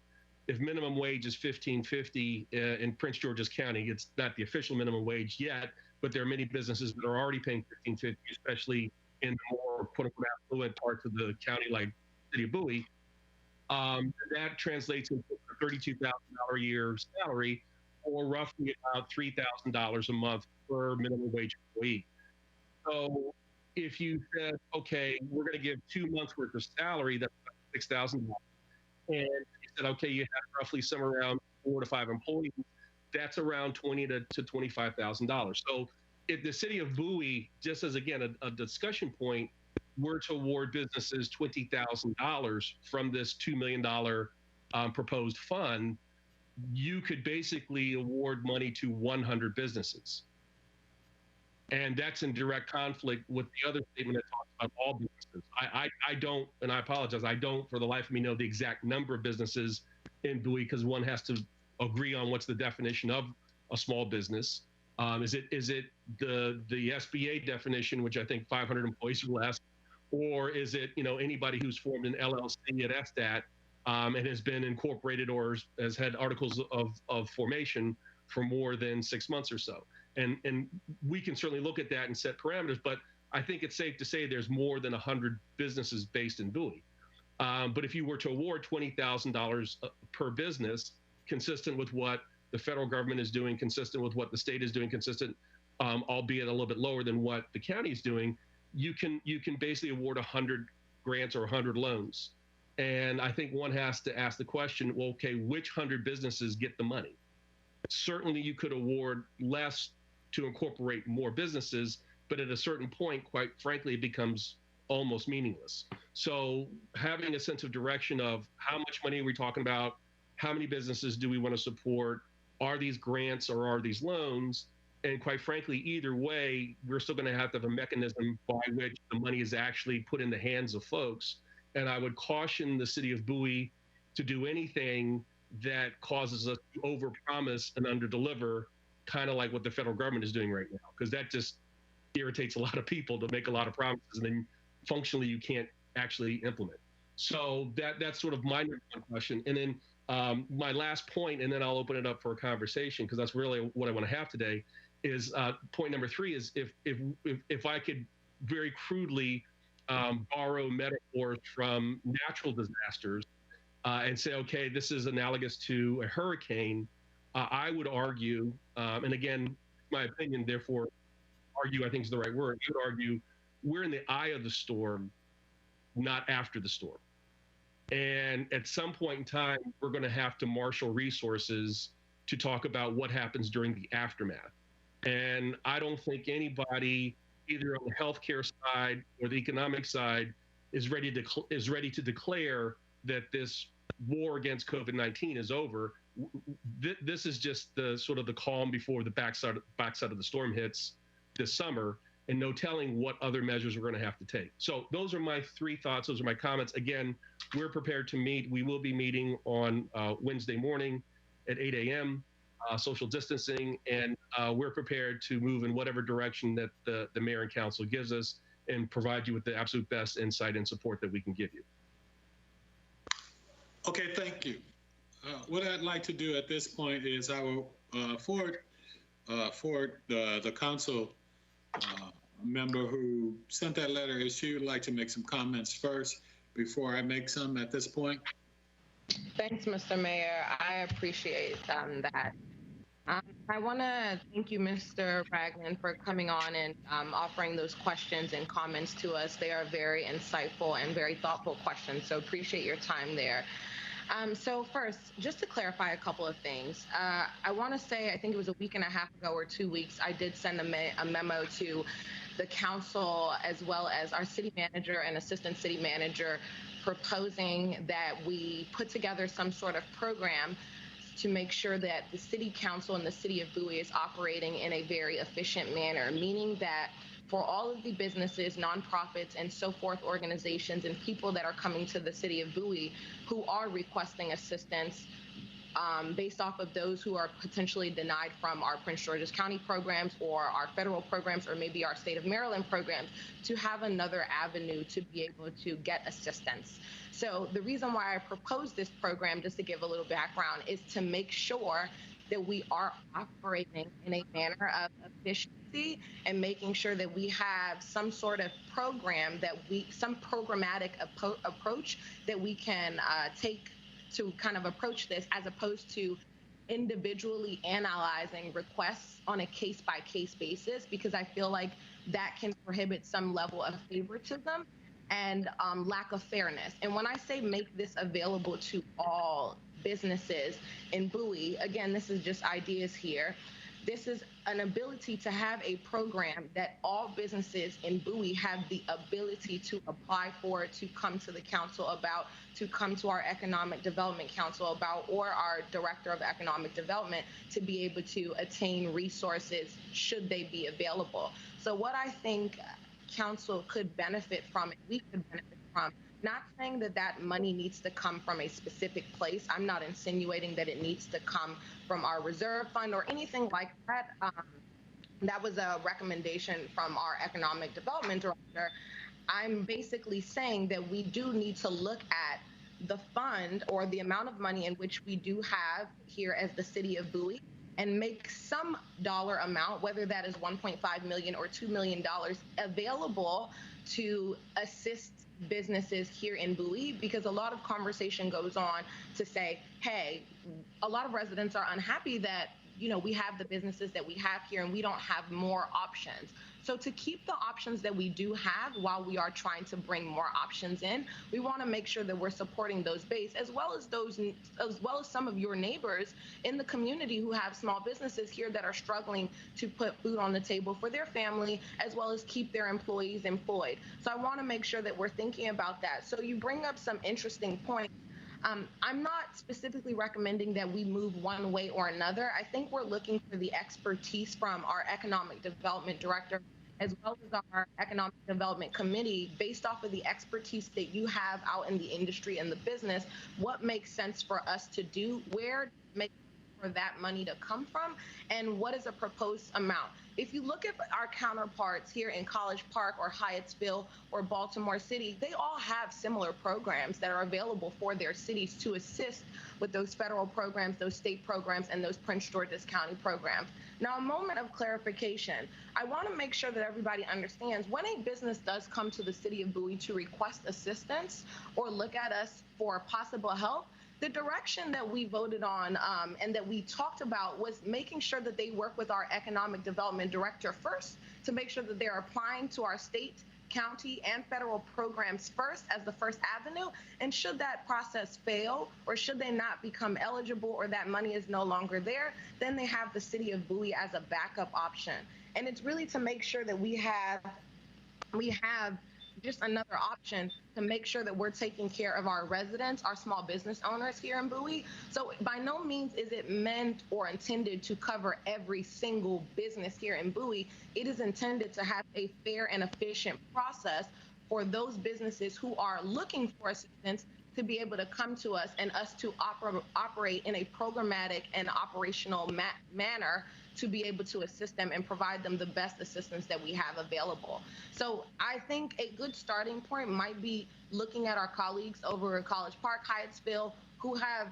if minimum wage is $15.50 in Prince George's County, it's not the official minimum wage yet, but there are many businesses that are already paying $15.50, especially in the more quote-unquote affluent parts of the county like City of Bowie. That translates into a $32,000 a year salary, or roughly about $3,000 a month per minimum wage employee. So if you said, okay, we're going to give 2 months worth of salary, that's about $6,000. And you said, okay, you have roughly somewhere around 4 to 5 employees, that's around $20,000 to $25,000. So if the city of Bowie, just as again a discussion point, were to award businesses $20,000 from this $2 million proposed fund, you could basically award money to 100 businesses. And that's in direct conflict with the other statement that talks about all businesses. I don't, and I apologize, I don't for the life of me know the exact number of businesses in Bowie, because one has to agree on what's the definition of a small business. Is it the SBA definition, which I think 500 employees or less, or is it anybody who's formed an LLC at SDAT and has been incorporated or has had articles of formation for more than 6 months or so? And we can certainly look at that and set parameters, but I think it's safe to say there's more than 100 businesses based in Bowie. But if you were to award $20,000 per business, consistent with what the federal government is doing, consistent with what the state is doing, consistent, albeit a little bit lower than what the county is doing, you can basically award 100 grants or 100 loans. And I think one has to ask the question, well, okay, which 100 businesses get the money? Certainly you could award less to incorporate more businesses, but at a certain point, quite frankly, it becomes almost meaningless. So having a sense of direction of how much money are we talking about? How many businesses do we want to support? Are these grants or are these loans? And quite frankly, either way, we're still going to have a mechanism by which the money is actually put in the hands of folks. And I would caution the city of Bowie to do anything that causes us to overpromise and underdeliver, kind of like what the federal government is doing right now, because that just irritates a lot of people to make a lot of promises and then functionally you can't actually implement. So that's sort of my number one question. And then my last point, and then I'll open it up for a conversation, because that's really what I want to have today, is point number 3 is if I could very crudely borrow metaphors from natural disasters and say, okay, this is analogous to a hurricane, I would argue, and again, my opinion, therefore, argue I think is the right word, I would argue we're in the eye of the storm, not after the storm. And at some point in time, we're going to have to marshal resources to talk about what happens during the aftermath. And I don't think anybody, either on the healthcare side or the economic side, is ready to declare that this war against COVID-19 is over. This is just the sort of the calm before the backside of the storm hits this summer, and no telling what other measures we're going to have to take. So those are my 3 thoughts. Those are my comments. Again, we're prepared to meet. We will be meeting on Wednesday morning at 8 a.m., social distancing, and we're prepared to move in whatever direction that the mayor and council gives us and provide you with the absolute best insight and support that we can give you. Okay, thank you. What I'd like to do at this point is I will forward the council member who sent that letter, if she would like to make some comments first before I make some at this point. Thanks, Mr. Mayor. I appreciate that. I want to thank you, Mr. Ragland, for coming on and offering those questions and comments to us. They are very insightful and very thoughtful questions, so appreciate your time there. So first, just to clarify a couple of things, I want to say, I think it was a week and a half ago or 2 weeks, I did send a memo to the council as well as our city manager and assistant city manager proposing that we put together some sort of program to make sure that the city council and the city of Bowie is operating in a very efficient manner, meaning that for all of the businesses, nonprofits, and so forth organizations and people that are coming to the city of Bowie who are requesting assistance based off of those who are potentially denied from our Prince George's County programs or our federal programs or maybe our state of Maryland programs, to have another avenue to be able to get assistance. So the reason why I proposed this program, just to give a little background, is to make sure that we are operating in a manner of efficiency and making sure that we have some sort of program some programmatic approach that we can take to kind of approach this, as opposed to individually analyzing requests on a case-by-case basis, because I feel like that can prohibit some level of favoritism and lack of fairness. And when I say make this available to all businesses in Bowie, again, this is just ideas here. This is an ability to have a program that all businesses in Bowie have the ability to apply for, to come to the council about, to come to our economic development council about, or our director of economic development, to be able to attain resources should they be available. So what I think council could benefit from, and we could benefit from, not saying that that money needs to come from a specific place. I'm not insinuating that it needs to come from our reserve fund or anything like that. That was a recommendation from our economic development director. I'm basically saying that we do need to look at the fund or the amount of money in which we do have here as the city of Bowie, and make some dollar amount, whether that is $1.5 million or $2 million, available to assist businesses here in Bowie, because a lot of conversation goes on to say, hey, a lot of residents are unhappy that we have the businesses that we have here and we don't have more options. So to keep the options that we do have while we are trying to bring more options in, we want to make sure that we're supporting those base as well as some of your neighbors in the community who have small businesses here that are struggling to put food on the table for their family as well as keep their employees employed. So I want to make sure that we're thinking about that. So you bring up some interesting points. I'm not specifically recommending that we move one way or another. I think we're looking for the expertise from our economic development director as well as our economic development committee, based off of the expertise that you have out in the industry and the business, what makes sense for us to do, where make for that money to come from, and what is a proposed amount. If you look at our counterparts here in College Park or Hyattsville or Baltimore City, they all have similar programs that are available for their cities to assist with those federal programs, those state programs, and those Prince George's County programs. Now, a moment of clarification. I want to make sure that everybody understands when a business does come to the city of Bowie to request assistance or look at us for possible help, the direction that we voted on and that we talked about was making sure that they work with our economic development director first to make sure that they're applying to our state, county, and federal programs first as the first avenue. And should that process fail or should they not become eligible or that money is no longer there, then they have the city of Bowie as a backup option. And it's really to make sure that we have just another option to make sure that we're taking care of our residents, our small business owners here in Bowie. So by no means is it meant or intended to cover every single business here in Bowie. It is intended to have a fair and efficient process for those businesses who are looking for assistance to be able to come to us and us to operate in a programmatic and operational manner to be able to assist them and provide them the best assistance that we have available. So I think a good starting point might be looking at our colleagues over at College Park, Hyattsville, who have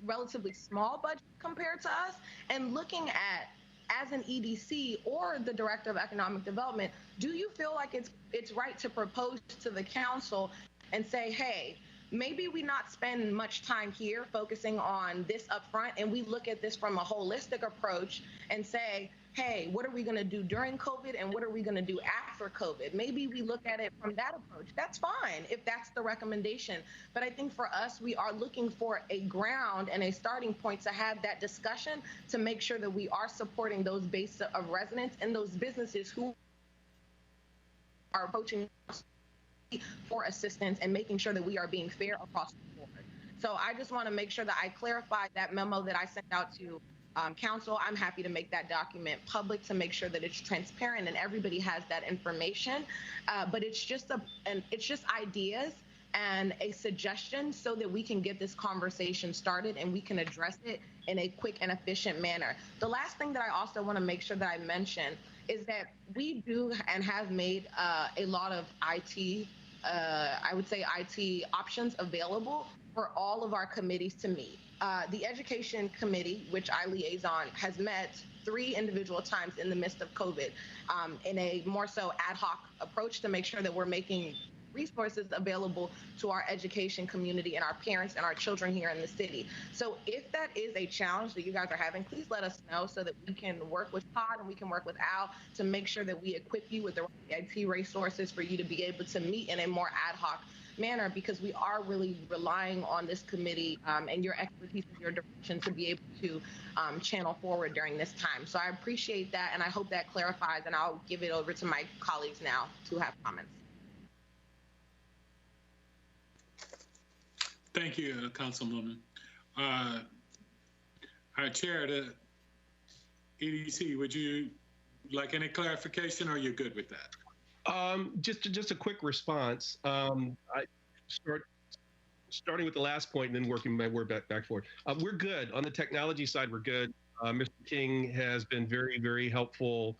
relatively small budget compared to us, and looking at, as an EDC or the Director of Economic Development, do you feel like it's right to propose to the council and say, hey, maybe we not spend much time here focusing on this upfront and we look at this from a holistic approach and say, hey, what are we going to do during COVID and what are we going to do after COVID? Maybe we look at it from that approach. That's fine if that's the recommendation. But I think for us, we are looking for a ground and a starting point to have that discussion to make sure that we are supporting those base of residents and those businesses who are approaching for assistance and making sure that we are being fair across the board. So I just want to make sure that I clarify that memo that I sent out to council. I'm happy to make that document public to make sure that it's transparent and everybody has that information. But it's just ideas and a suggestion so that we can get this conversation started and we can address it in a quick and efficient manner. The last thing that I also want to make sure that I mention is that we do and have made a lot of IT, I would say IT options available for all of our committees to meet. The Education Committee, which I liaison, has met 3 individual times in the midst of COVID in a more so ad hoc approach to make sure that we're making resources available to our education community and our parents and our children here in the city. So if that is a challenge that you guys are having, please let us know so that we can work with Todd and we can work with Al to make sure that we equip you with the IT resources for you to be able to meet in a more ad hoc manner, because we are really relying on this committee and your expertise and your direction to be able to channel forward during this time. So I appreciate that, and I hope that clarifies, and I'll give it over to my colleagues now to have comments. Thank you, Councilwoman. Our chair, the EDC, would you like any clarification, or are you good with that? Just a quick response. Starting with the last point and then working my word back forward. We're good on the technology side. We're good. Mr. King has been very, very helpful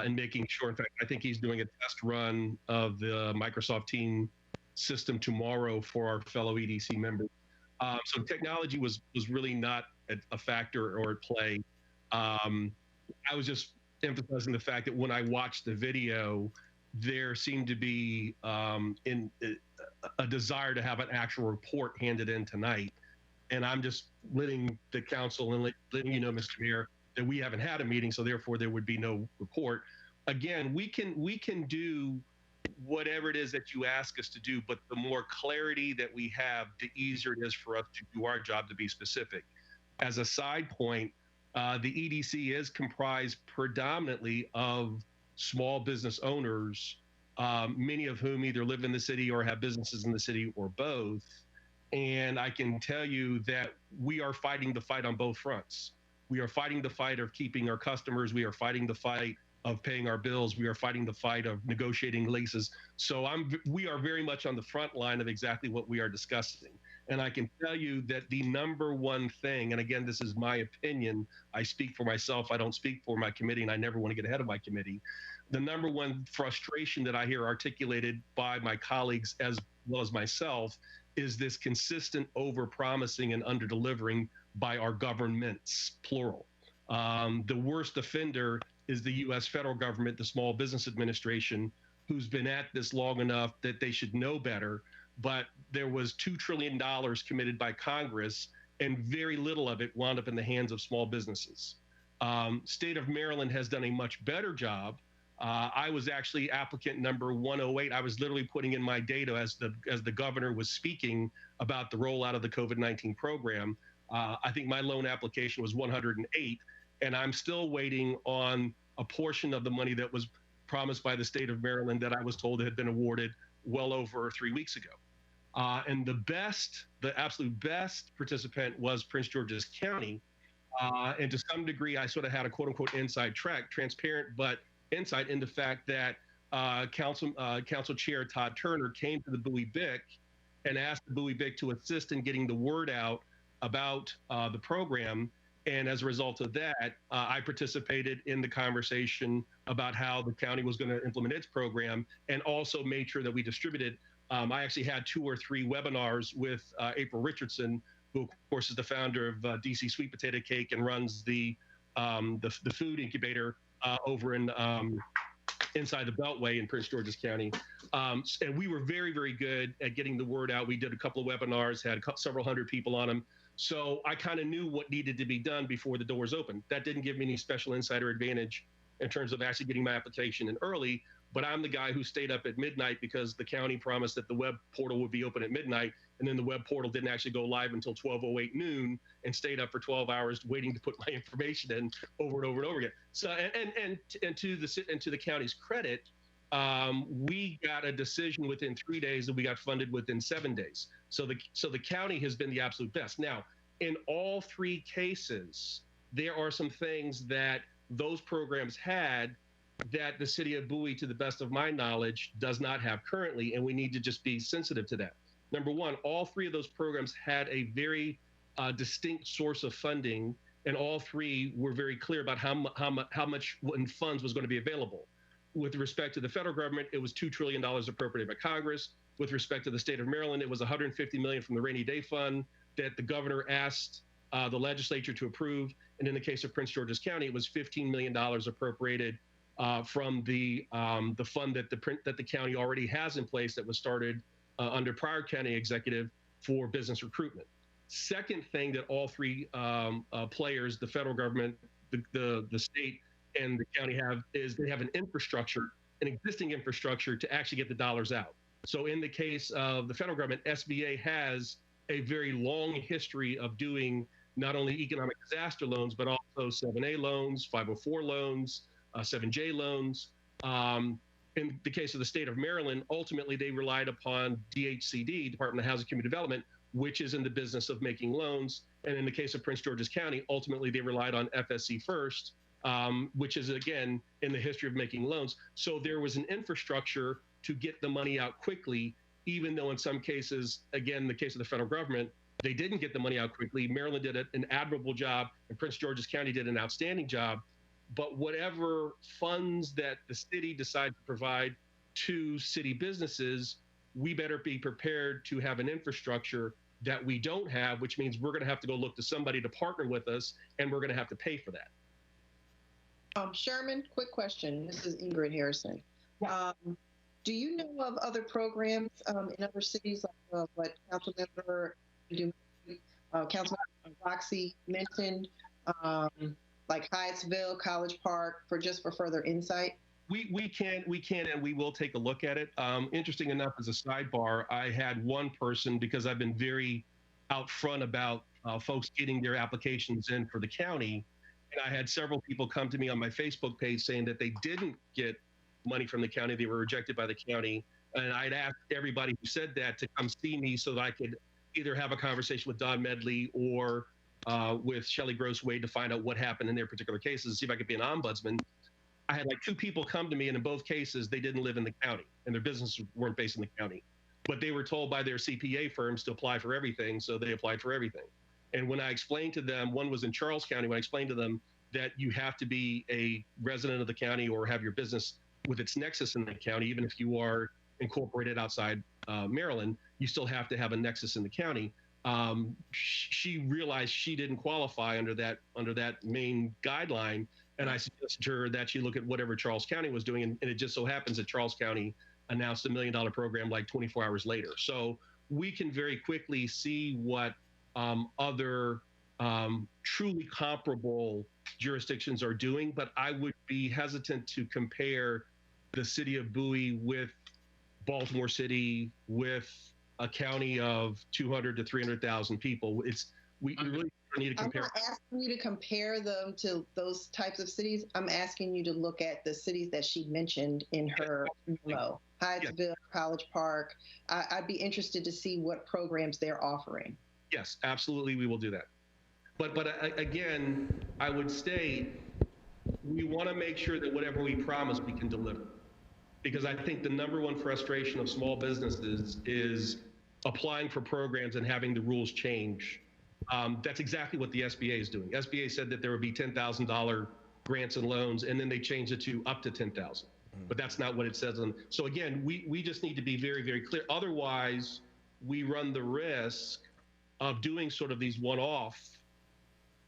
in making sure. In fact, I think he's doing a test run of the Microsoft Teams system tomorrow for our fellow EDC members. So technology was really not a factor or at play. I was just emphasizing the fact that when I watched the video, there seemed to be a desire to have an actual report handed in tonight. And I'm just letting the council and letting you know, Mr. Mayor, that we haven't had a meeting, so therefore there would be no report. Again, we can do whatever it is that you ask us to do, but the more clarity that we have, the easier it is for us to do our job, to be specific. As a side point, the EDC is comprised predominantly of small business owners, many of whom either live in the city or have businesses in the city or both. And I can tell you that we are fighting the fight on both fronts. We are fighting the fight of keeping our customers. We are fighting the fight of paying our bills. We are fighting the fight of negotiating leases. So we are very much on the front line of exactly what we are discussing. And I can tell you that the number one thing, and again, this is my opinion, I speak for myself, I don't speak for my committee, and I never want to get ahead of my committee. The number one frustration that I hear articulated by my colleagues as well as myself is this consistent over-promising and under-delivering by our governments, plural. The worst offender is the U.S. federal government, the Small Business Administration, who's been at this long enough that they should know better. But there was $2 trillion committed by Congress, and very little of it wound up in the hands of small businesses. State of Maryland has done a much better job. I was actually applicant number 108. I was literally putting in my data as the governor was speaking about the rollout of the COVID-19 program. I think my loan application was 108, and I'm still waiting on a portion of the money that was promised by the state of Maryland that I was told had been awarded well over 3 weeks ago. And the absolute best participant was Prince George's County. And to some degree, I sort of had a quote unquote inside track, transparent, but insight into the fact that Council Chair Todd Turner came to the Bowie BIC and asked the Bowie BIC to assist in getting the word out about the program. And as a result of that, I participated in the conversation about how the county was going to implement its program, and also made sure that we distributed. I actually had 2 or 3 webinars with April Richardson, who of course is the founder of DC Sweet Potato Cake and runs the food incubator over in inside the Beltway in Prince George's County. And we were very, very good at getting the word out. We did a couple of webinars, had several hundred people on them. So I kind of knew what needed to be done before the doors opened. That didn't give me any special insider advantage in terms of actually getting my application in early, but I'm the guy who stayed up at midnight because the county promised that the web portal would be open at midnight, and then the web portal didn't actually go live until 12:08 noon, and stayed up for 12 hours waiting to put my information in over and over and over again. So, and to the county's credit, we got a decision within 3 days, and we got funded within 7 days. So the county has been the absolute best. Now, in all 3 cases, there are some things that those programs had that the city of Bowie, to the best of my knowledge, does not have currently, and we need to just be sensitive to that. Number one, all 3 of those programs had a very distinct source of funding, and all 3 were very clear about how much in funds was going to be available. With respect to the federal government, it was $2 trillion appropriated by Congress. With respect to the state of Maryland, it was $150 million from the rainy day fund that the governor asked the legislature to approve. And in the case of Prince George's County, it was $15 million appropriated from the fund that the county already has in place that was started under prior county executive for business recruitment. Second thing that all 3 players, the federal government, the state, and the county have is they have an infrastructure, an existing infrastructure to actually get the dollars out. So in the case of the federal government, SBA has a very long history of doing not only economic disaster loans, but also 7A loans, 504 loans, 7J loans. In the case of the state of Maryland, ultimately they relied upon DHCD, Department of Housing and Community Development, which is in the business of making loans. And in the case of Prince George's County, ultimately they relied on FSC First, which is, again, in the history of making loans. So there was an infrastructure to get the money out quickly, even though in some cases, again, the case of the federal government, they didn't get the money out quickly. Maryland did an admirable job, and Prince George's County did an outstanding job. But whatever funds that the city decides to provide to city businesses, we better be prepared to have an infrastructure that we don't have, which means we're going to have to go look to somebody to partner with us, and we're going to have to pay for that. Sherman, quick question. This is Ingrid Harrison. Do you know of other programs in other cities, like what Councilmember Councilmember Roxy mentioned, like Hyattsville, College Park, for further insight? We can, and we will take a look at it. Interesting enough, as a sidebar, I had one person, because I've been very out front about folks getting their applications in for the county, and I had several people come to me on my Facebook page saying that they didn't get money from the county, they were rejected by the county, and I'd asked everybody who said that to come see me so that I could either have a conversation with Don Medley or with Shelley Gross Wade to find out what happened in their particular cases, see if I could be an ombudsman. I had like 2 people come to me, and in both cases, they didn't live in the county, and their businesses weren't based in the county. But they were told by their CPA firms to apply for everything, so they applied for everything. And when I explained to them, one was in Charles County, when I explained to them that you have to be a resident of the county or have your business with its nexus in the county, even if you are incorporated outside Maryland, you still have to have a nexus in the county. She realized she didn't qualify under that main guideline. And I suggested to her that she look at whatever Charles County was doing. And it just so happens that Charles County announced $1 million program like 24 hours later. So we can very quickly see what other truly comparable jurisdictions are doing. But I would be hesitant to compare the city of Bowie with Baltimore City, with a county of 200 to 300,000 people. We really need to compare. I'm not asking you to compare them to those types of cities. I'm asking you to look at the cities that she mentioned in her memo. Hyattsville, College Park. I'd be interested to see what programs they're offering. Yes, absolutely, we will do that. But again, I would state, we want to make sure that whatever we promise, we can deliver. Because I think the #1 frustration of small businesses is applying for programs and having the rules change. That's exactly what the SBA is doing. SBA said that there would be $10,000 grants and loans, and then they changed it to up to $10,000. But that's not what it says. So again, we just need to be very, very clear. Otherwise, we run the risk of doing sort of these one-off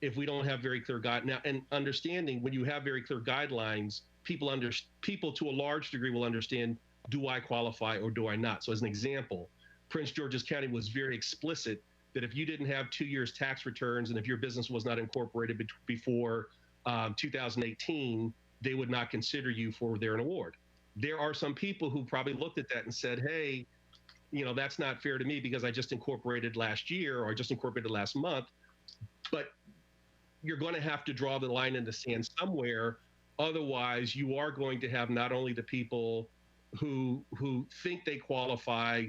if we don't have very clear guidelines. Now, and understanding when you have very clear guidelines, people to a large degree will understand, do I qualify or do I not? So as an example, Prince George's County was very explicit that if you didn't have 2 years tax returns and if your business was not incorporated before 2018, they would not consider you for their award. There are some people who probably looked at that and said, hey, that's not fair to me because I just incorporated last year or I just incorporated last month. But you're going to have to draw the line in the sand somewhere. Otherwise, you are going to have not only the people who think they qualify,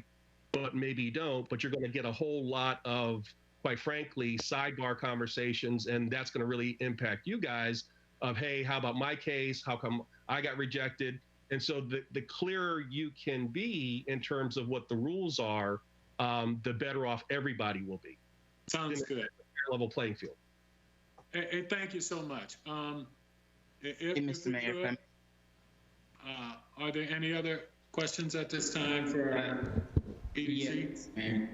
but maybe don't, but you're going to get a whole lot of, quite frankly, sidebar conversations, and that's going to really impact you guys of, hey, how about my case? How come I got rejected? And so the clearer you can be in terms of what the rules are, the better off everybody will be. Sounds good. Level playing field. Hey, thank you so much. Hey, Mr. Mayor. Are there any other questions at this time for EDC? Yes, Mayor.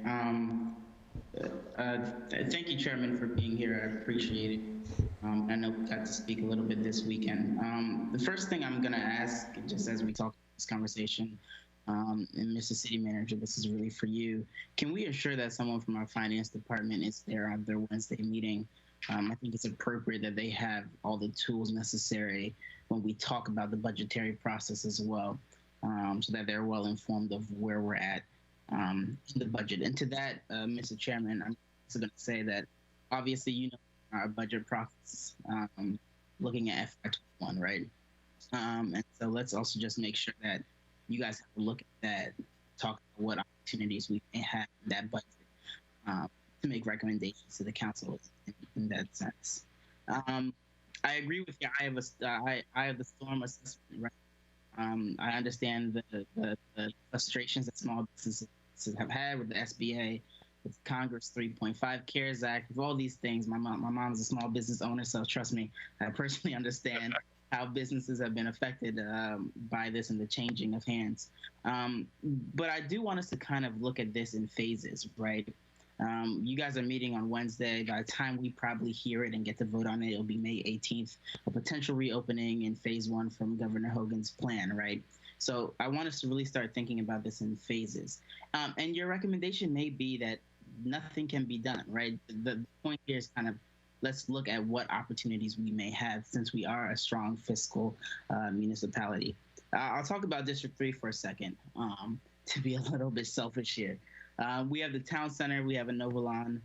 Thank you, Chairman, for being here. I appreciate it. I know we got to speak a little bit this weekend. The first thing I'm going to ask, just as we talk this conversation, and Mr. City Manager, this is really for you. Can we ensure that someone from our finance department is there at their Wednesday meeting? I think it's appropriate that they have all the tools necessary when we talk about the budgetary process as well, so that they're well informed of where we're at in the budget. And to that, Mr. Chairman, I'm also going to say that obviously, our budget process, looking at FY21, right? And so let's also just make sure that you guys have a look at that, talk about what opportunities we may have in that budget to make recommendations to the council in that sense. I agree with your eye of the storm assessment, right? I understand the frustrations that small businesses have had with the SBA, with Congress 3.5 CARES Act, with all these things. My mom is a small business owner, so trust me, I personally understand how businesses have been affected by this and the changing of hands. But I do want us to kind of look at this in phases, right? You guys are meeting on Wednesday. By the time we probably hear it and get to vote on it, it'll be May 18th, a potential reopening in phase 1 from Governor Hogan's plan, right? So I want us to really start thinking about this in phases. And your recommendation may be that nothing can be done, right? The point here is kind of, let's look at what opportunities we may have since we are a strong fiscal municipality. I'll talk about District 3 for a second, to be a little bit selfish here. We have the town center, we have a Novolon.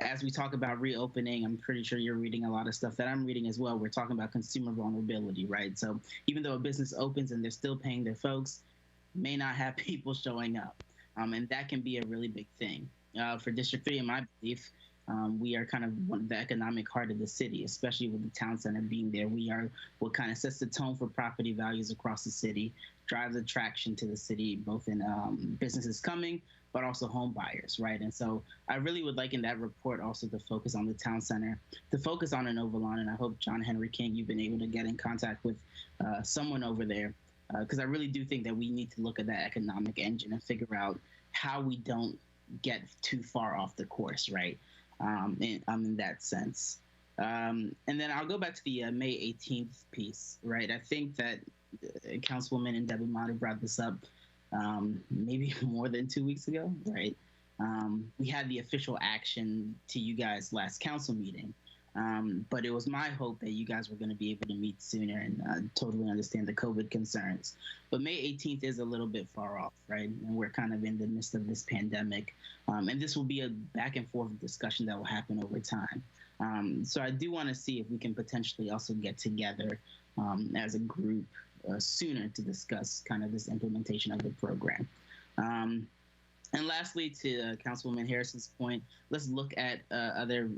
As we talk about reopening, I'm pretty sure you're reading a lot of stuff that I'm reading as well. We're talking about consumer vulnerability, right? So even though a business opens and they're still paying their folks, may not have people showing up. And that can be a really big thing. For District 3, in my belief, we are kind of one of the economic heart of the city, especially with the town center being there. We are what kind of sets the tone for property values across the city, drives attraction to the city, both in businesses coming, but also home buyers, right? And so I really would like in that report also to focus on the town center, to focus on an Novolon, and I hope, John Henry King, you've been able to get in contact with someone over there, because I really do think that we need to look at that economic engine and figure out how we don't get too far off the course, right? In that sense. And then I'll go back to the May 18th piece, right? I think that Councilwoman and Debbie Motta brought this up maybe more than 2 weeks ago, right? We had the official action to you guys last council meeting, but it was my hope that you guys were going to be able to meet sooner, and totally understand the COVID concerns. But May 18th is a little bit far off, right? And we're kind of in the midst of this pandemic, and this will be a back and forth discussion that will happen over time. So I do want to see if we can potentially also get together as a group sooner to discuss kind of this implementation of the program. And lastly, to Councilwoman Harrison's point, let's look at other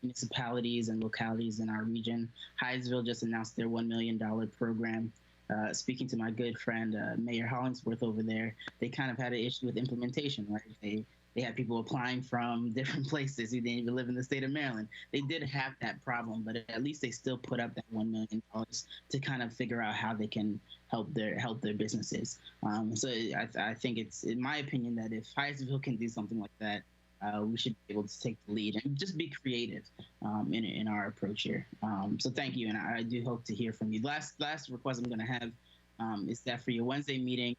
municipalities and localities in our region. Hyattsville just announced their $1 million program. Speaking to my good friend, Mayor Hollingsworth over there, they kind of had an issue with implementation, right? They had people applying from different places who didn't even live in the state of Maryland. They did have that problem, but at least they still put up that $1 million to kind of figure out how they can help their businesses. So I think it's, in my opinion, that if Hyattsville can do something like that, we should be able to take the lead and just be creative in our approach here. So thank you, and I do hope to hear from you. Last request I'm going to have is that for your Wednesday meeting,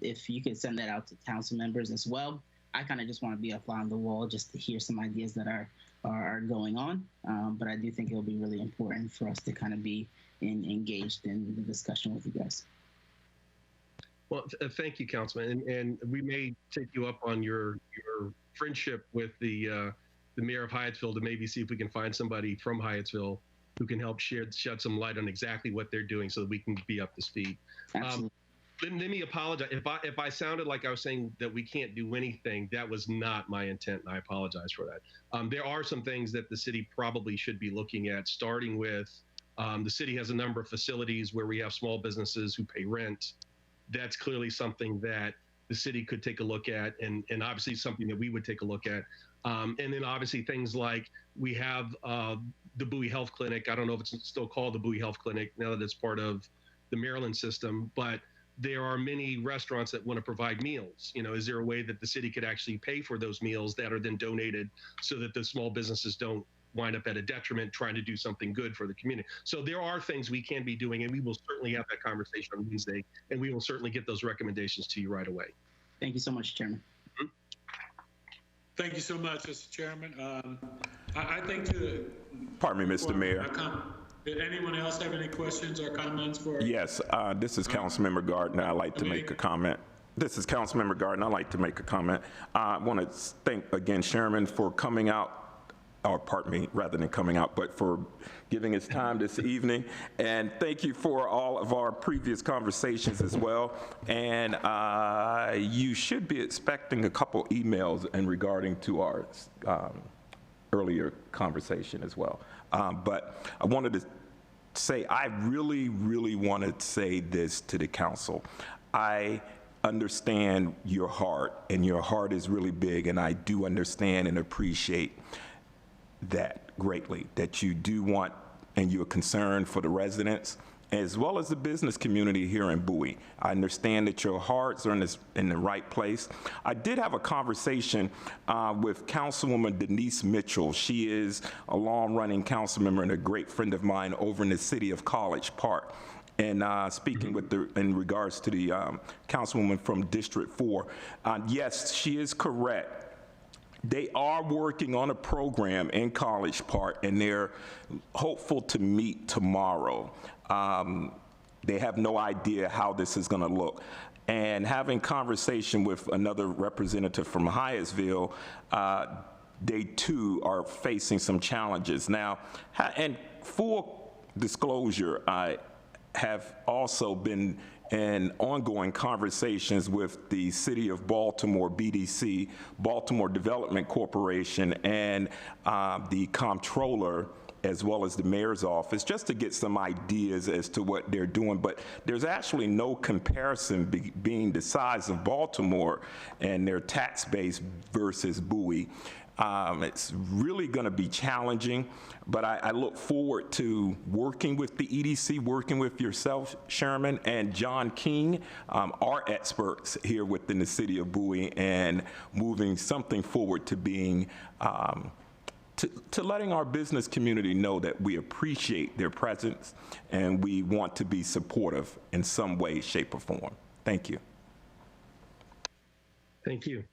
if you could send that out to council members as well. I kind of just want to be a fly on the wall just to hear some ideas that are going on. But I do think it'll be really important for us to kind of be engaged in the discussion with you guys. Well, thank you, Councilman. And we may take you up on your friendship with the mayor of Hyattsville to maybe see if we can find somebody from Hyattsville who can help shed some light on exactly what they're doing so that we can be up to speed. Absolutely. Let me apologize. If I sounded like I was saying that we can't do anything, that was not my intent, and I apologize for that. There are some things that the city probably should be looking at, starting with the city has a number of facilities where we have small businesses who pay rent. That's clearly something that the city could take a look at, and obviously something that we would take a look at. And then obviously things like we have the Bowie Health Clinic. I don't know if it's still called the Bowie Health Clinic now that it's part of the Maryland system, but there are many restaurants that want to provide meals. You know, is there a way that the city could actually pay for those meals that are then donated so that the small businesses don't wind up at a detriment trying to do something good for the community? So there are things we can be doing, and we will certainly have that conversation on Wednesday, and we will certainly get those recommendations to you right away. Thank you so much, Chairman. Thank you so much, Mr. Chairman. I think to... Pardon me, Mr. Mayor. Did anyone else have any questions or comments for? Yes, this is Councilmember Gardner. I'd like to make a comment. This is Councilmember Gardner. I'd like to make a comment. I want to thank again Sherman for coming out, or pardon me, rather than coming out, but for giving his time this evening. And thank you for all of our previous conversations as well. And you should be expecting a couple emails in regarding to our earlier conversation as well. But I wanted to say, I really, really want to say this to the council. I understand your heart, and your heart is really big, and I do understand and appreciate that greatly, that you do want and you're concerned for the residents as well as the business community here in Bowie. I understand that your hearts are in the right place. I did have a conversation with Councilwoman Denise Mitchell. She is a long-running council member and a great friend of mine over in the city of College Park. And speaking with in regards to the councilwoman from District 4, yes, she is correct. They are working on a program in College Park, and they're hopeful to meet tomorrow. They have no idea how this is going to look. And having conversation with another representative from Hyattsville, they too are facing some challenges. Now, and full disclosure, I have also been in ongoing conversations with the City of Baltimore, BDC, Baltimore Development Corporation, and the comptroller, as well as the mayor's office, just to get some ideas as to what they're doing. But there's actually no comparison being the size of Baltimore and their tax base versus Bowie. It's really going to be challenging, but I look forward to working with the EDC, working with yourself, Sherman, and John King, our experts here within the city of Bowie, and moving something forward to being, to letting our business community know that we appreciate their presence and we want to be supportive in some way, shape, or form. Thank you. Thank you.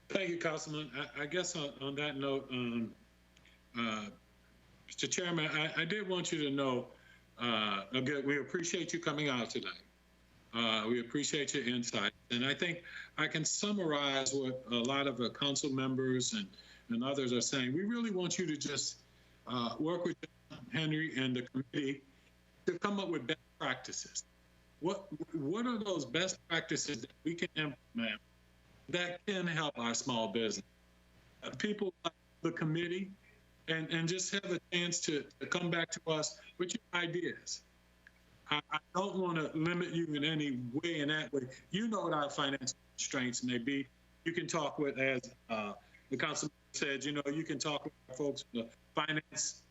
Thank you, Councilman. I guess on that note, Mr. Chairman, I did want you to know, again, we appreciate you coming out tonight. We appreciate your insight. And I think I can summarize what a lot of the council members and others are saying. We really want you to just work with Henry and the committee to come up with best practices. What are those best practices that we can implement that can help our small business? People like the committee, and just have a chance to come back to us with your ideas. I don't want to limit you in any way in that way. You know what our financial constraints may be. You can talk with, as the councilman said, you know, you can talk with our folks, the finance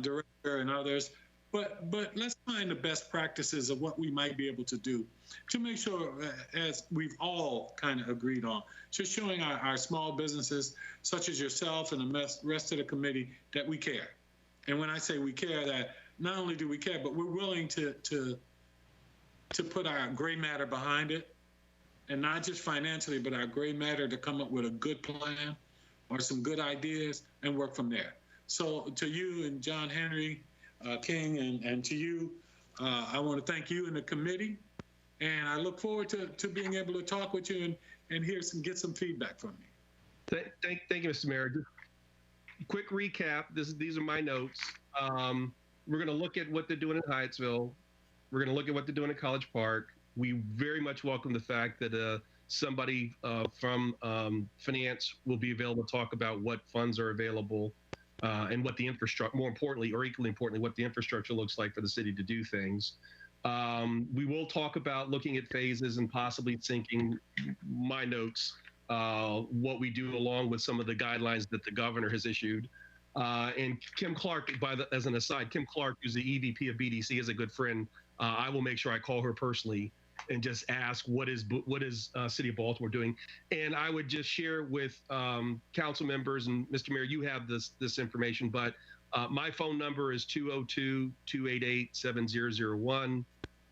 director and others. But let's find the best practices of what we might be able to do to make sure, as we've all kind of agreed on, just showing our small businesses, such as yourself and the rest of the committee, that we care. And when I say we care, that not only do we care, but we're willing to put our gray matter behind it, and not just financially, but our gray matter to come up with a good plan or some good ideas and work from there. So to you and John Henry, King, and to you, I want to thank you and the committee, and I look forward to being able to talk with you and get some feedback from you. Thank you, Mr. Mayor. Just quick recap. These are my notes. We're going to look at what they're doing in Hyattsville. We're going to look at what they're doing in College Park. We very much welcome the fact that somebody from finance will be available to talk about what funds are available. And what the infrastructure, more importantly, or equally importantly, what the infrastructure looks like for the city to do things. We will talk about looking at phases and possibly syncing my notes, what we do along with some of the guidelines that the governor has issued. And Kim Clark, as an aside, Kim Clark, who's the EVP of BDC, is a good friend. I will make sure I call her personally and just ask what is City of Baltimore doing. And I would just share with council members, and Mr. Mayor, you have this information, but my phone number is 202-288-7001.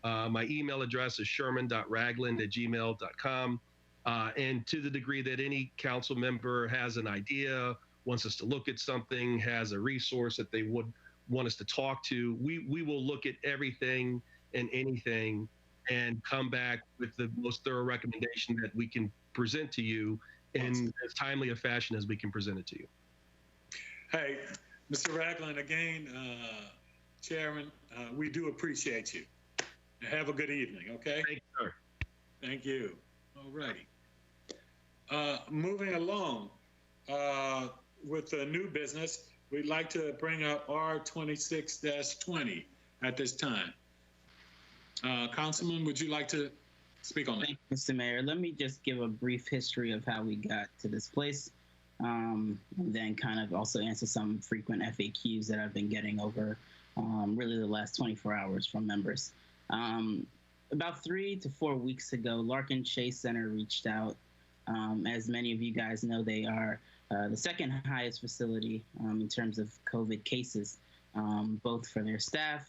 My email address is sherman.ragland@gmail.com. And to the degree that any council member has an idea, wants us to look at something, has a resource that they would want us to talk to, we will look at everything and anything and come back with the most thorough recommendation that we can present to you in as timely a fashion as we can present it to you. Hey, Mr. Ragland, again, Chairman, we do appreciate you. Have a good evening, okay? Thank you, sir. Thank you. All righty. Moving along with the new business, we'd like to bring up R26-20 at this time. Councilman, would you like to speak on that? Thank you, Mr. Mayor. Let me just give a brief history of how we got to this place, and then kind of also answer some frequent FAQs that I've been getting over really the last 24 hours from members. About 3 to 4 weeks ago, Larkin Chase Center reached out. As many of you guys know, they are the second highest facility in terms of COVID cases, both for their staff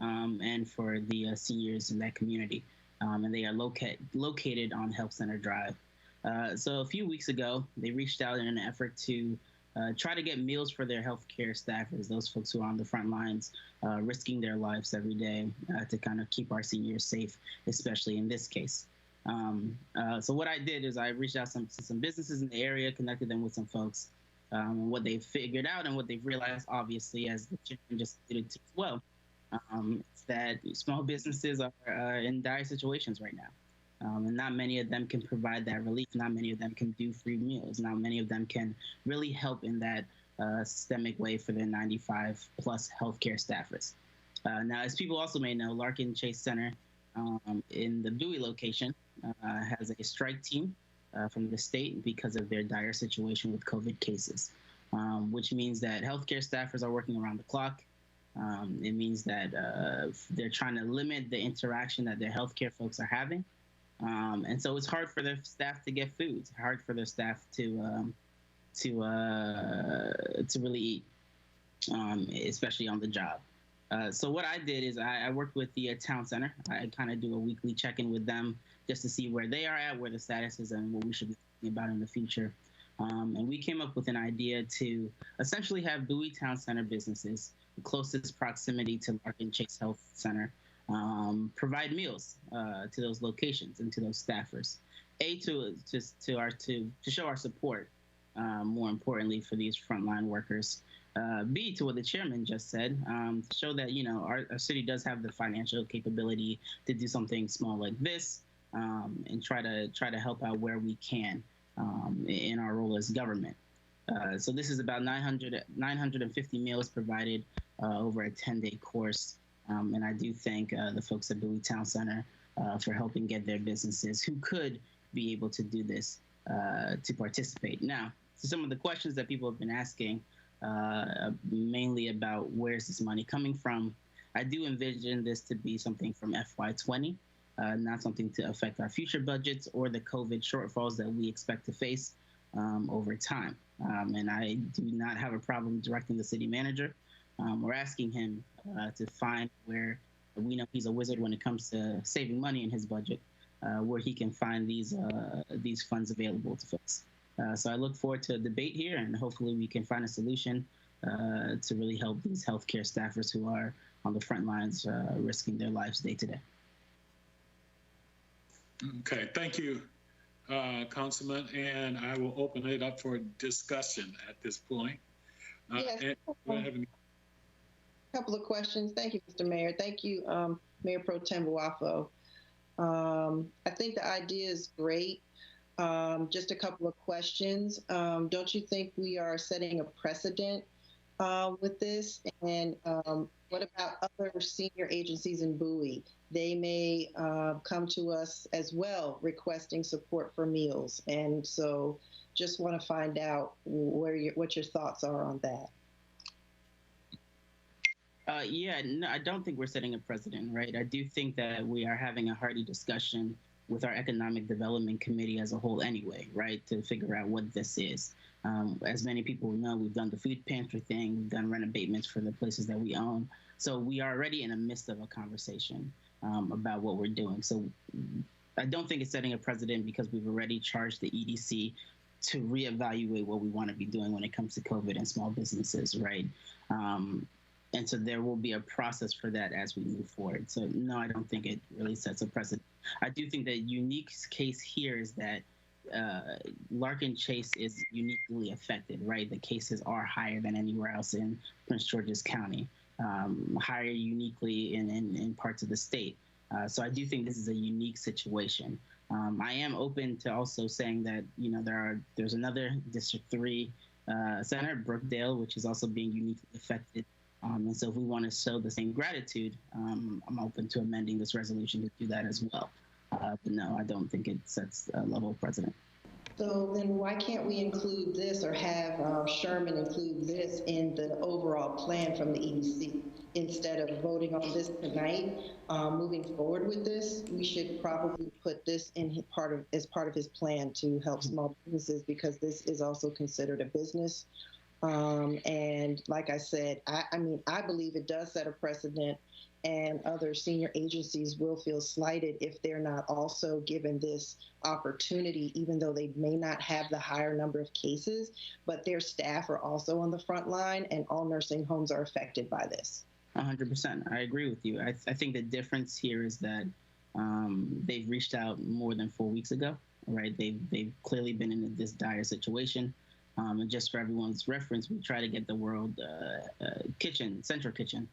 and for the seniors in that community. And they are located on Health Center Drive. So a few weeks ago, they reached out in an effort to try to get meals for their healthcare staffers, those folks who are on the front lines, risking their lives every day to kind of keep our seniors safe, especially in this case. So what I did is I reached out to some businesses in the area, connected them with some folks, and what they've figured out and what they've realized, obviously, as the chairman just alluded to as well, is that small businesses are in dire situations right now. And not many of them can provide that relief. Not many of them can do free meals. Not many of them can really help in that systemic way for their 95-plus healthcare staffers. Now, as people also may know, Larkin Chase Center in the Bowie location has a strike team from the state because of their dire situation with COVID cases, which means that healthcare staffers are working around the clock. It means that they're trying to limit the interaction that their healthcare folks are having. And so it's hard for their staff to get food. It's hard for their staff to really eat, especially on the job. So what I did is I worked with the town center. I kind of do a weekly check-in with them just to see where they are at, where the status is, and what we should be thinking about in the future. And we came up with an idea to essentially have Bowie Town Center businesses, the closest proximity to Larkin Chase Health Center, provide meals to those locations and to those staffers. To show our support, more importantly, for these frontline workers. B, to what the chairman just said, to show that our city does have the financial capability to do something small like this, and try to help out where we can in our role as government. So this is about 950 meals provided over a 10-day course. And I do thank the folks at Bowie Town Center for helping get their businesses who could be able to do this to participate. Now, so some of the questions that people have been asking, mainly about where's this money coming from, I do envision this to be something from FY20, not something to affect our future budgets or the COVID shortfalls that we expect to face over time. And I do not have a problem directing the city manager or asking him to find where we know he's a wizard when it comes to saving money in his budget, where he can find these funds available to folks. So I look forward to a debate here, and hopefully we can find a solution to really help these healthcare staffers who are on the front lines risking their lives day to day. Okay, thank you, Councilman, and I will open it up for discussion at this point. Yes. Couple of questions. Thank you, Mr. Mayor. Thank you, Mayor Pro Tem Boafo. I think the idea is great. Just a couple of questions. Don't you think we are setting a precedent with this? And what about other senior agencies in Bowie? They may come to us as well requesting support for meals. And so just want to find out what your thoughts are on that. Yeah, no, I don't think we're setting a precedent, right? I do think that we are having a hearty discussion with our Economic Development Committee as a whole anyway, right, to figure out what this is. As many people know, we've done the food pantry thing, we've done rent abatements for the places that we own. So we are already in the midst of a conversation about what we're doing. So I don't think it's setting a precedent because we've already charged the EDC to reevaluate what we want to be doing when it comes to COVID and small businesses, right? And so there will be a process for that as we move forward. So no, I don't think it really sets a precedent. I do think the unique case here is that Larkin Chase is uniquely affected, right? The cases are higher than anywhere else in Prince George's County, higher uniquely in parts of the state. So I do think this is a unique situation. I am open to also saying that, there's another District 3 center, Brookdale, which is also being uniquely affected. And so if we want to show the same gratitude, I'm open to amending this resolution to do that as well. But no, I don't think it sets a level of precedent. So then why can't we include this or have Sherman include this in the overall plan from the EDC? Instead of voting on this tonight, moving forward with this, we should probably put this in as part of his plan to help small businesses, because this is also considered a business. And like I said, I believe it does set a precedent, and other senior agencies will feel slighted if they're not also given this opportunity, even though they may not have the higher number of cases, but their staff are also on the front line, and all nursing homes are affected by this. 100%. I agree with you. I think the difference here is that they've reached out more than 4 weeks ago, right? They've clearly been in this dire situation. And just for everyone's reference, we try to get the World Central Kitchen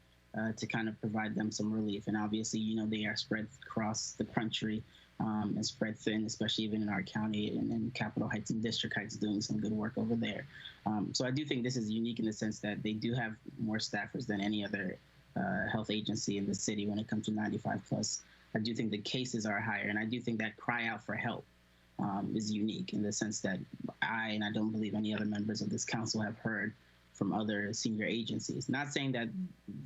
to kind of provide them some relief. And obviously, you know, they are spread across the country and spread thin, especially even in our county and in Capitol Heights and District Heights, doing some good work over there. So I do think this is unique in the sense that they do have more staffers than any other health agency in the city when it comes to 95 plus. I do think the cases are higher, and I do think that cry out for help is unique in the sense that I don't believe any other members of this council have heard from other senior agencies. Not saying that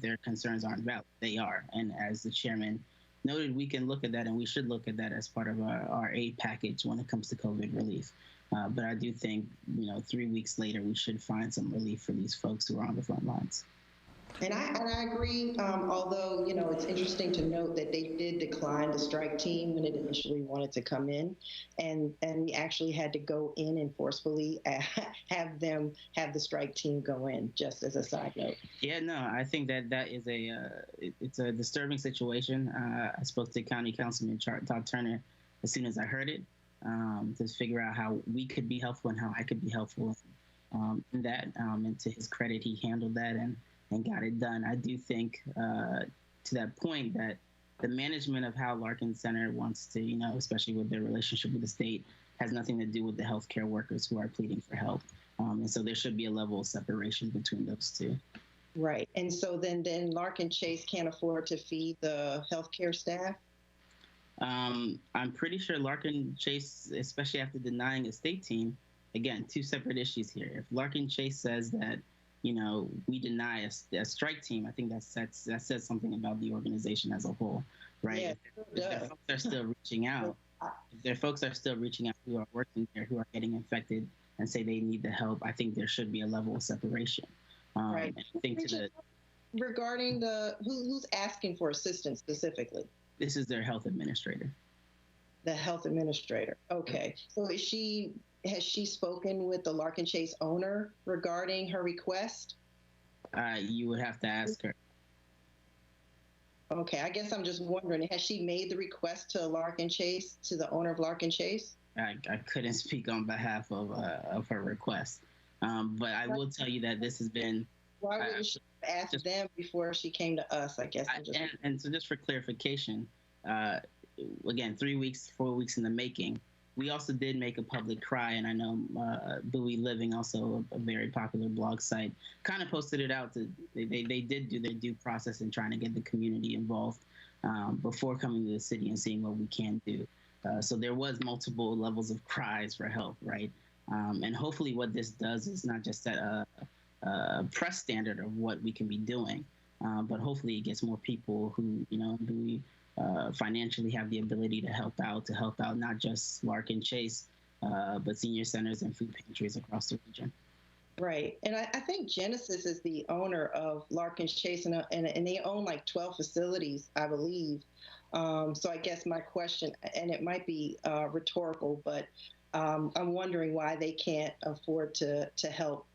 their concerns aren't valid, they are. And as the chairman noted, we can look at that, and we should look at that as part of our aid package when it comes to COVID relief. But I do think, 3 weeks later, we should find some relief for these folks who are on the front lines. And I agree, although, it's interesting to note that they did decline the strike team when it initially wanted to come in. And we actually had to go in and forcefully have them have the strike team go in, just as a side note. Yeah, no, I think that is it's a disturbing situation. I spoke to County Councilman Todd Turner as soon as I heard it to figure out how we could be helpful and how I could be helpful in that. And to his credit, he handled that and got it done. I do think, to that point, that the management of how Larkin Center wants to, especially with their relationship with the state, has nothing to do with the healthcare workers who are pleading for help. And so there should be a level of separation between those two. Right. And so then Larkin Chase can't afford to feed the healthcare staff? I'm pretty sure Larkin Chase, especially after denying a state team, again, two separate issues here. If Larkin Chase says that, we deny a strike team, I think that says something about the organization as a whole, right? Yeah, if their folks are still reaching out, who are working there, who are getting infected and say they need the help, I think there should be a level of separation. Right. I think regarding who's asking for assistance specifically? This is their health administrator. The health administrator. Okay. So has she spoken with the Larkin Chase owner regarding her request? You would have to ask her. Okay, I guess I'm just wondering, has she made the request to Larkin Chase, to the owner of Larkin Chase? I couldn't speak on behalf of her request, but I will tell you that this has been. Why wouldn't she ask them before she came to us? I guess. And so just for clarification, again, 3 weeks, 4 weeks in the making. We also did make a public cry, and I know Bowie Living, also a very popular blog site, kind of posted it out. They did do their due process in trying to get the community involved before coming to the city and seeing what we can do. So there was multiple levels of cries for help, right? And hopefully what this does is not just set a press standard of what we can be doing, but hopefully it gets more people who, Bowie, financially have the ability to help out not just Larkin Chase, but senior centers and food pantries across the region. Right. And I think Genesis is the owner of Larkin Chase, and they own like 12 facilities, I believe. So I guess my question, and it might be rhetorical, but I'm wondering why they can't afford to help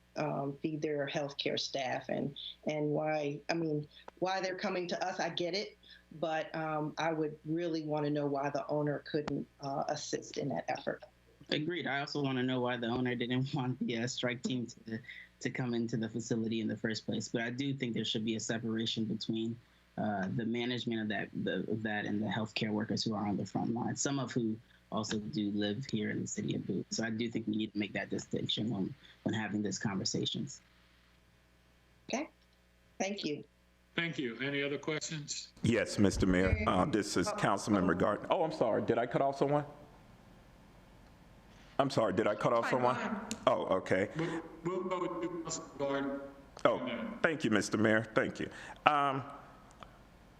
feed their healthcare staff and why they're coming to us. I get it. But I would really want to know why the owner couldn't assist in that effort. Agreed. I also want to know why the owner didn't want the strike team to come into the facility in the first place. But I do think there should be a separation between the management of that and the healthcare workers who are on the front line, some of who also do live here in the city of Bowie. So I do think we need to make that distinction when having these conversations. Okay. Thank you. Thank you. Any other questions? Yes, Mr. Mayor. This is Councilmember Gardner. Oh, I'm sorry. Did I cut off someone? I'm sorry. Did I cut off someone? Oh, okay. We'll go with you, Councilman Gardner. Oh, thank you, Mr. Mayor. Thank you.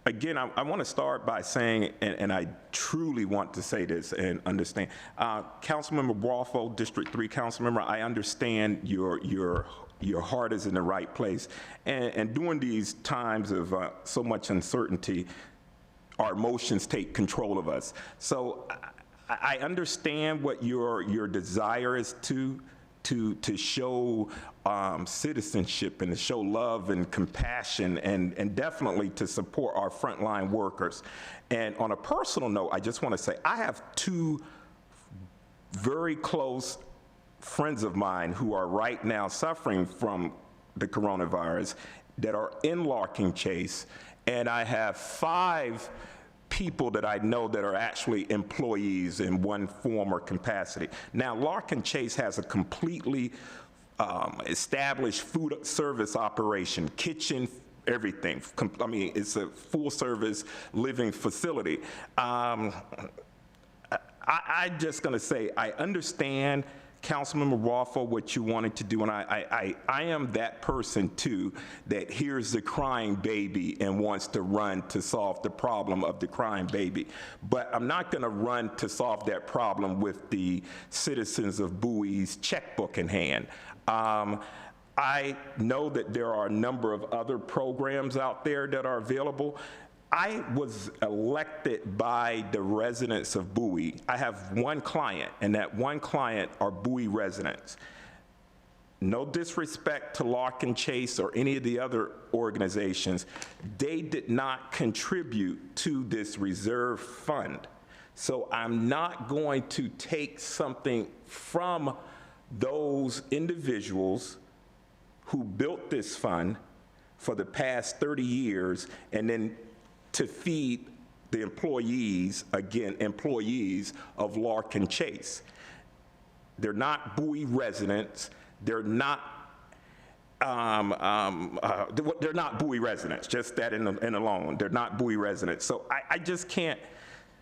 Again, I want to start by saying, and I truly want to say this and understand, Councilmember Walfo, District 3 Councilmember, I understand your your heart is in the right place. And during these times of so much uncertainty, our emotions take control of us. So I understand what your desire is to show citizenship and to show love and compassion and definitely to support our frontline workers. And on a personal note, I just want to say I have two very close friends of mine who are right now suffering from the coronavirus that are in Larkin Chase, and I have 5 people that I know that are actually employees in one form or capacity. Now, Larkin Chase has a completely established food service operation, kitchen, everything. I mean, it's a full service living facility. I'm just gonna say, I understand, Councilmember Waffle, what you wanted to do, and I am that person too that hears the crying baby and wants to run to solve the problem of the crying baby. But I'm not gonna run to solve that problem with the citizens of Bowie's checkbook in hand. I know that there are a number of other programs out there that are available. I was elected by the residents of Bowie. I have one client, and that one client are Bowie residents. No disrespect to Larkin Chase or any of the other organizations, they did not contribute to this reserve fund. So I'm not going to take something from those individuals who built this fund for the past 30 years and then to feed the employees, again, employees of Larkin Chase. They're not Bowie residents. They're not Bowie residents, just that in alone. They're not Bowie residents. So I just can't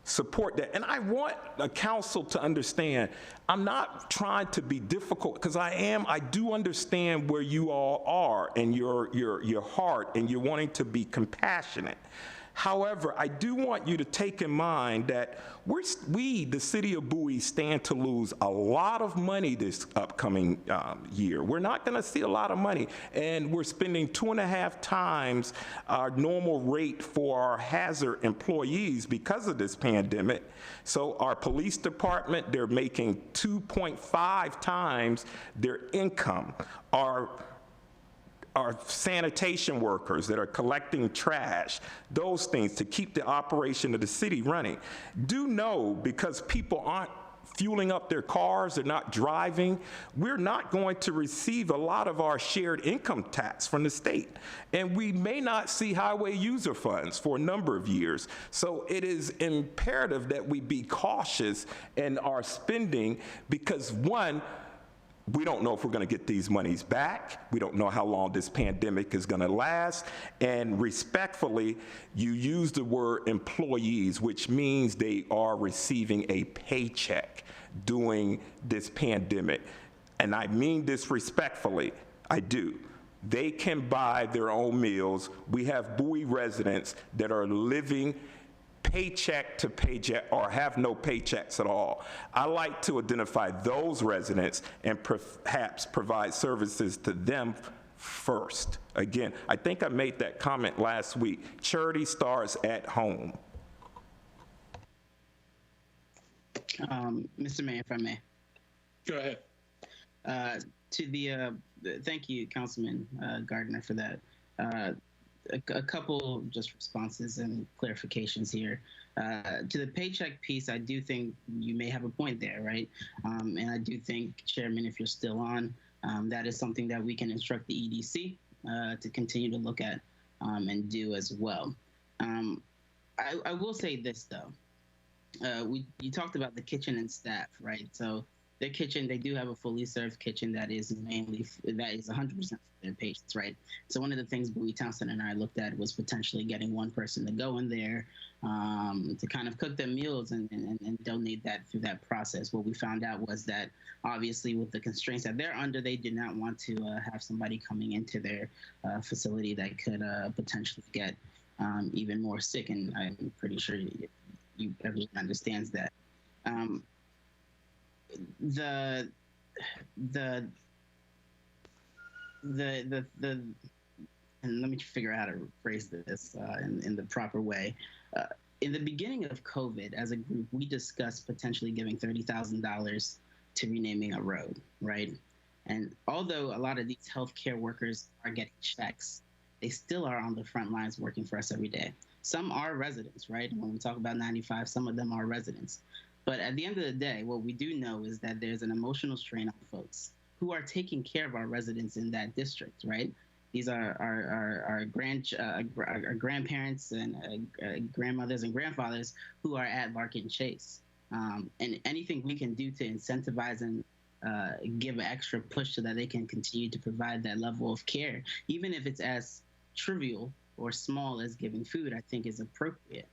support that. And I want the council to understand, I'm not trying to be difficult, because I do understand where you all are and your heart, and you're wanting to be compassionate. However, I do want you to take in mind that we, the city of Bowie, stand to lose a lot of money this upcoming year. We're not going to see a lot of money, and we're spending 2.5 times our normal rate for our hazard employees because of this pandemic. So our police department, they're making 2.5 times their income. Our sanitation workers that are collecting trash, those things to keep the operation of the city running. Do know, because people aren't fueling up their cars, they're not driving, we're not going to receive a lot of our shared income tax from the state. And we may not see highway user funds for a number of years. So it is imperative that we be cautious in our spending, because one, we don't know if we're going to get these monies back. We don't know how long this pandemic is going to last. And respectfully, you use the word employees, which means they are receiving a paycheck during this pandemic. And I mean this respectfully, I do. They can buy their own meals. We have Bowie residents that are living paycheck to paycheck or have no paychecks at all. I like to identify those residents and perhaps provide services to them first. Again, I think I made that comment last week. Charity starts at home. Mr. Mayor, if I may. Go ahead. Thank you, Councilman Gardner, for that. A couple just responses and clarifications here. To the paycheck piece, I do think you may have a point there, right? And I do think, Chairman, if you're still on, that is something that we can instruct the EDC to continue to look at and do as well. I will say this, though. You talked about the kitchen and staff, right? So their kitchen, they do have a fully served kitchen that is 100% for their patients, right? So one of the things Bowie Townsend and I looked at was potentially getting one person to go in there to kind of cook their meals and donate that through that process. What we found out was that obviously with the constraints that they're under, they did not want to have somebody coming into their facility that could potentially get even more sick, and I'm pretty sure everyone understands that. and let me figure out how to phrase this in the proper way. In the beginning of COVID, as a group, we discussed potentially giving $30,000 to renaming a road, right? And although a lot of these healthcare workers are getting checks, they still are on the front lines working for us every day. Some are residents, right? When we talk about 95, some of them are residents. But at the end of the day, what we do know is that there's an emotional strain on folks who are taking care of our residents in that district, right? These are our grandparents and grandmothers and grandfathers who are at Larkin Chase. And anything we can do to incentivize and give an extra push so that they can continue to provide that level of care, even if it's as trivial or small as giving food, I think is appropriate.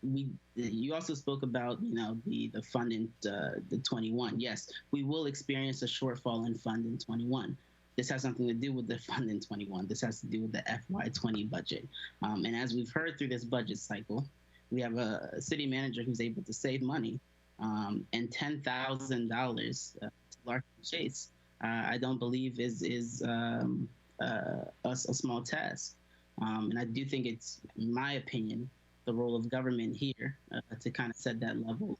You also spoke about, the fund in the 21. Yes, we will experience a shortfall in fund in 21. This has something to do with the fund in 21. This has to do with the FY20 budget. And as we've heard through this budget cycle, we have a city manager who's able to save money, and $10,000 to Larkin Chase, I don't believe is a small task. And I do think it's, in my opinion, the role of government here to kind of set that level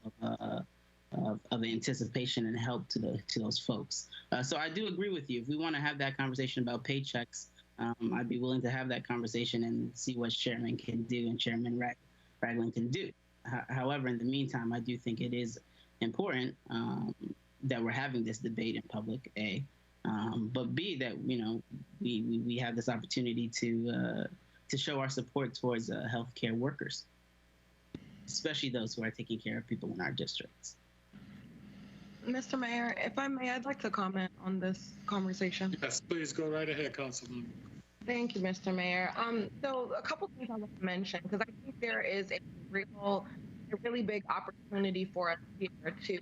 of anticipation and help to those folks. So I do agree with you. If we want to have that conversation about paychecks, I'd be willing to have that conversation and see what Chairman can do and Chairman Ragland can do. However, in the meantime, I do think it is important that we're having this debate in public, A, but B, that we have this opportunity to show our support towards healthcare workers, especially those who are taking care of people in our districts. Mr. Mayor, if I may, I'd like to comment on this conversation. Yes, please go right ahead, Councilman. Thank you, Mr. Mayor. So a couple things I want to mention, because I think there is a really big opportunity for us here to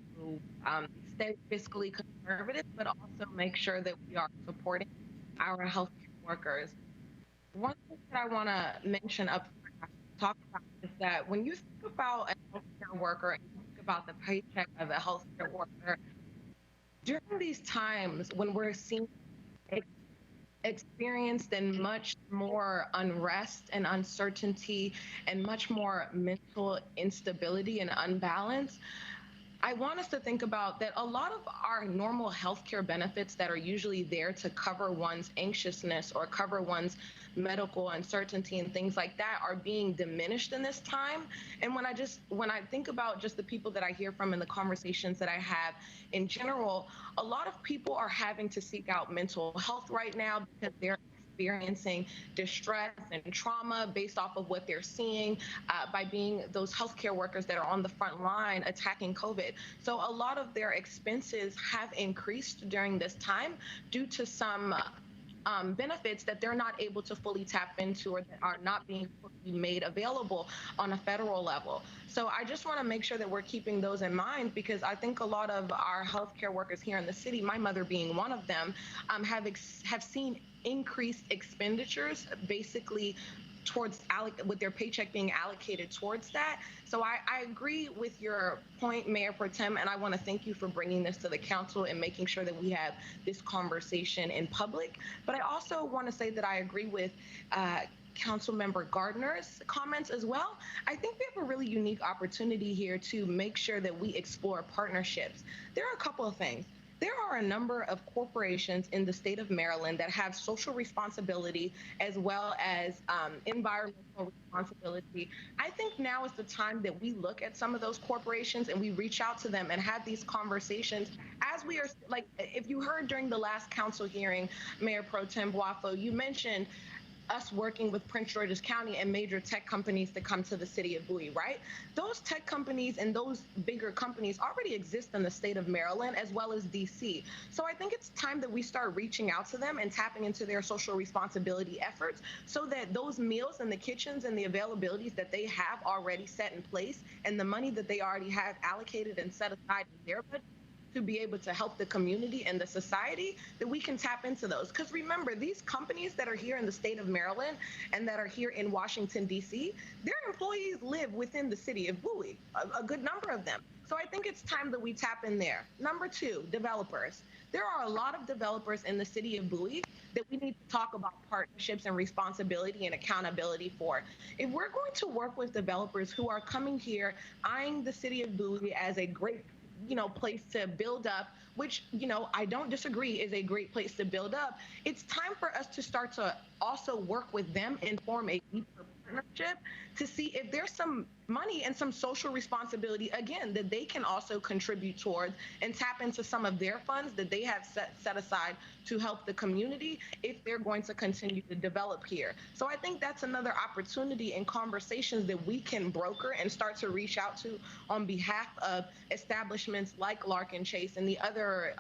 stay fiscally conservative, but also make sure that we are supporting our healthcare workers. One thing that I want to mention talk about is that when you think about a healthcare worker and you think about the paycheck of a healthcare worker, during these times when we're seeing experienced in much more unrest and uncertainty and much more mental instability and unbalance, I want us to think about that a lot of our normal healthcare benefits that are usually there to cover one's anxiousness or cover one's medical uncertainty and things like that are being diminished in this time. And when I think about just the people that I hear from in the conversations that I have in general, a lot of people are having to seek out mental health right now because they're experiencing distress and trauma based off of what they're seeing by being those healthcare workers that are on the front line attacking COVID. So a lot of their expenses have increased during this time due to some benefits that they're not able to fully tap into or that are not being fully made available on a federal level. So I just want to make sure that we're keeping those in mind, because I think a lot of our healthcare workers here in the city, my mother being one of them, have seen increased expenditures basically towards with their paycheck being allocated towards that. So I agree with your point, Mayor Pro Tem, and I want to thank you for bringing this to the council and making sure that we have this conversation in public. But I also want to say that I agree with Councilmember Gardner's comments as well. I think we have a really unique opportunity here to make sure that we explore partnerships. There are a couple of things. There are a number of corporations in the state of Maryland that have social responsibility as well as environmental responsibility. I think now is the time that we look at some of those corporations and we reach out to them and have these conversations as we are, like, if you heard during the last council hearing, Mayor Pro Tem Boafo, you mentioned us working with Prince George's County and major tech companies to come to the city of Bowie, right? Those tech companies and those bigger companies already exist in the state of Maryland as well as DC. So I think it's time that we start reaching out to them and tapping into their social responsibility efforts so that those meals and the kitchens and the availabilities that they have already set in place and the money that they already have allocated and set aside in their budget to be able to help the community and the society, that we can tap into those. Because remember, these companies that are here in the state of Maryland and that are here in Washington, D.C., their employees live within the city of Bowie, a good number of them. So I think it's time that we tap in there. Number two, developers. there are a lot of developers in the city of Bowie that we need to talk about partnerships and responsibility and accountability for. If we're going to work with developers who are coming here, eyeing the city of Bowie as a great place to build up, which, I don't disagree is a great place to build up, it's time for us to start to also work with them and form a deeper partnership to see if there's some money and some social responsibility, again, that they can also contribute towards and tap into some of their funds that they have set aside to help the community if they're going to continue to develop here. So I think that's another opportunity and conversations that we can broker and start to reach out to on behalf of establishments like Larkin Chase and the other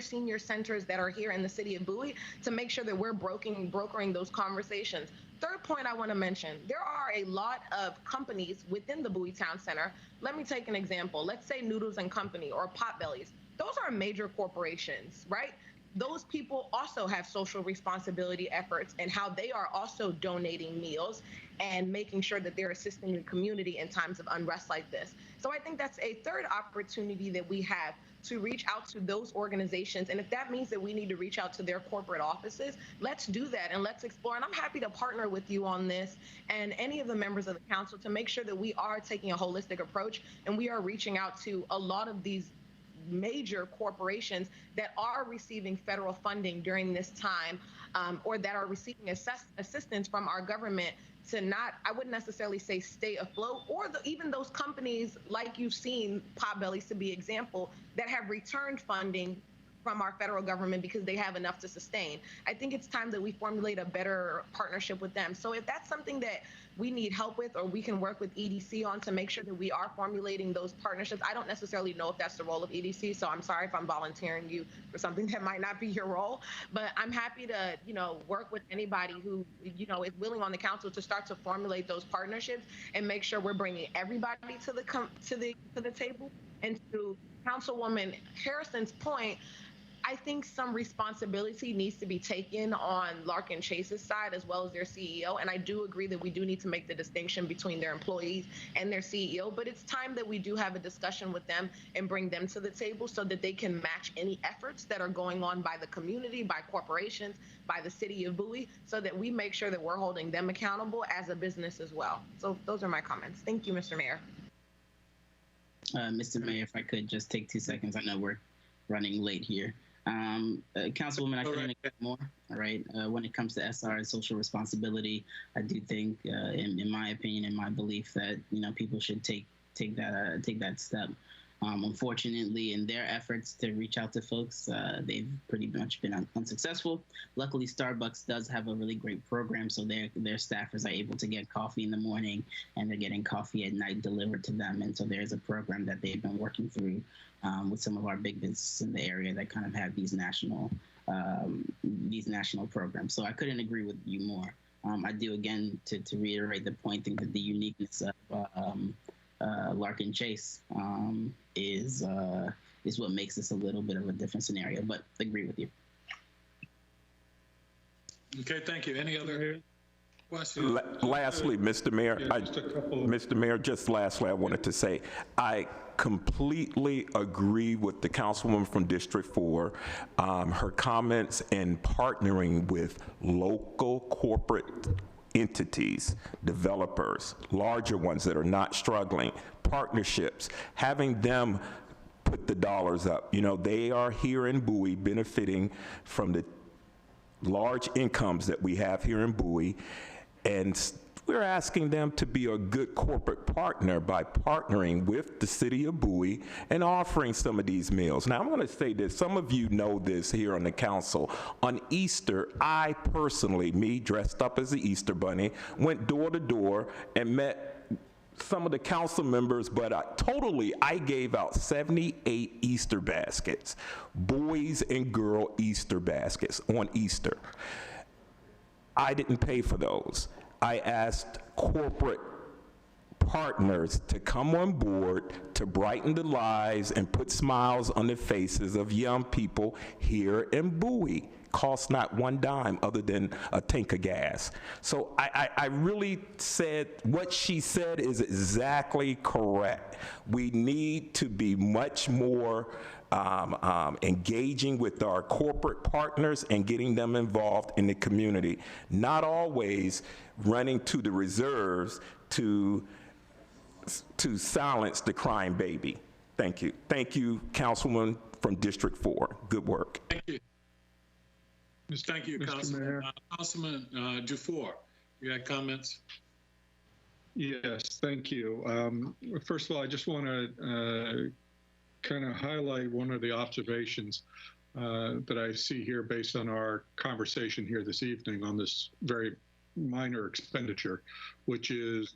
senior centers that are here in the city of Bowie to make sure that we're brokering those conversations. Third point I want to mention, there are a lot of companies within the Bowie Town Center. Let me take an example. Let's say Noodles and Company or Potbellies. Those are major corporations, right? Those people also have social responsibility efforts and how they are also donating meals and making sure that they're assisting the community in times of unrest like this. So I think that's a third opportunity that we have to reach out to those organizations. And if that means that we need to reach out to their corporate offices, let's do that and let's explore. And I'm happy to partner with you on this and any of the members of the council to make sure that we are taking a holistic approach and we are reaching out to a lot of these major corporations that are receiving federal funding during this time or that are receiving assistance from our government to not, I wouldn't necessarily say stay afloat, or even those companies like you've seen, Potbellies to be example, that have returned funding from our federal government because they have enough to sustain. I think it's time that we formulate a better partnership with them. So if that's something that we need help with or we can work with EDC on to make sure that we are formulating those partnerships, I don't necessarily know if that's the role of EDC, so I'm sorry if I'm volunteering you for something that might not be your role, but I'm happy to, work with anybody who, is willing on the council to start to formulate those partnerships and make sure we're bringing everybody to the table. And to Councilwoman Harrison's point, I think some responsibility needs to be taken on Larkin Chase's side as well as their CEO. And I do agree that we do need to make the distinction between their employees and their CEO. But it's time that we do have a discussion with them and bring them to the table so that they can match any efforts that are going on by the community, by corporations, by the city of Bowie, so that we make sure that we're holding them accountable as a business as well. So those are my comments. Thank you, Mr. Mayor. Mr. Mayor, if I could just take 2 seconds. I know we're running late here. Councilwoman, I couldn't agree more. All right. When it comes to SR and social responsibility, I do think, in my opinion, in my belief, that people should take that step. Unfortunately, in their efforts to reach out to folks, they've pretty much been unsuccessful. Luckily, Starbucks does have a really great program, so their staffers are able to get coffee in the morning, and they're getting coffee at night delivered to them. And so there's a program that they've been working through with some of our big businesses in the area that kind of have these national programs. So I couldn't agree with you more. I do, again, to reiterate the point, think that the uniqueness of Larkin Chase is what makes this a little bit of a different scenario, but agree with you. Okay, thank you. Any other questions? Lastly, Mr. Mayor, Mr. Mayor, just lastly, I wanted to say, I completely agree with the councilwoman from District 4, her comments in partnering with local corporate entities, developers, larger ones that are not struggling, partnerships, having them put the dollars up. They are here in Bowie benefiting from the large incomes that we have here in Bowie, and we're asking them to be a good corporate partner by partnering with the city of Bowie and offering some of these meals. Now, I'm going to say this. Some of you know this here on the council. On Easter, I personally, me dressed up as the Easter Bunny, went door to door and met some of the council members, but I gave out 78 Easter baskets, boys and girl Easter baskets on Easter. I didn't pay for those. I asked corporate partners to come on board to brighten the lives and put smiles on the faces of young people here in Bowie. Costs not one dime other than a tank of gas. So I really said, what she said is exactly correct. We need to be much more engaging with our corporate partners and getting them involved in the community, not always running to the reserves to silence the crying baby. Thank you. Thank you, Councilwoman from District 4. Good work. Thank you. Thank you, Mr. Councilman. Mayor. Councilman Dufour, you had comments? Yes, thank you. First of all, I just want to kind of highlight one of the observations that I see here based on our conversation here this evening on this very minor expenditure, which is,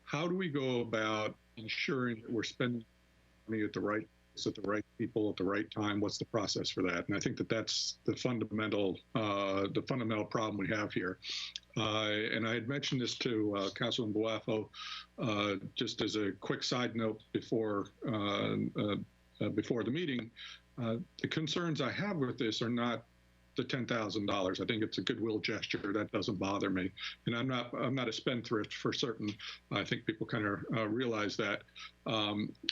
how do we go about ensuring that we're spending money at the right place, at the right people, at the right time? What's the process for that? And I think that that's the fundamental problem we have here. And I had mentioned this to Councilman Boafo just as a quick side note before the meeting. The concerns I have with this are not the $10,000. I think it's a goodwill gesture. That doesn't bother me. And I'm not a spendthrift for certain. I think people kind of realize that.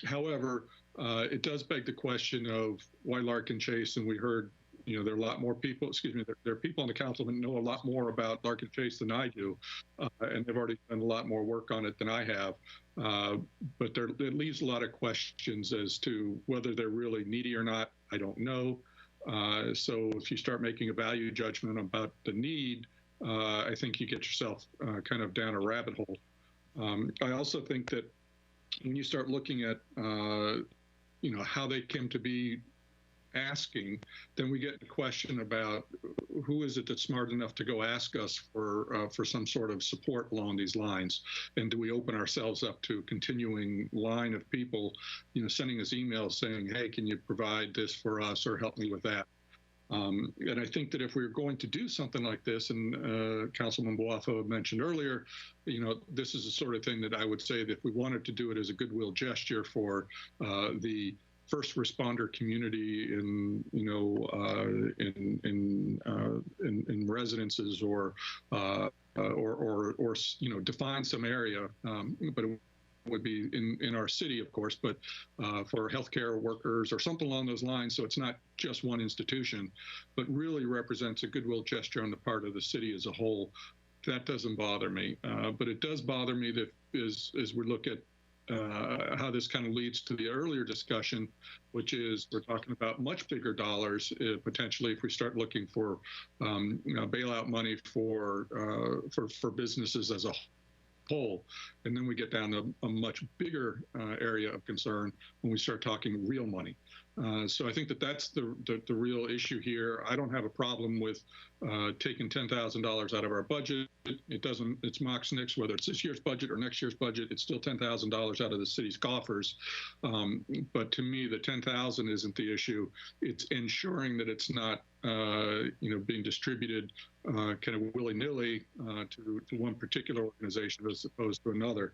However, it does beg the question of why Larkin Chase, and we heard, there are a lot more people, there are people on the council that know a lot more about Larkin Chase than I do, and they've already done a lot more work on it than I have. But it leaves a lot of questions as to whether they're really needy or not. I don't know. So if you start making a value judgment about the need, I think you get yourself kind of down a rabbit hole. I also think that when you start looking at, how they came to be asking, then we get the question about who is it that's smart enough to go ask us for some sort of support along these lines, and do we open ourselves up to a continuing line of people, sending us emails saying, hey, can you provide this for us or help me with that? And I think that if we're going to do something like this, and Councilman Boafo mentioned earlier, this is the sort of thing that I would say that if we wanted to do it as a goodwill gesture for the first responder community in residences or define some area, but it would be in our city, of course, but for healthcare workers or something along those lines. So it's not just one institution, but really represents a goodwill gesture on the part of the city as a whole. That doesn't bother me, but it does bother me that as we look at how this kind of leads to the earlier discussion, which is we're talking about much bigger dollars potentially if we start looking for bailout money for businesses as a whole, and then we get down to a much bigger area of concern when we start talking real money. So I think that that's the real issue here. I don't have a problem with taking $10,000 out of our budget. It's Mox Nix, whether it's this year's budget or next year's budget, it's still $10,000 out of the city's coffers. But to me, the $10,000 isn't the issue. It's ensuring that it's not, being distributed kind of willy-nilly to one particular organization as opposed to another.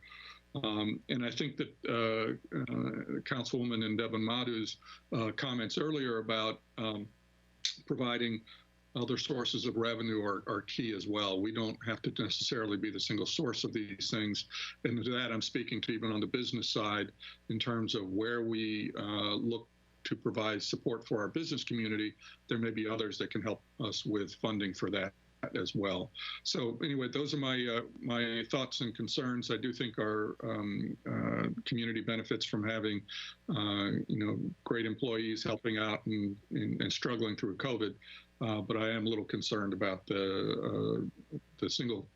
And I think that Councilwoman and Devin Madu's comments earlier about providing other sources of revenue are key as well. We don't have to necessarily be the single source of these things. And to that, I'm speaking to even on the business side in terms of where we look to provide support for our business community. There may be others that can help us with funding for that as well. So anyway, those are my thoughts and concerns. I do think our community benefits from having great employees helping out and struggling through COVID, but I am a little concerned about the single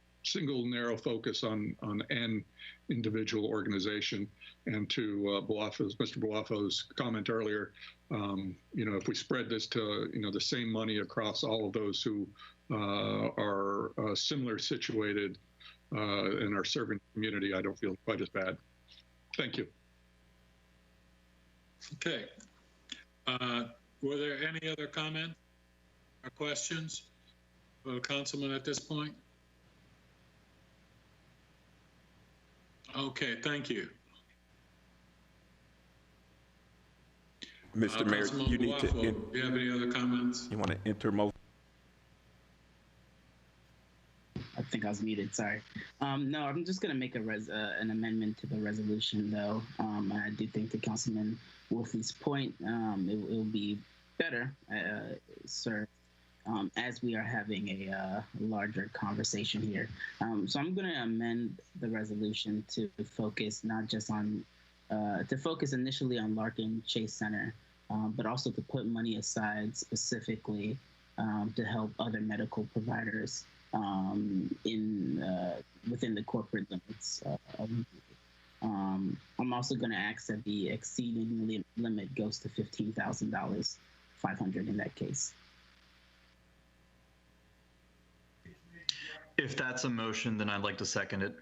narrow focus on an individual organization. And to Mr. Boafo's comment earlier, if we spread this to the same money across all of those who are similar situated and are serving the community, I don't feel quite as bad. Thank you. Okay. Were there any other comments or questions for the councilman at this point? Okay, thank you. Mr. Mayor, Councilman you need to, Boafo, do you have any other comments? you want to enter motion? I think I was muted. Sorry. No, I'm just going to make an amendment to the resolution, though. I do think to Councilman Wolfie's point, it will be better, sir, as we are having a larger conversation here. So I'm going to amend the resolution to focus not just on, to focus initially on Larkin Chase Center, but also to put money aside specifically to help other medical providers within the corporate limits. I'm also going to ask that the exceeding limit goes to $15,000, $500 in that case. If that's a motion, then I'd like to second it.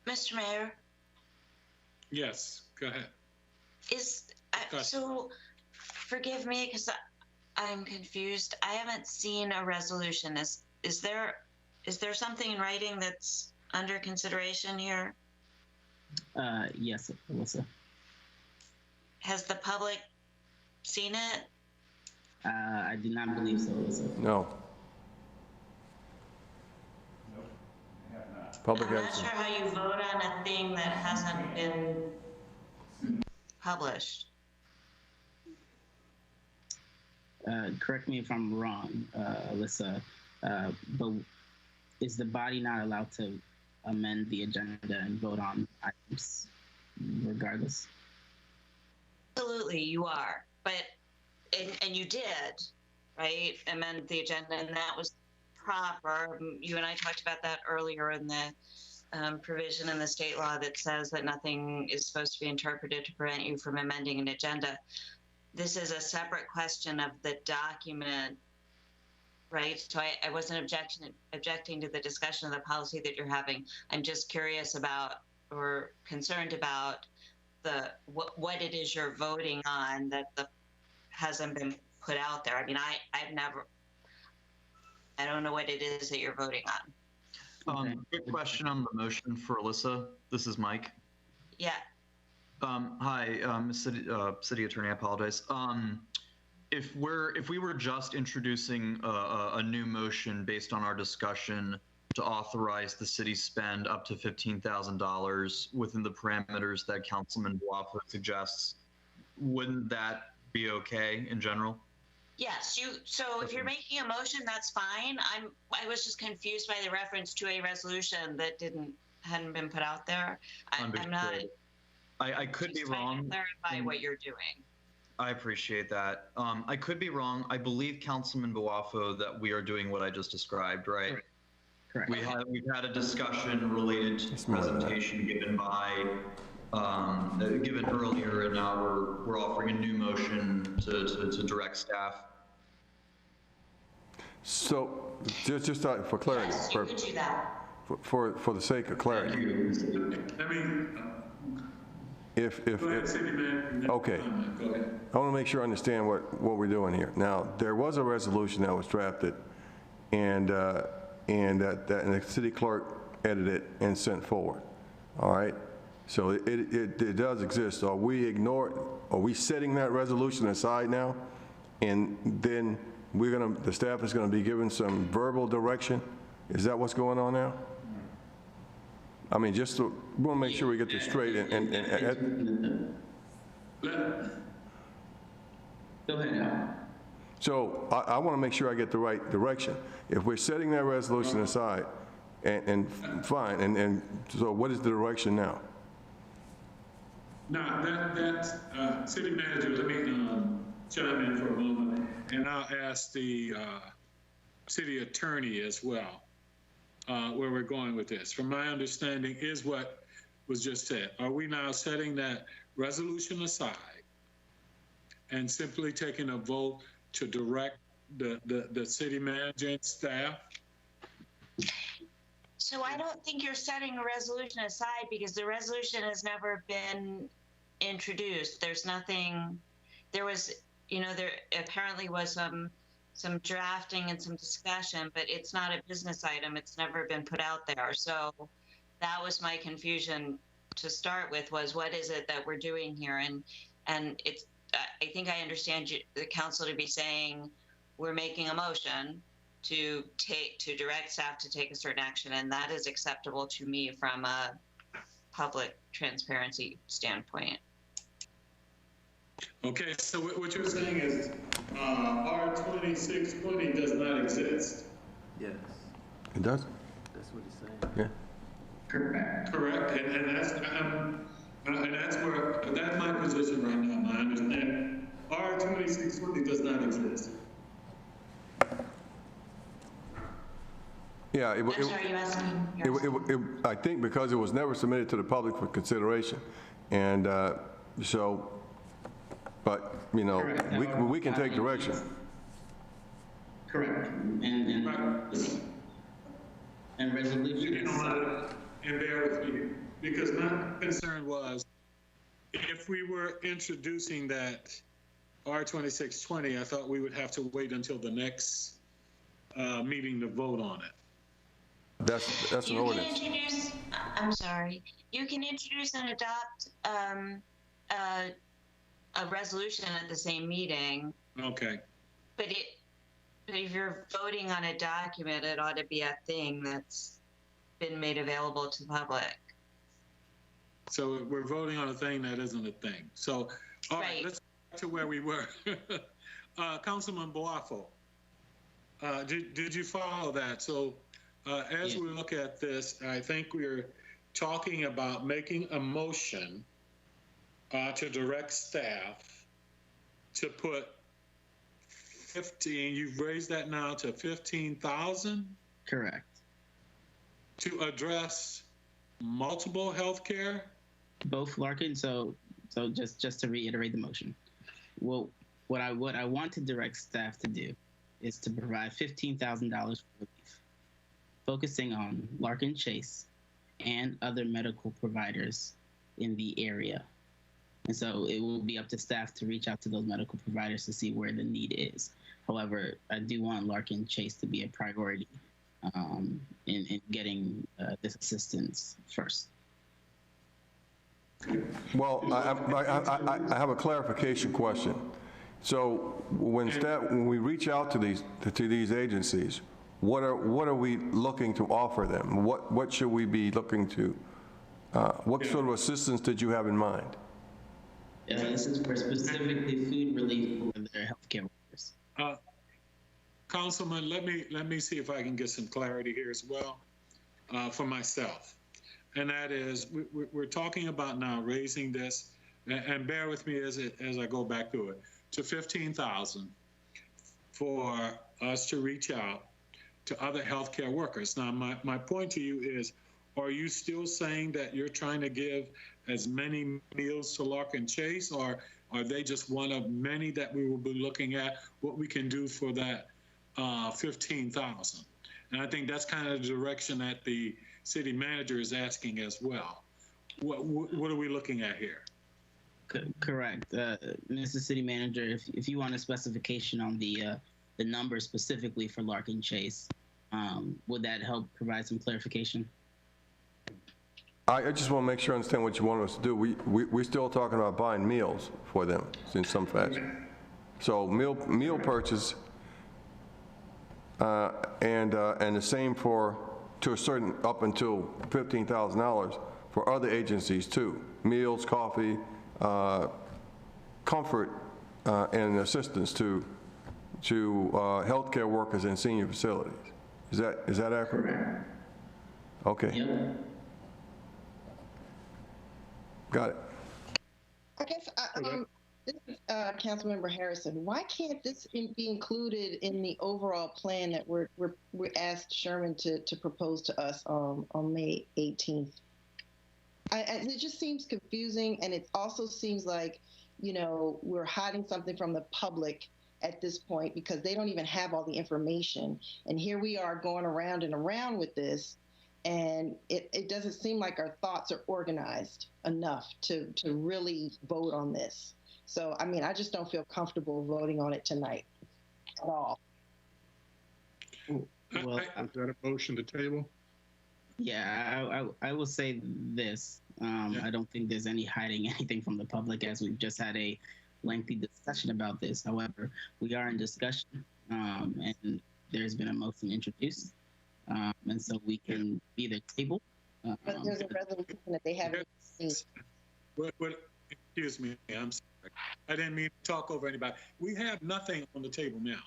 Mr. Mayor, Yes, go ahead. so forgive me because I'm confused. I haven't seen a resolution. Is there something in writing that's under consideration here? Yes, Alyssa. Has the public seen it? I do not believe so, Alyssa. No. Public I'm not has, sure how you vote on a thing that hasn't been published. Correct me if I'm wrong, Alyssa, but is the body not allowed to amend the agenda and vote on items regardless? Absolutely, you are. But, and you did, right? Amend the agenda, and that was proper. You and I talked about that earlier in the provision in the state law that says that nothing is supposed to be interpreted to prevent you from amending an agenda. This is a separate question of the document, right? So I wasn't objecting to the discussion of the policy that you're having. I'm just curious about or concerned about what it is you're voting on that hasn't been put out there. I mean, I don't know what it is that you're voting on. Quick question on the motion for Alyssa. This is Mike. Yeah. Hi, Ms. City Attorney. I apologize. If we were just introducing a new motion based on our discussion to authorize the city spend up to $15,000 within the parameters that Councilman Boafo suggests, wouldn't that be okay in general? Yes, so if you're making a motion, that's fine. I was just confused by the reference to a resolution that hadn't been put out there. I'm not. I could be wrong. To clarify what you're doing. I appreciate that. I could be wrong. I believe Councilman Boafo that we are doing what I just described, right? Correct. We've had a discussion related to the presentation given earlier, and now we're offering a new motion to direct staff. so just for clarity, Yes, you could do that. for the sake of clarity, Let me, go ahead, City Manager. Okay. Go ahead. I want to make sure I understand what we're doing here. Now, there was a resolution that was drafted, and the city clerk edited and sent forward. All right? So it does exist. Are we setting that resolution aside now? And then the staff is going to be given some verbal direction? Is that what's going on now? I mean, we want to make sure we get this straight Go ahead now. So I want to make sure I get the right direction. If we're setting that resolution aside, and fine, and so what is the direction now? Now, that's, City Manager, let me chime in for a moment, and I'll ask the City Attorney as well, where we're going with this. From my understanding is what was just said. Are we now setting that resolution aside and simply taking a vote to direct the city manager and staff? So I don't think you're setting a resolution aside because the resolution has never been introduced. There's nothing, there apparently was some drafting and some discussion, but it's not a business item. It's never been put out there. So that was my confusion to start with, was what is it that we're doing here? And it's, I think I understand the council to be saying we're making a motion to direct staff to take a certain action, and that is acceptable to me from a public transparency standpoint. Okay, so what you're saying is R2620 does not exist. Yes, It does? that's what he's saying. Yeah. Correct, and that's where, that's my position right now, my understanding. R2620 does not exist. Yeah, I'm sorry, you asking? I think because it was never submitted to the public for consideration. And so, but, you know, we can take direction. Correct. And resolutions. And bear with me, because my concern was, if we were introducing that R2620, I thought we would have to wait until the next meeting to vote on it. That's an You can ordinance. introduce, I'm sorry, you can introduce and adopt a resolution at the same meeting, Okay, but if you're voting on a document, it ought to be a thing that's been made available to the public. so we're voting on a thing that isn't a thing. So, all right, Right. let's go back to where we were. Councilman Boafo, did you follow that? So as we look at this, I think we're talking about making a motion to direct staff to put 15, you've raised that now to 15,000 Correct. to address multiple healthcare? Both Larkin, so just to reiterate the motion. Well, what I want to direct staff to do is to provide $15,000 for relief, focusing on Larkin Chase and other medical providers in the area. And so it will be up to staff to reach out to those medical providers to see where the need is. However, I do want Larkin Chase to be a priority in getting this assistance first. Well, I have a clarification question. So when we reach out to these agencies, what are we looking to offer them? What should we be looking to? What sort of assistance did you have in mind? This is for specifically food relief for their healthcare workers. Councilman, let me see if I can get some clarity here as well for myself. And that is, we're talking about now raising this, and bear with me as I go back to it, to 15,000 for us to reach out to other healthcare workers. Now, my point to you is, are you still saying that you're trying to give as many meals to Larkin Chase, or are they just one of many that we will be looking at what we can do for that 15,000? And I think that's kind of the direction that the city manager is asking as well. What are we looking at here? Correct. Mr. City Manager, if you want a specification on the number specifically for Larkin Chase, would that help provide some clarification? I just want to make sure I understand what you want us to do. We're still talking about buying meals for them in some fashion. So meal purchase and the same for, to a certain, up until $15,000 for other agencies too. Meals, coffee, comfort, and assistance to healthcare workers in senior facilities. Is that accurate? Okay. Yep. Got it. I guess, this is Councilmember Harrison. Why can't this be included in the overall plan that we asked Sherman to propose to us on May 18th? It just seems confusing, and it also seems like, we're hiding something from the public at this point because they don't even have all the information. And here we are going around and around with this, and it doesn't seem like our thoughts are organized enough to really vote on this. So, I just don't feel comfortable voting on it tonight at all. Well, Is that a motion to table? Yeah, I will say this. I don't think there's any hiding anything from the public, as we've just had a lengthy discussion about this. However, we are in discussion, and there's been a motion introduced, and so we can either table. But there's a resolution that they haven't seen. Excuse me, I'm sorry. I didn't mean to talk over anybody. We have nothing on the table now.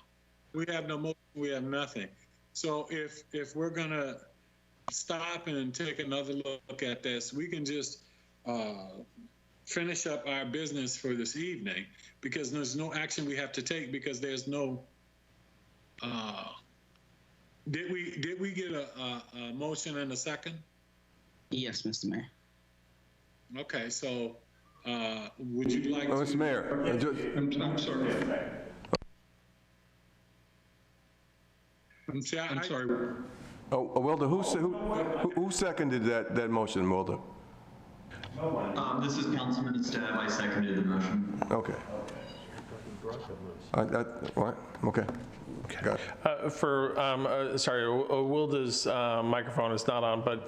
We have no motion, we have nothing. So if we're gonna stop and take another look at this, we can just finish up our business for this evening, because there's no action we have to take, because there's no, did we get a motion and a second? Yes, Mr. Mayor. Okay, so would you like to? Mr. Mayor, I'm sorry. I'm sorry. oh, Wilder, who seconded that motion, Wilder? This is Councilman Stab. I seconded the motion. Okay. What? Okay. Got it. Sorry, Wilda's microphone is not on, but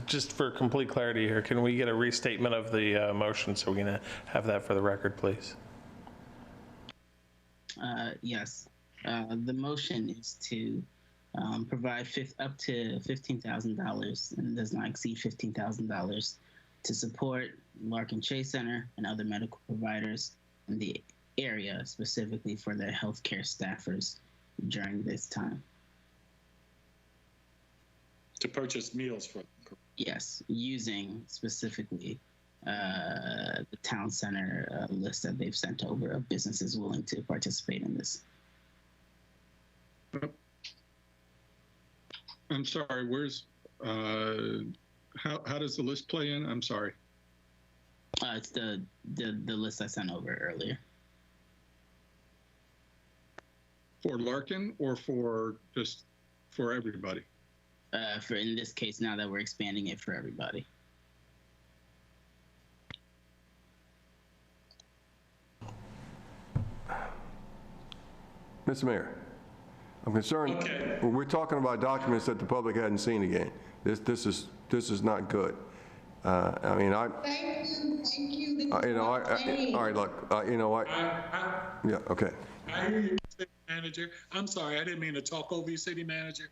just for complete clarity here, can we get a restatement of the motion so we can have that for the record, please? Yes. The motion is to provide up to $15,000 and does not exceed $15,000 to support Larkin Chase Center and other medical providers in the area, specifically for their healthcare staffers during this time. To purchase meals for them. Yes, using specifically the town center list that they've sent over of businesses willing to participate in this. I'm sorry, where's, how does the list play in? I'm sorry. It's the list I sent over earlier. For Larkin or for just for everybody? For in this case, now that we're expanding it for everybody. Mr. Mayor, I'm concerned. Okay. We're talking about documents that the public hadn't seen again. This is not good. I mean, Thank you. all right, look, you know what? Yeah, okay. I hear you, city manager. I'm sorry, I didn't mean to talk over you, city manager.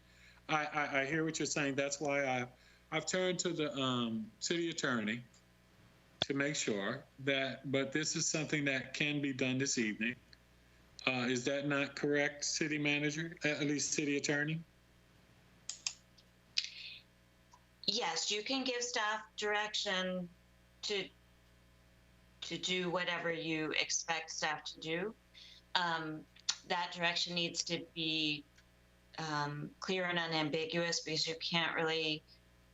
I hear what you're saying. That's why I've turned to the city attorney to make sure that, but this is something that can be done this evening. Is that not correct, city manager, at least city attorney? Yes, you can give staff direction to do whatever you expect staff to do. That direction needs to be clear and unambiguous, because you can't really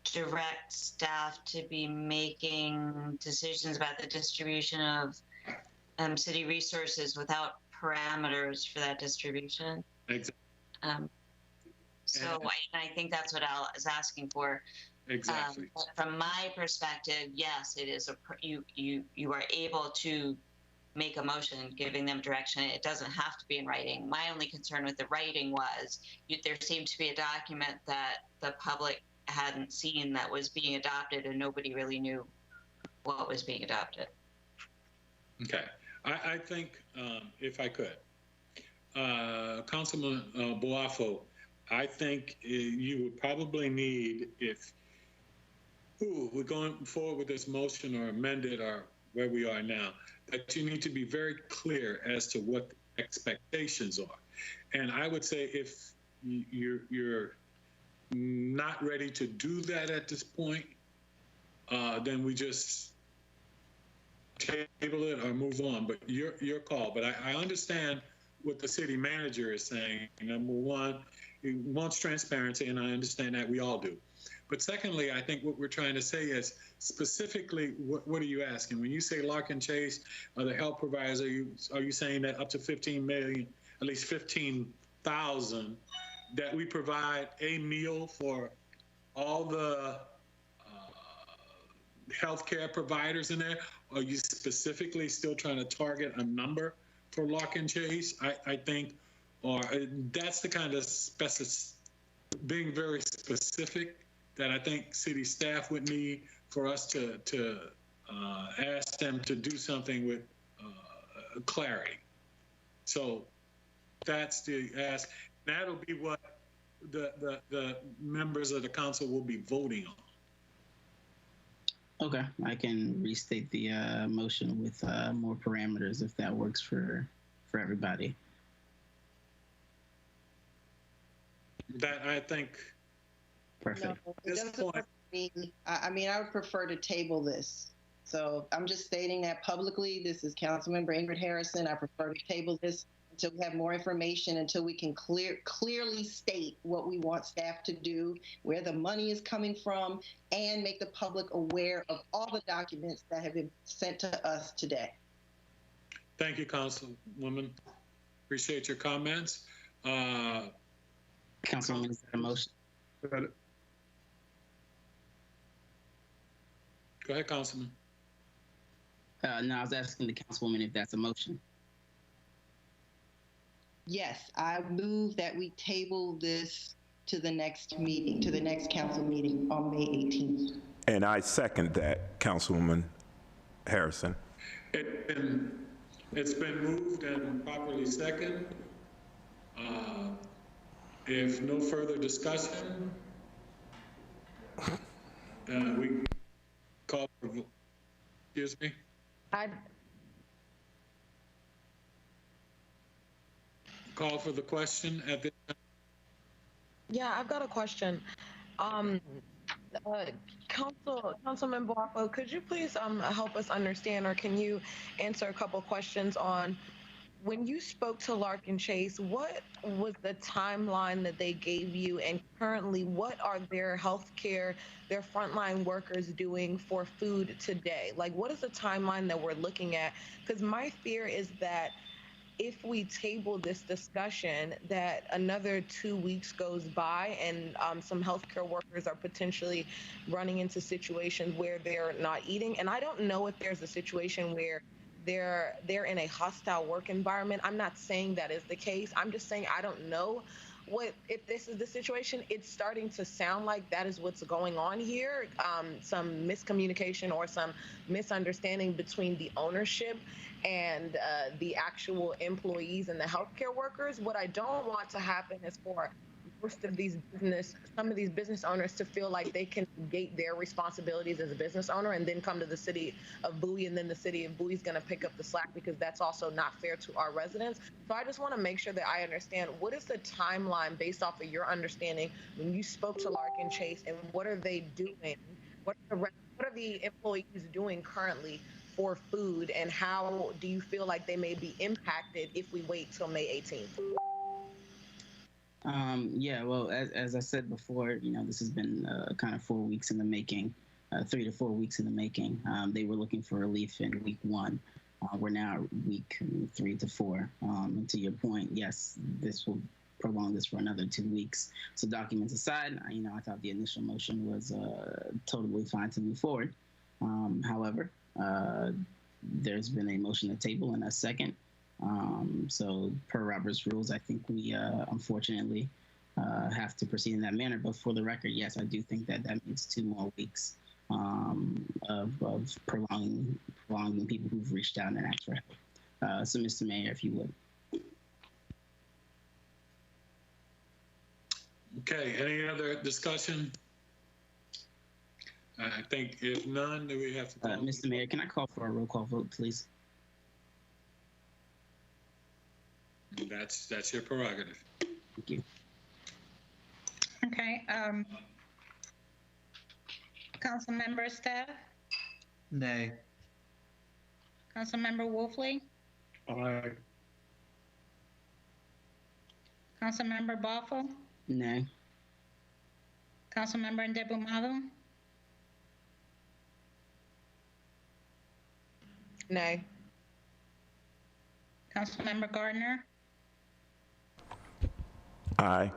direct staff to be making decisions about the distribution of city resources without parameters for that distribution. Exactly. So I think that's what Al is asking for. Exactly. From my perspective, yes, it is you are able to make a motion giving them direction. It doesn't have to be in writing. My only concern with the writing was there seemed to be a document that the public hadn't seen that was being adopted, and nobody really knew what was being adopted. Okay. I think, if I could, Councilman Boafo, I think you would probably need, if we're going forward with this motion or amended or where we are now, that you need to be very clear as to what the expectations are. And I would say if you're not ready to do that at this point, then we just table it or move on, but your call. But I understand what the city manager is saying. Number one, he wants transparency, and I understand that, we all do. But secondly, I think what we're trying to say is specifically, what are you asking? When you say Larkin Chase or the health providers, are you saying that up to 15 million, at least 15,000, that we provide a meal for all the healthcare providers in there? Are you specifically still trying to target a number for Larkin Chase? I think, or that's the kind of being very specific that I think city staff would need for us to ask them to do something with clarity. So that's the ask. That'll be what the members of the council will be voting on. Okay, I can restate the motion with more parameters if that works for everybody. That I think. Perfect. No, it doesn't work for me. I mean, I would prefer to table this. So I'm just stating that publicly. This is Councilmember Ingrid Harrison. I prefer to table this until we have more information, until we can clearly state what we want staff to do, where the money is coming from, and make the public aware of all the documents that have been sent to us today. Thank you, Councilwoman. Appreciate your comments. Councilwoman, is that a motion? Go ahead, Councilman. No, I was asking the Councilwoman if that's a motion. Yes, I move that we table this to the next meeting, to the next council meeting on May 18th. And I second that, Councilwoman Harrison. It's been moved and properly second. If no further discussion, we call for, excuse me? Call for the question at this time. Yeah, I've got a question. Councilman Boafo, could you please help us understand, or can you answer a couple questions on when you spoke to Larkin Chase, what was the timeline that they gave you, and currently what are their healthcare, their frontline workers doing for food today? Like, what is the timeline that we're looking at? Because my fear is that if we table this discussion, that another 2 weeks goes by and some healthcare workers are potentially running into situations where they're not eating. And I don't know if there's a situation where they're in a hostile work environment. I'm not saying that is the case. I'm just saying I don't know if this is the situation. It's starting to sound like that is what's going on here. Some miscommunication or some misunderstanding between the ownership and the actual employees and the healthcare workers. What I don't want to happen is for some of these business owners to feel like they can negate their responsibilities as a business owner and then come to the city of Bowie, and then the city of Bowie is going to pick up the slack, because that's also not fair to our residents. So I just want to make sure that I understand, what is the timeline based off of your understanding when you spoke to Larkin Chase, and what are they doing? What are the employees doing currently for food, and how do you feel like they may be impacted if we wait till May 18th? Yeah, well, as I said before, this has been kind of 4 weeks in the making, 3 to 4 weeks in the making. They were looking for relief in week 1. We're now week 3 to 4. And to your point, yes, this will prolong this for another 2 weeks. So documents aside, I thought the initial motion was totally fine to move forward. However, there's been a motion to table and a second. So per Robert's rules, I think we unfortunately have to proceed in that manner. But for the record, yes, I do think that means 2 more weeks of prolonging people who've reached out and asked for help. So Mr. Mayor, if you would. Okay, any other discussion? I think if none, then we have to. Mr. Mayor, can I call for a roll call vote, please? That's your prerogative. Thank you. Okay. Council member Staff? Nay. Council member Wolfley? Aye. Council member Boffo? Nay. Council member Ndebumalo? Nay. Council member Gardner? Aye.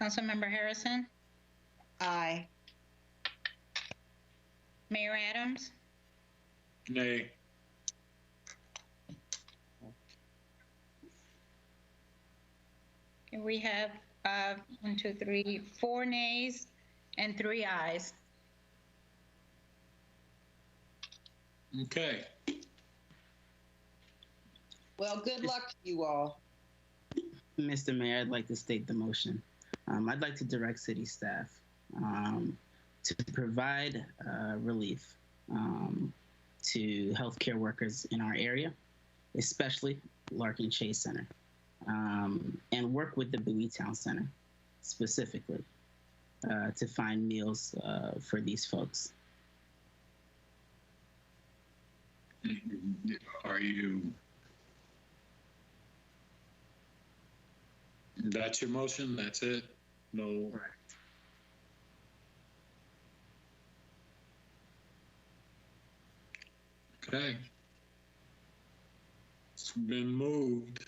Councilmember Harrison? Aye. Mayor Adams? Nay. Can we have 1, 2, 3, 4 nays and 3 ayes. Okay. Well, good luck to you all. Mr. Mayor, I'd like to state the motion. I'd like to direct city staff to provide relief to healthcare workers in our area, especially Larkin Chase Center, and work with the Bowie Town Center specifically to find meals for these folks. Are you? That's your motion? That's it? No. Okay. It's been moved.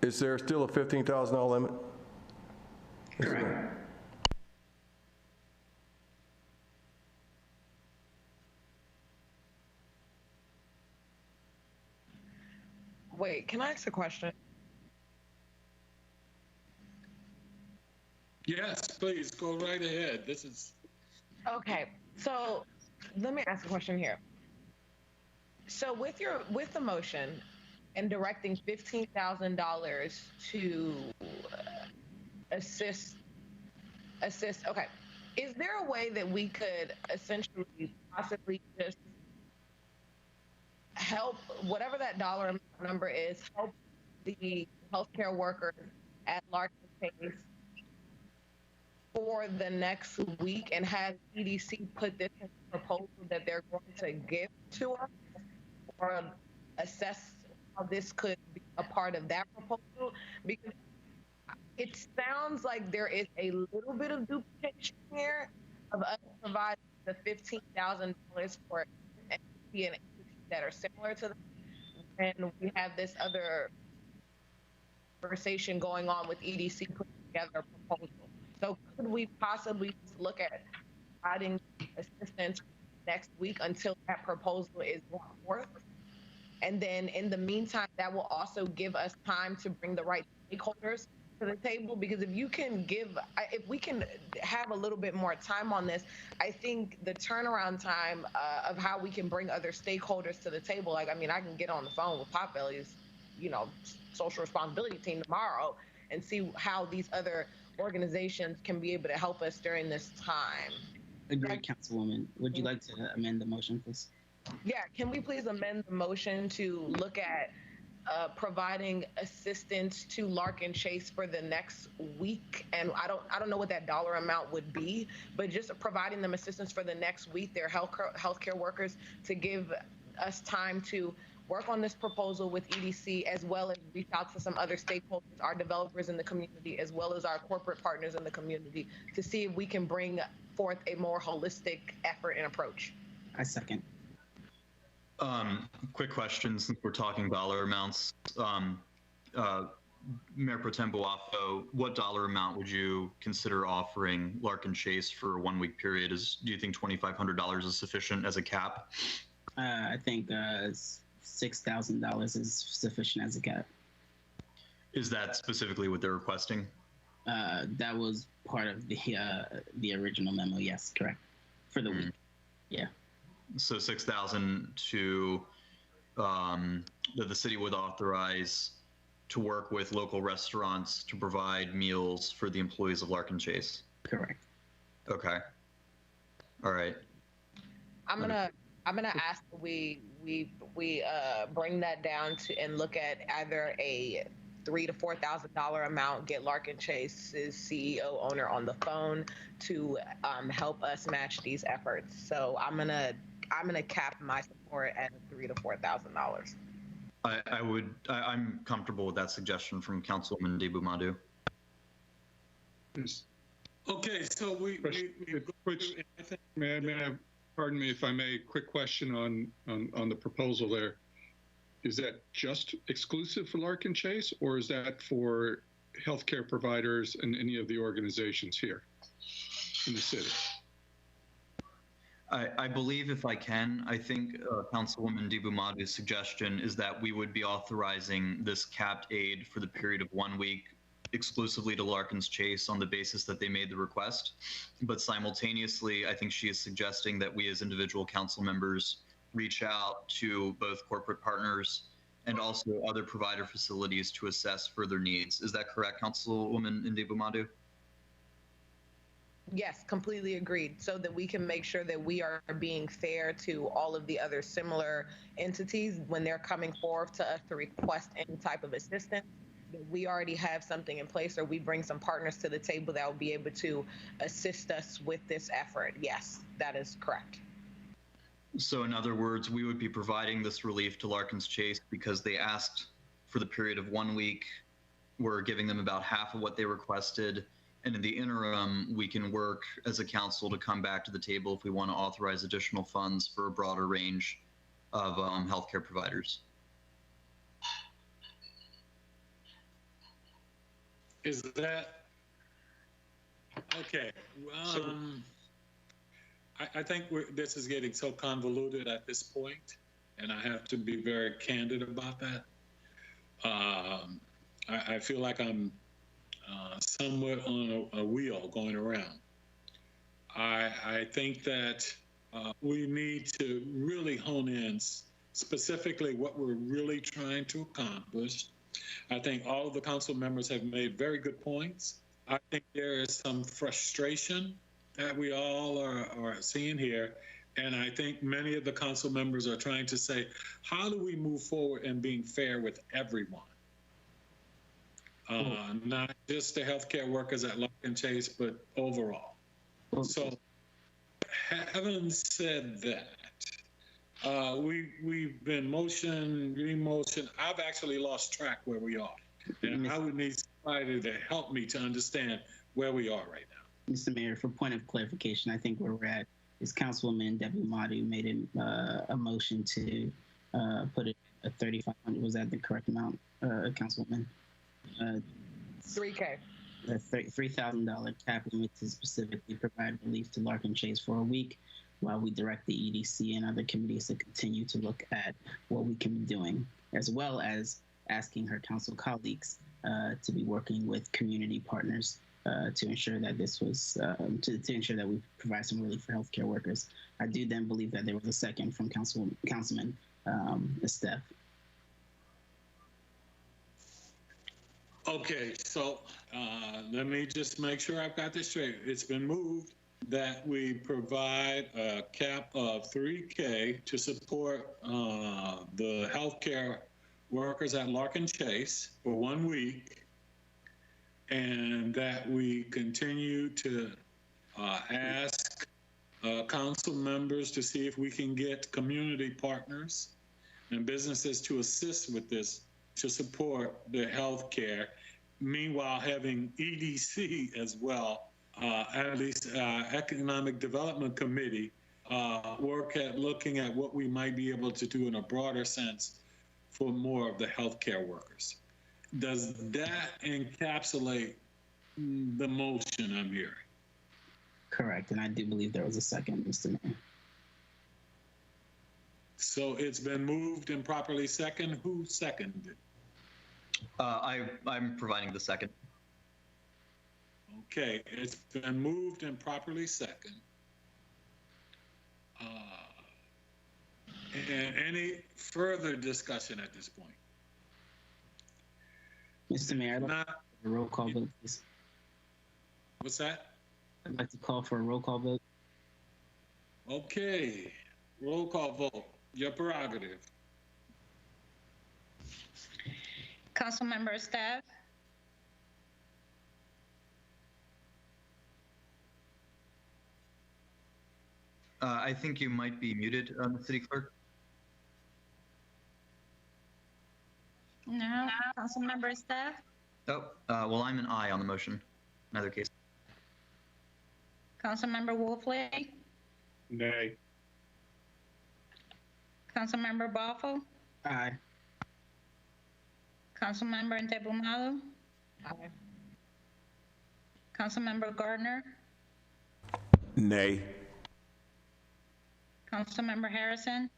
Is there still a $15,000 limit? Correct. Wait, can I ask a question? Yes, please, go right ahead. This is... Okay, so let me ask a question here. So with the motion and directing $15,000 to assist, okay, is there a way that we could essentially possibly just help, whatever that dollar number is, help the healthcare workers at Larkin Chase for the next week and have EDC put this in the proposal that they're going to give to us, or assess how this could be a part of that proposal? Because it sounds like there is a little bit of duplication here of us providing the $15,000 for entity and entity that are similar to them, and we have this other conversation going on with EDC putting together a proposal. So could we possibly look at providing assistance next week until that proposal is brought forth? And then in the meantime, that will also give us time to bring the right stakeholders to the table, because if we can have a little bit more time on this, I think the turnaround time of how we can bring other stakeholders to the table, like, I mean, I can get on the phone with Potbelly's, social responsibility team tomorrow and see how these other organizations can be able to help us during this time. Agreed, Councilwoman. Would you like to amend the motion, please? Yeah, can we please amend the motion to look at providing assistance to Larkin Chase for the next week? And I don't know what that dollar amount would be, but just providing them assistance for the next week, their healthcare workers, to give us time to work on this proposal with EDC, as well as reach out to some other stakeholders, our developers in the community, as well as our corporate partners in the community, to see if we can bring forth a more holistic effort and approach. I second. Quick question, since we're talking dollar amounts. Mayor Pro Tem Boafo, what dollar amount would you consider offering Larkin Chase for a 1 week period? Do you think $2,500 is sufficient as a cap? I think $6,000 is sufficient as a cap. Is that specifically what they're requesting? That was part of the original memo. Yes, correct. For the week. Yeah. So 6,000 to that the city would authorize to work with local restaurants to provide meals for the employees of Larkin Chase. Correct. Okay. All right. I'm gonna ask that we bring that down to and look at either a $3,000 to $4,000 amount, get Larkin Chase's CEO owner on the phone to help us match these efforts. So I'm gonna cap my support at $3,000 to $4,000. I'm comfortable with that suggestion from Councilwoman Debumadu. Okay, so we May I, pardon me if I may, quick question on the proposal there. Is that just exclusive for Larkin Chase, or is that for healthcare providers and any of the organizations here in the city? I believe, if I can, I think Councilwoman Debumadu's suggestion is that we would be authorizing this capped aid for the period of 1 week exclusively to Larkins Chase on the basis that they made the request. But simultaneously, I think she is suggesting that we as individual council members reach out to both corporate partners and also other provider facilities to assess further needs. Is that correct, Councilwoman Ndebumadu? Yes, completely agreed. So that we can make sure that we are being fair to all of the other similar entities when they're coming forward to us to request any type of assistance, that we already have something in place, or we bring some partners to the table that will be able to assist us with this effort. Yes, that is correct. So in other words, we would be providing this relief to Larkins Chase because they asked for the period of 1 week. We're giving them about half of what they requested. And in the interim, we can work as a council to come back to the table if we want to authorize additional funds for a broader range of healthcare providers. Is that, okay, I think this is getting so convoluted at this point, and I have to be very candid about that. I feel like I'm somewhat on a wheel going around. I think that we need to really hone in specifically what we're really trying to accomplish. I think all of the council members have made very good points. I think there is some frustration that we all are seeing here. And I think many of the council members are trying to say, how do we move forward in being fair with everyone? Not just the healthcare workers at Larkins Chase, but overall. So having said that, we've been remotion. I've actually lost track where we are. And I would need somebody to help me to understand where we are right now. Mr. Mayor, for point of clarification, I think where we're at is Councilwoman Ndebumadu made a motion to put it at 3,500. Was that the correct amount, Councilwoman? $3K. The $3,000 cap limit to specifically provide relief to Larkins Chase for a week, while we direct the EDC and other committees to continue to look at what we can be doing, as well as asking her council colleagues to be working with community partners to ensure that this was to ensure that we provide some relief for healthcare workers. I do then believe that there was a second from Councilman Estef. Okay, so let me just make sure I've got this straight. It's been moved that we provide a cap of $3K to support the healthcare workers at Larkins Chase for 1 week, and that we continue to ask council members to see if we can get community partners and businesses to assist with this to support the healthcare. Meanwhile, having EDC as well, at least Economic Development Committee, work at looking at what we might be able to do in a broader sense for more of the healthcare workers. Does that encapsulate the motion I'm hearing? Correct, and I do believe there was a second, Mr. Mayor. So it's been moved and properly second. Who seconded it? I'm providing the second. Okay, it's been moved and properly second. And any further discussion at this point? Mr. Mayor, I'd like a roll call vote, please. What's that? I'd like to call for a roll call vote. Okay, roll call vote. Your prerogative. Councilmember Estef? I think you might be muted, City Clerk. No. Councilmember Estef? Oh, well, I'm an aye on the motion. In either case. Councilmember Wolfley? Nay. Councilmember Boffo? Aye. Councilmember Ndebumadu? Aye. Councilmember Gardner? Nay. Councilmember Harrison?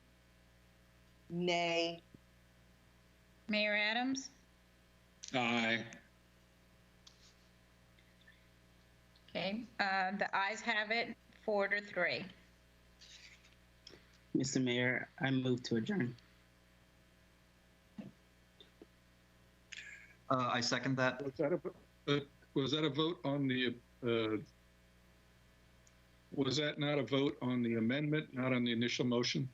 Nay. Mayor Adams? Aye. Okay, the ayes have it, 4-3. Mr. Mayor, I move to adjourn. I second that. Was that a vote on the, was that not a vote on the amendment, not on the initial motion?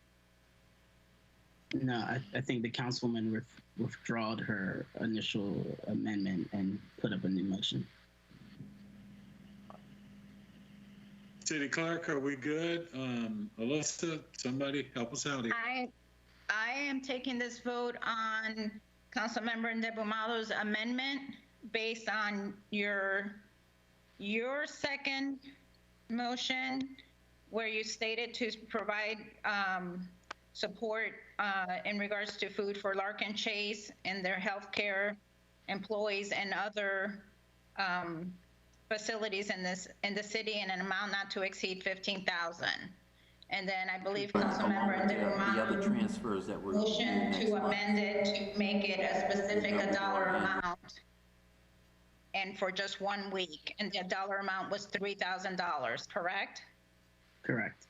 No, I think the councilwoman withdrawed her initial amendment and put up a new motion. City Clerk, are we good? Alyssa, somebody help us out here. I am taking this vote on Councilmember Ndebumalo's amendment based on your second motion where you stated to provide support in regards to food for Larkin Chase and their healthcare employees and other facilities in the city in an amount not to exceed $15,000. And then I believe Councilmember The other transfers that were. motion to amend it to make it a specific dollar amount and for just 1 week. And the dollar amount was $3,000, correct? Correct.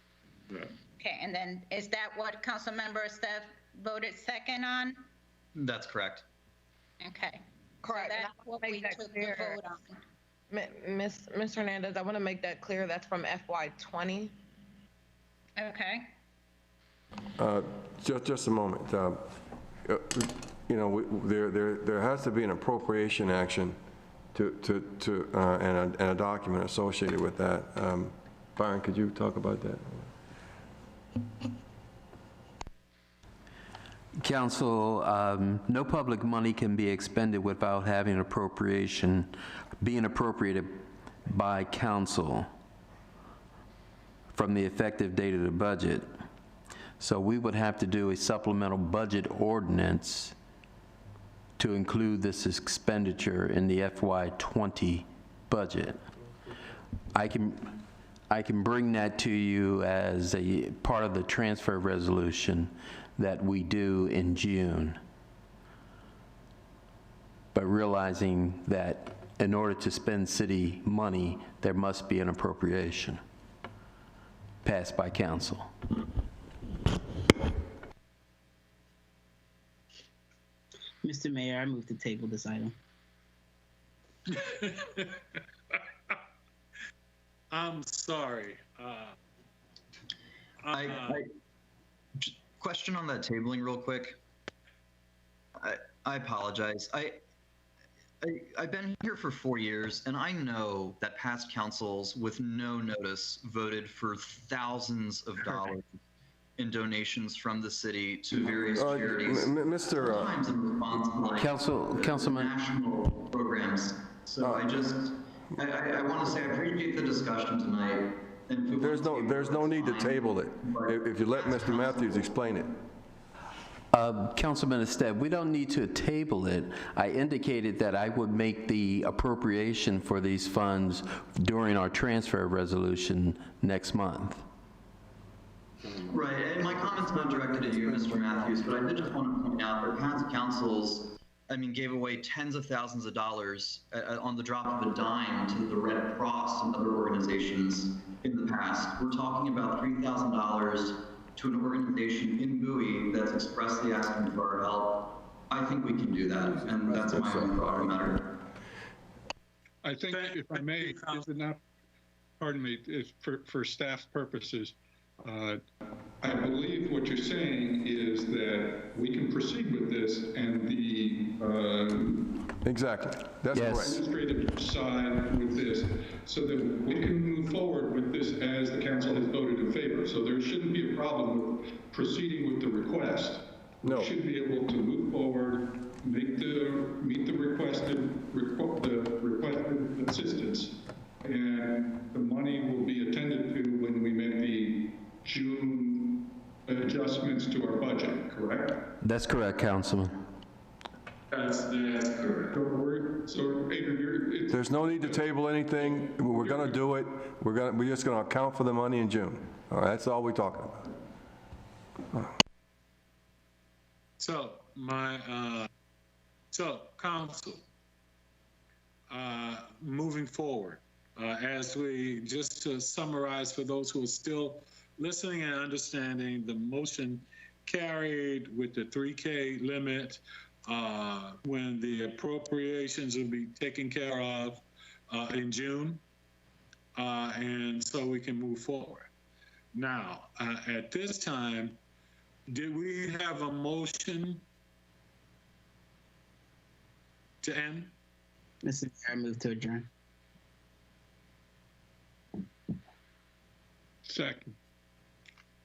Okay, and then is that what Councilmember Steph voted second on? That's correct. Okay. Correct. So And I that's what wanna we make that took the clear. vote on. Ms. Hernandez, I want to make that clear. That's from FY20. Okay. Just a moment. You know, there has to be an appropriation action and a document associated with that. Byron, could you talk about that? Council, no public money can be expended without having an appropriation being appropriated by council from the effective date of the budget. So we would have to do a supplemental budget ordinance to include this expenditure in the FY20 budget. I can bring that to you as a part of the transfer resolution that we do in June. But realizing that in order to spend city money, there must be an appropriation passed by council. Mr. Mayor, I move to table this item. I'm sorry. Question on that tabling real quick. I apologize. I've been here for 4 years, and I know that past councils with no notice voted for thousands of dollars in donations from the city to various charities. Sometimes in response to like Councilman. national programs. So I want to say I appreciate the discussion tonight. And There's no need to table it, if you let Mr. Matthews explain it. Councilman Esteve, we don't need to table it. I indicated that I would make the appropriation for these funds during our transfer resolution next month. Right, and my comment's not directed at you, Mr. Matthews, but I did just want to point out that past councils, gave away tens of thousands of dollars on the drop of a dime to the Red Cross and other organizations in the past. We're talking about $3,000 to an organization in Bowie that's expressly asking for our help. I think we can do that, and that's my own thought on the matter. I think, if I may, is it not, pardon me, if for staff purposes, I believe what you're saying is that we can proceed with this and the Exactly. That's correct. Administrative side with this, so that we can move forward with this as the council has voted in favor. So there shouldn't be a problem with proceeding with the request. No. We should be able to move forward, meet the requested assistance, and the money will be attended to when we make the June adjustments to our budget, correct? That's correct, Councilman. That's correct. So Adrian, There's no need to table anything. We're going to do it. We're just going to account for the money in June. All right, that's all we're talking about. So council, moving forward, Just to summarize for those who are still listening and understanding, the motion carried with the 3K limit when the appropriations will be taken care of in June, and so we can move forward. Now, at this time, did we have a motion to end? Mr. Mayor, I move to adjourn. Second.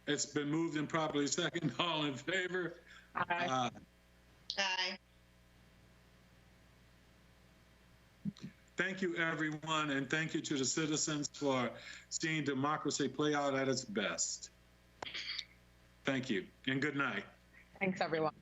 It's been moved and properly second. All in favor? Aye. Aye. Thank you, everyone, and thank you to the citizens for seeing democracy play out at its best. Thank you, and good night. Thanks, everyone.